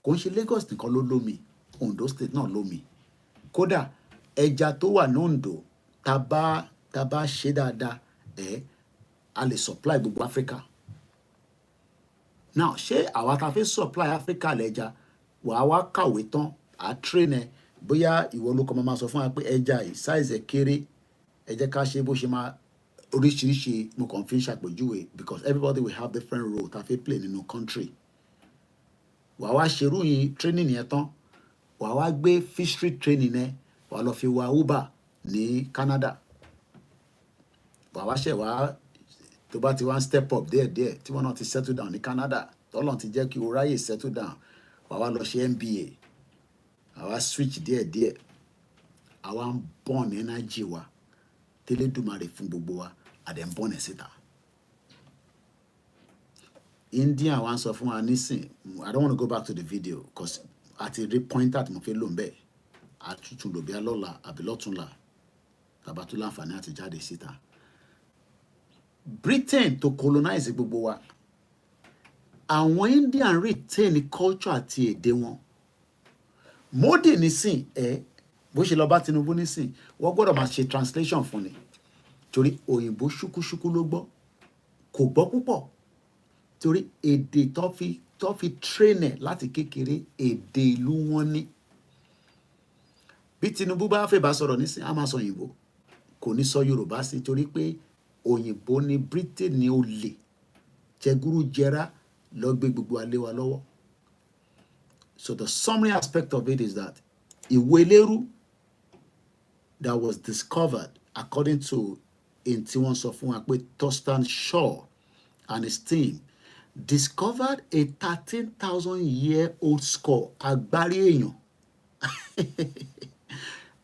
kò ń ṣe Lagos nìkan ló lómi Ondo State náà lómi kódà ẹja tó wà ní Ondo tá bá ṣe dáadáa a lè supply gbogbo Africa now ṣé àwa tá fẹ́ supply Africa lẹ́ja wàá wá kàwé tán à train ẹ bóyá ìwọ ló kọ́ máa sọ fún wa pé ẹja yìí size ẹ̀ kéré ẹ jẹ́ ká ṣe bó ṣe máa oríṣiríṣi mo kàn fi ń ṣàpèjúwe because everybody will have different role tá a fi play nínú country wàá wá ṣerú yìí training yẹn tán wàá wá gbé fishery training yẹn wàá lọ fi wa Uber ní Canada wàá wá ṣẹ̀ wá tó bá ti wá ń step up díẹ̀díẹ̀ tí wọ́n náà ti settle down ní Canada tọ́lọ́n ti jẹ́ kí o ráyè settle down wàá wá lọ ṣe MBA àwa switch díẹ̀díẹ̀ àwa ń burn energy wa tẹ́lẹ̀dùmarè fún gbogbo wa àdẹ̀ ń burn ẹ̀ síta. India wa ń sọ fún wa nísìn I don't want to go back to the video because àti rí pointer tí mo fẹ́ lò ń bẹ̀ àtútù lò bí alọ́la àbí lọ́túnla tàbá tó láǹfààní àti jáde síta. Britain tó colonize gbogbo wa àwọn Indian retain culture àti èdè wọn. Modi nísìn bó ṣe lọ bá Tinubu nísìn wọ́n gbọ́dọ̀ máa ṣe translation fún ni torí òyìnbó ṣúkúṣúkú ló gbọ́ kò gbọ́ púpọ̀ torí èdè tó fi train ẹ̀ láti kékeré èdè ìlú wọn ní. Bí Tinubu bá fẹ́ bá sọ̀rọ̀ nísìn á máa sọ òyìnbó kò ní sọ Yorùbá sí torí pé òyìnbó ní Britain ní olè jẹgúrú jẹrá lọ gbé gbogbo alé wa lọ́wọ́. So the summary aspect of it is that Iweleru that was discovered according to in tí wọ́n sọ fún wa pé Thurston Shaw and his team discovered a 13,000-year-old skull agbárí èèyàn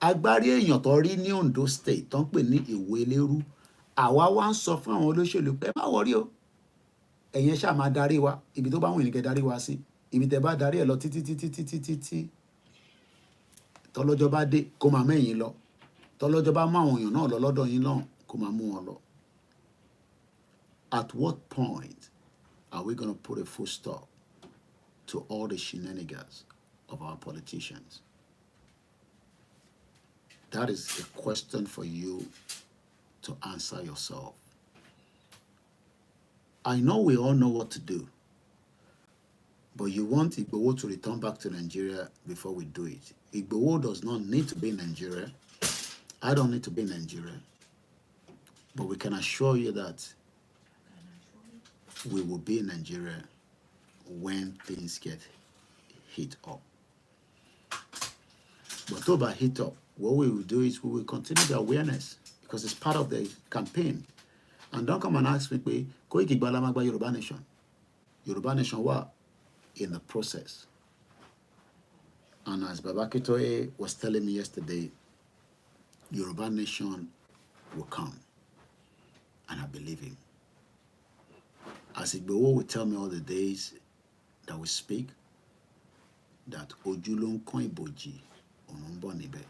agbárí èèyàn tó rí ní Ondo State tó ń pè ní Iweleru àwa wá ń sọ fún àwọn olóṣèlú pé má wọrí o ẹ̀yin ṣáà máa darí wa ibi tó bá wù ní kẹ́ darí wa sí ibi tẹ́ bá darí ẹ̀ lọ títí tọ́lọ́jọ́ bá dé kó máa mẹ́yìn lọ tọ́lọ́jọ́ bá mú àwọn èèyàn náà lọ lọ́dọ̀ yín náà kó máa mú wọn lọ. At what point are we going to put a full stop to all the shenanigans of our politicians? That is a question for you to answer yourself. I know we all know what to do. But you want Igboho to return back to Nigeria before we do it. Igboho does not need to be in Nigeria. I don't need to be in Nigeria. But we can assure you that we will be in Nigeria when things get heat up. But over heat up, what we will do is we will continue the awareness because it's part of the campaign. And don't come and ask me, Koiki Gbalamagba Yoruba Nation. Yoruba Nation were in the process. And as Baba Kitoye was telling me yesterday, Yoruba Nation will come. And I believe him. As Igboho will tell me all the days that we speak, that Ojulon Koiboji Onumbonibe.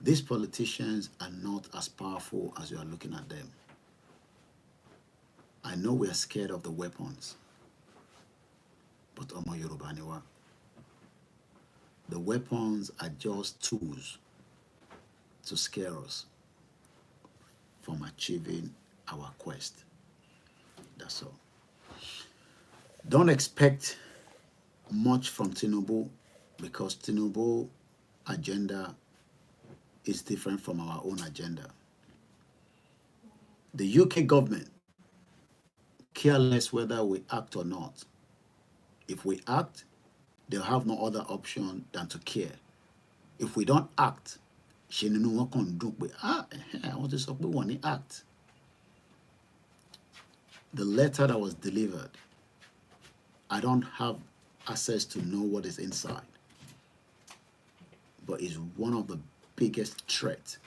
These politicians are not as powerful as you are looking at them. I know we are scared of the weapons, but Omo Yoruba Niwa. The weapons are just tools to scare us from achieving our quest. That's all. Don't expect much from Tinubu because Tinubu agenda is different from our own agenda. The UK government care less whether we act or not. If we act, they'll have no other option than to care. If we don't act, I want to say we want to act. The letter that was delivered, I don't have access to know what is inside, but it's one of the biggest threats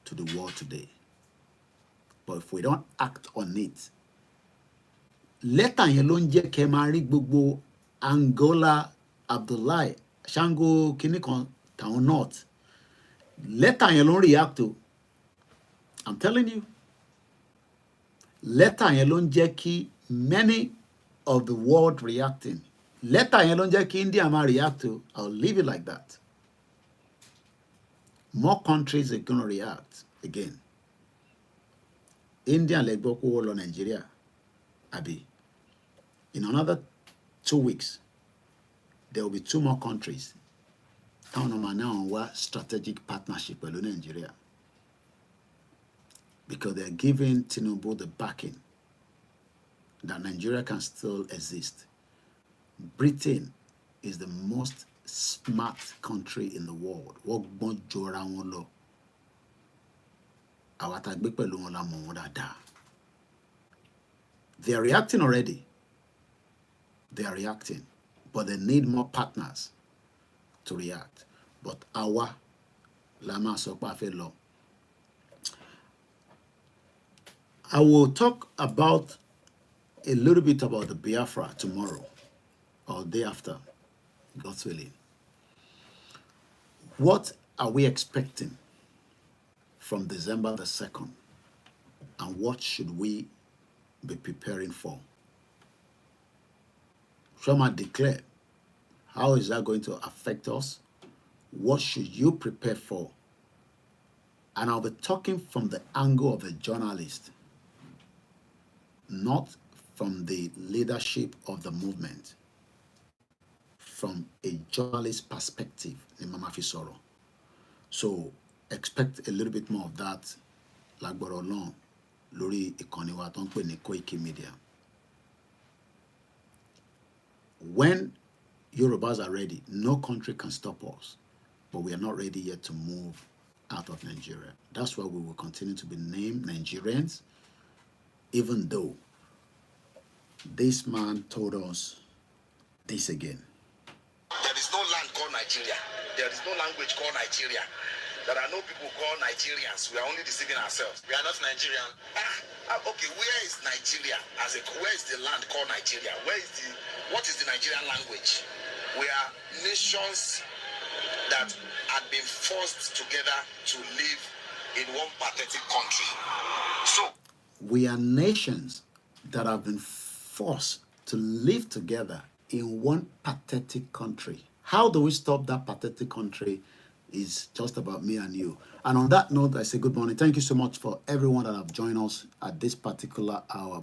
to the world today. But if we don't act on it, letter yẹn ló ń jẹ́ kẹ́ máa rí gbogbo Angola Abdullahi Shango kìnnìkan tàwọn north. Letter yẹn ló ń react to. I'm telling you. Letter yẹn ló ń jẹ́ kí many of the world reacting. Letter yẹn ló ń jẹ́ kí India máa react to. I'll leave it like that. More countries are going to react again. India lè gbọ́ kó wọ́n lọ Nigeria. Abi. In another 2 weeks, there will be 2 more countries. Town of now what strategic partnership with Nigeria. Because they're giving Tinubu the backing that Nigeria can still exist. Britain is the most smart country in the world. They are reacting already. They are reacting. But they need more partners to react. But our Lama Sokpafe law. I will talk about a little bit about the Biafra tomorrow or day after, God's willing. What are we expecting from December the 2nd? And what should we be preparing for? Shama declare, how is that going to affect us? What should you prepare for? And I'll be talking from the angle of a journalist, not from the leadership of the movement, from a journalist perspective in Mama Fisoro. So expect a little bit more of that, like Borolon, Lori Ikoniwa, don't put Koikimedia. When Yorubas are ready, no country can stop us, but we are not ready yet to move out of Nigeria. That's why we will continue to be named Nigerians, even though this man told us this again.
There is no land called Nigeria. There is no language called Nigeria. There are no people called Nigerians. We are only deceiving ourselves. We are not Nigerian. Okay, where is Nigeria? Where is the land called Nigeria? What is the Nigerian language? We are nations that had been forced together to live in one pathetic country. So
we are nations that have been forced to live together in one pathetic country. How do we stop that pathetic country is just about me and you. And on that note, I say good morning. Thank you so much for everyone that have joined us at this particular hour.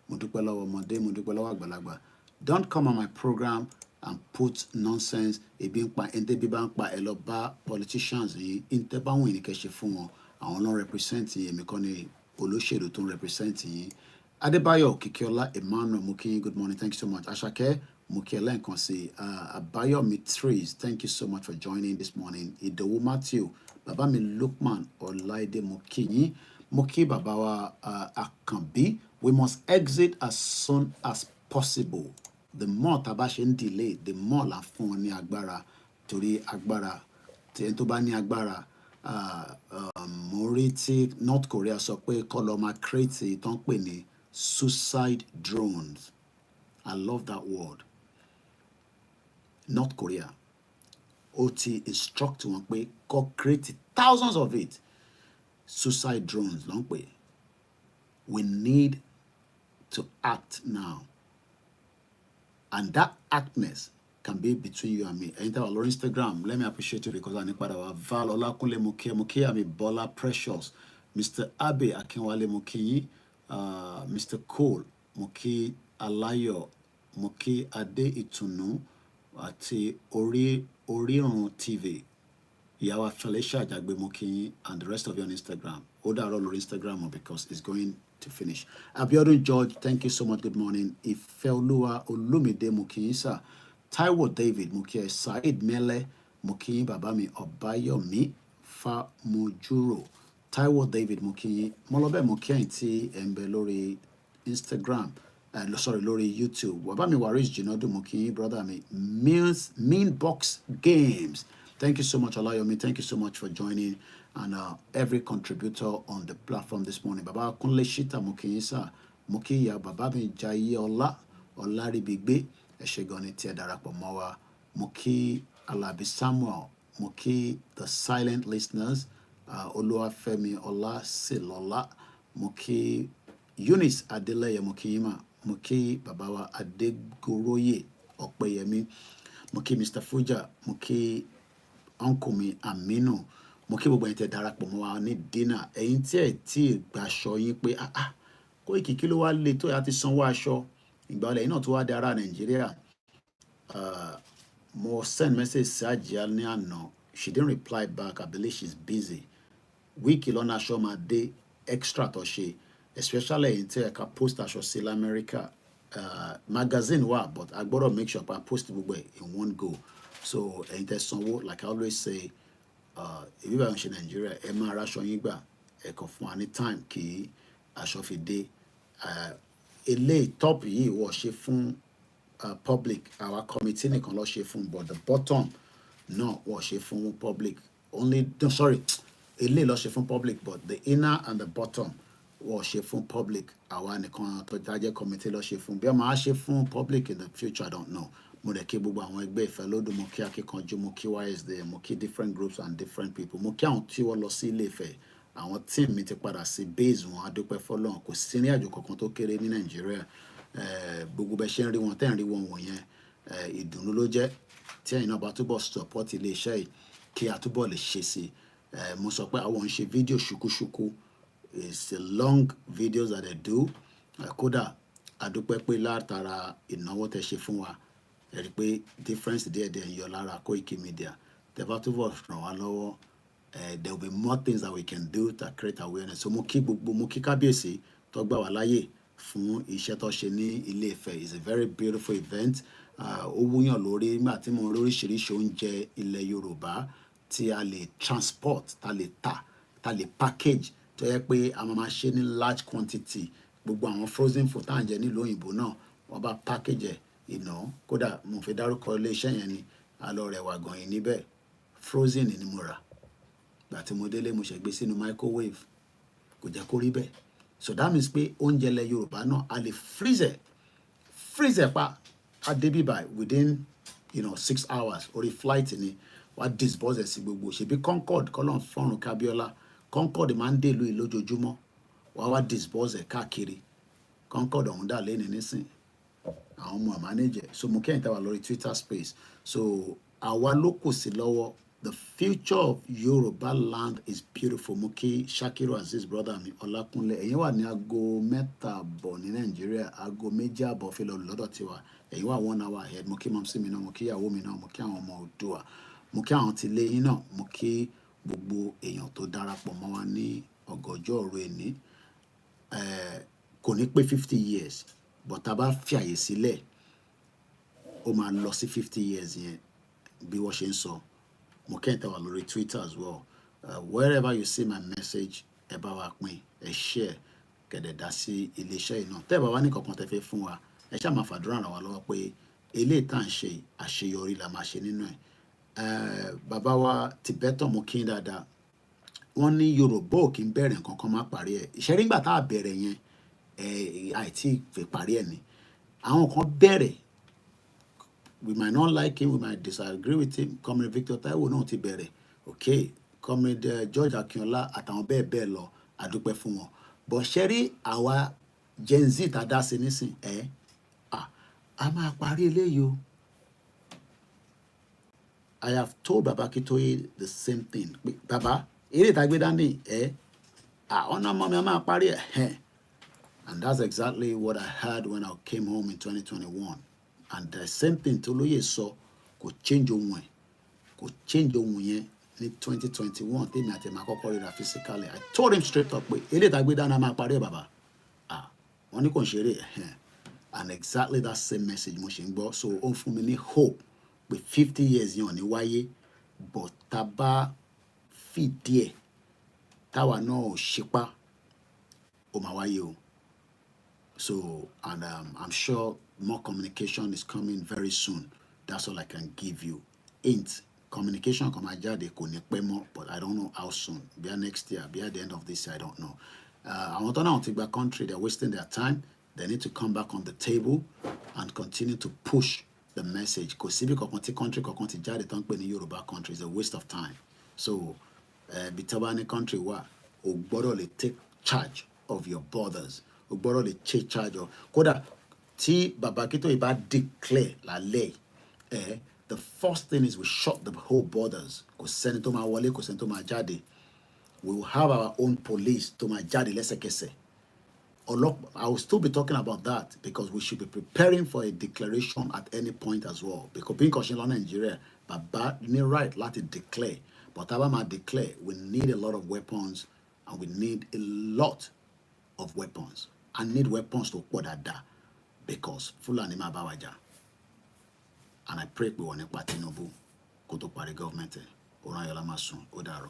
mo dúpẹ́ lọ́wọ́ ọmọdé, mo dúpẹ́ lọ́wọ́ àgbàlagbà. Don't come on my program and put nonsense. Ebi ń pa, ẹni tẹ́bi bá ń pa ẹ lọ bá politicians yìí, ìtẹ́ bá wùn ní kẹ́ ṣe fún wọn. Àwọn náà represent yín, èmi kọ́ ni olóṣèlú tó ń represent yín. Adébáyọ̀ Kìkíọ́lá Emmanuel Muki, good morning, thank you so much. Àṣàkẹ́ Mukiele Nkansi, Abayomi Trees, thank you so much for joining this morning. Ìdòwú Matthew, bàbá mi Lukman Ọláìdé Muki, Muki bàbá wa Àkànbí. We must exit as soon as possible. The more tá bá ṣe ń delay, the more la fún wọn ní agbára. Torí agbára, tí ẹni tó bá ní agbára, mo rí tí North Korea sọ pé kó lọ máa create tó ń pè ní suicide drones. I love that word. North Korea. OT instruct wọn pé kó create thousands of it. Suicide drones ló ń pè. We need to act now. And that actness can be between you and me. Enter our Instagram. Let me appreciate you because I need Val Olakunle Muki Ami Bola Precious, Mr. Abe Akinwale Muki, Mr. Cole Muki Alayo Muki Ade Itunu àti Orírun TV. Yawa Felicia Jagbe Muki and the rest of you on Instagram. Order all on Instagram because it's going to finish. Abiodun George, thank you so much. Good morning. Ifeoluwa Olumide Mukiisa, Taiwo David Mukie, Said Mele Muki, Babami Obayomi Famujuro, Taiwo David Muki, Molobe Mukie ti Embe lórí Instagram, lórí YouTube. Babami Waris Jinodu Muki, brother me, Mean Box Games. Thank you so much, Olayomi. Thank you so much for joining. And every contributor on the platform this morning. Baba Kunle Shita Mukiisa, Mukiya, Baba mi Jayi Ola, Olari Bigbe, Eshegoni Tia Darapọ̀ mọ́ wa, Muki Alabi Samuel, Muki the silent listeners, Oluwafemi Ola Silola, Muki Eunice Adeleye Mukiyima, Muki Babawa Adegoroye Okpeyemi, Muki Mr. Fuja, Muki Uncle mi Aminu. Mo kí gbogbo ẹ̀yin tẹ́ darapọ̀ mọ́ wa ní dinner. Ẹ̀yin tí ẹ̀ tí gbàṣọ yín pé Koiki kí ló wá lè tó yà ti sanwó aṣọ. Ìgbà ọ̀lẹ́ yìí náà tó wá di ará Nàìjíríà. Mo send message sí Àjíà ní àná. She didn't reply back. I believe she's busy. Wíìkì lọ́nà aṣọ máa dé extra tó ṣe. Especially ẹ̀yin tí ẹ̀ka post aṣọ sí l'Amẹ́ríkà. Magazine wà but I gbọ́dọ̀ make sure I post gbogbo ẹ̀ in one go. So ẹ̀yin tẹ́ sanwó, like I always say, if you are in Nigeria, ẹ máa raṣọ yín gbà, ẹ kàn fún wa ní time kí aṣọ fi dé. Eléyìí top yìí wọ́n ṣe fún public, our committee nìkan ló ṣe fún, but the bottom náà wọ́n ṣe fún public. Eléyìí ló ṣe fún public, but the inner and the bottom wọ́n ṣe fún public. Àwa nìkan tó jẹ́ committee ló ṣe fún. Bí wọ́n máa ṣe fún public in the future, I don't know. Mo dẹ̀ kí gbogbo àwọn ẹgbẹ́ Ìfẹ́lódùn, mo kí Akíkanjú, mo kí YSD, mo kí different groups and different people. Mo kí àwọn tí wọ́n lọ sí Ilé Ifẹ̀, àwọn team mi ti padà sí base wọn, adúpẹ́ fọ́lọ́run. Kò sí ní àjò kankan tó kéré ní Nàìjíríà. Gbogbo bẹ́ẹ̀ ṣe ń rí wọn, tẹ́ ń rí wọn wọ̀nyẹn, ìdùnnú ló jẹ́ tí ẹ̀yin náà bá túbọ̀ support ilé iṣẹ́ yìí kí a túbọ̀ lè ṣe sí. Mo sọ pé àwọn ń ṣe fídíò ṣùkúṣùkú. It's a long videos that they do. Kódà adúpẹ́ pé látara ìnáwó tẹ́ ṣe fún wa. Ẹ rí pé difference díẹ̀díẹ̀ ń yọ lára Koikimedia. Tẹ́ bá túbọ̀ ràn wá lọ́wọ́, there will be more things that we can do to create awareness. So mo kí kábíyèsí tó gbà wá láyè fún iṣẹ́ tó ṣe ní Ilé Ifẹ̀. It's a very beautiful event. Ó wúyàn lórí nígbà tí mo rí oríṣiríṣi oúnjẹ ilẹ̀ Yorùbá tí a lè transport, tá lè tà, tá lè package tó yẹ pé a máa ṣe ní large quantity. Gbogbo àwọn frozen food tá à ń jẹ nílùú òyìnbó náà wọ́n bá package ẹ̀. Kódà mo fi dárúkọ ilé iṣẹ́ yẹn ni alọ rẹ̀ wà gan-an níbẹ̀. Frozen ni mo rà. Gbà tí mo délé mo ṣe gbé sínú microwave. Kò jẹ́ kó rí bẹ́ẹ̀. So that means pé oúnjẹ ilẹ̀ Yorùbá náà a lè freeze pa a dé bí by within 6 hours. Orí flight ni wàá dispose ẹ̀ sí gbogbo. Ṣebí Concord kọ́lọ́n fọ́run Kábíọ́lá. Concord máa ń dé ìlú yìí lójoojúmọ́. Wàá dispose ẹ̀ káàkiri. Concord ọ̀hún dà lẹ́ni nísìn. Àwọn ọmọ manager. So mo kẹ́yìn tá wà lórí Twitter space. So àwa ló kù sí lọ́wọ́ The future of Yoruba land is beautiful. Muki Shakiru Aziz brother mi Olakunle. Ẹ̀yin wà ní aago mẹ́ta àbọ̀ ní Nàìjíríà, aago méjì àbọ̀ fi lọ lọ́dọ̀ tiwa. Ẹ̀yin wà 1 hour ahead. Muki mọ̀mísí mi náà, muki ìyàwó mi náà, muki àwọn ọmọ Oòduà. Muki àwọn ti lé yín náà, muki gbogbo èèyàn tó darapọ̀ mọ́ wa ní ọgọ́jọ́ òru èní. Kò ní pé 50 years, but tá a bá fi àyè sílẹ̀, ó máa lọ sí 50 years yẹn bí wọ́n ṣe ń sọ. Mo kẹ́yìn wà lórí Twitter as well. Wherever you see my message, ẹ bá wa pín, ẹ share, kẹ̀dẹ̀ dá sí iléeṣẹ́ yìí náà. Tẹ́ ẹ bá wá ní kankan tẹ́ fẹ́ fún wa, ẹ ṣáà máa fàdúrà ràn wá lọ́wọ́ pé eléyìí tá à ń ṣe àṣeyọrí la máa ṣe nínú ẹ̀. Bàbá wa Tibetan mo kí dáadáa. Wọ́n ní Yorùbá ò kí ń bẹ̀rẹ̀ nǹkan kan má parí ẹ̀. Ìṣẹ́rí ńgbà tá a bẹ̀rẹ̀ yẹn, àìtí fi parí ẹ̀ ni. Àwọn kan bẹ̀rẹ̀. We might not like him, we might disagree with him. Comrade Victor Taiwo náà ti bẹ̀rẹ̀. Okay. Comrade George Akínọlá àtàwọn bẹ́ẹ̀ bẹ́ẹ̀ lọ, a dúpẹ́ fún wọn. But ṣẹ́rí àwa Gen Z tá a dá sí nísìn, a máa parí eléyìí o. I have told Baba Akintoye the same thing. Baba, eré ìtàgbé dání, ọ̀nà ọmọ mi a máa parí ẹ̀. And that's exactly what I heard when I came home in 2021. And the same thing tó lóye sọ kò change ohun ẹ̀, kò change ohun yẹn ní 2021 tèmi àti ẹ̀ma kọ́kọ́ ríra physically. I told him straight up pé eré ìtàgbé dáná máa parí ẹ̀ bàbá. Wọ́n ní kò ń ṣeré ẹ̀. And exactly that same message mo ṣe ń gbọ́. So ó ń fún mi ní hope pé 50 years yẹn ò ní wáyé, but tá a bá fìdí ẹ̀ táwa náà ò ṣepá, ó máa wáyé o. So, and I'm sure more communication is coming very soon. That's all I can give you. Communication come jáde kò ní pẹ́ mọ́, but I don't know how soon. Be next year, be at the end of this year, I don't know. Àwọn tó náà ti gba country, they're wasting their time. They need to come back on the table and continue to push the message. Kò síbi kankan tí country kankan ti jáde tó ń pè ní Yorùbá country is a waste of time. So, bí tó bá ní country wà, o gbọ́dọ̀ lè take charge of your borders. O gbọ́dọ̀ lè take charge of. Kódà tí Baba Akintoye bá declare lálẹ́, the first thing is we shut the whole borders. Kò sẹ́ni tó máa wọlé, kò sẹ́ni tó máa jáde. We will have our own police tó máa jáde lẹ́sẹ̀kẹsẹ̀. I will still be talking about that because we should be preparing for a declaration at any point as well. Because being constitutional Nigeria, Baba ní right láti declare. But tá bá máa declare, we need a lot of weapons and we need a lot of weapons. I need weapons to pọ̀ dáadáa because Fulani máa bá wa jà. And I pray pé wọ́n nípa Tinubu kó tó parí government ẹ̀. Ó rán Ayọ̀lá máa sùn, ó dàárọ̀.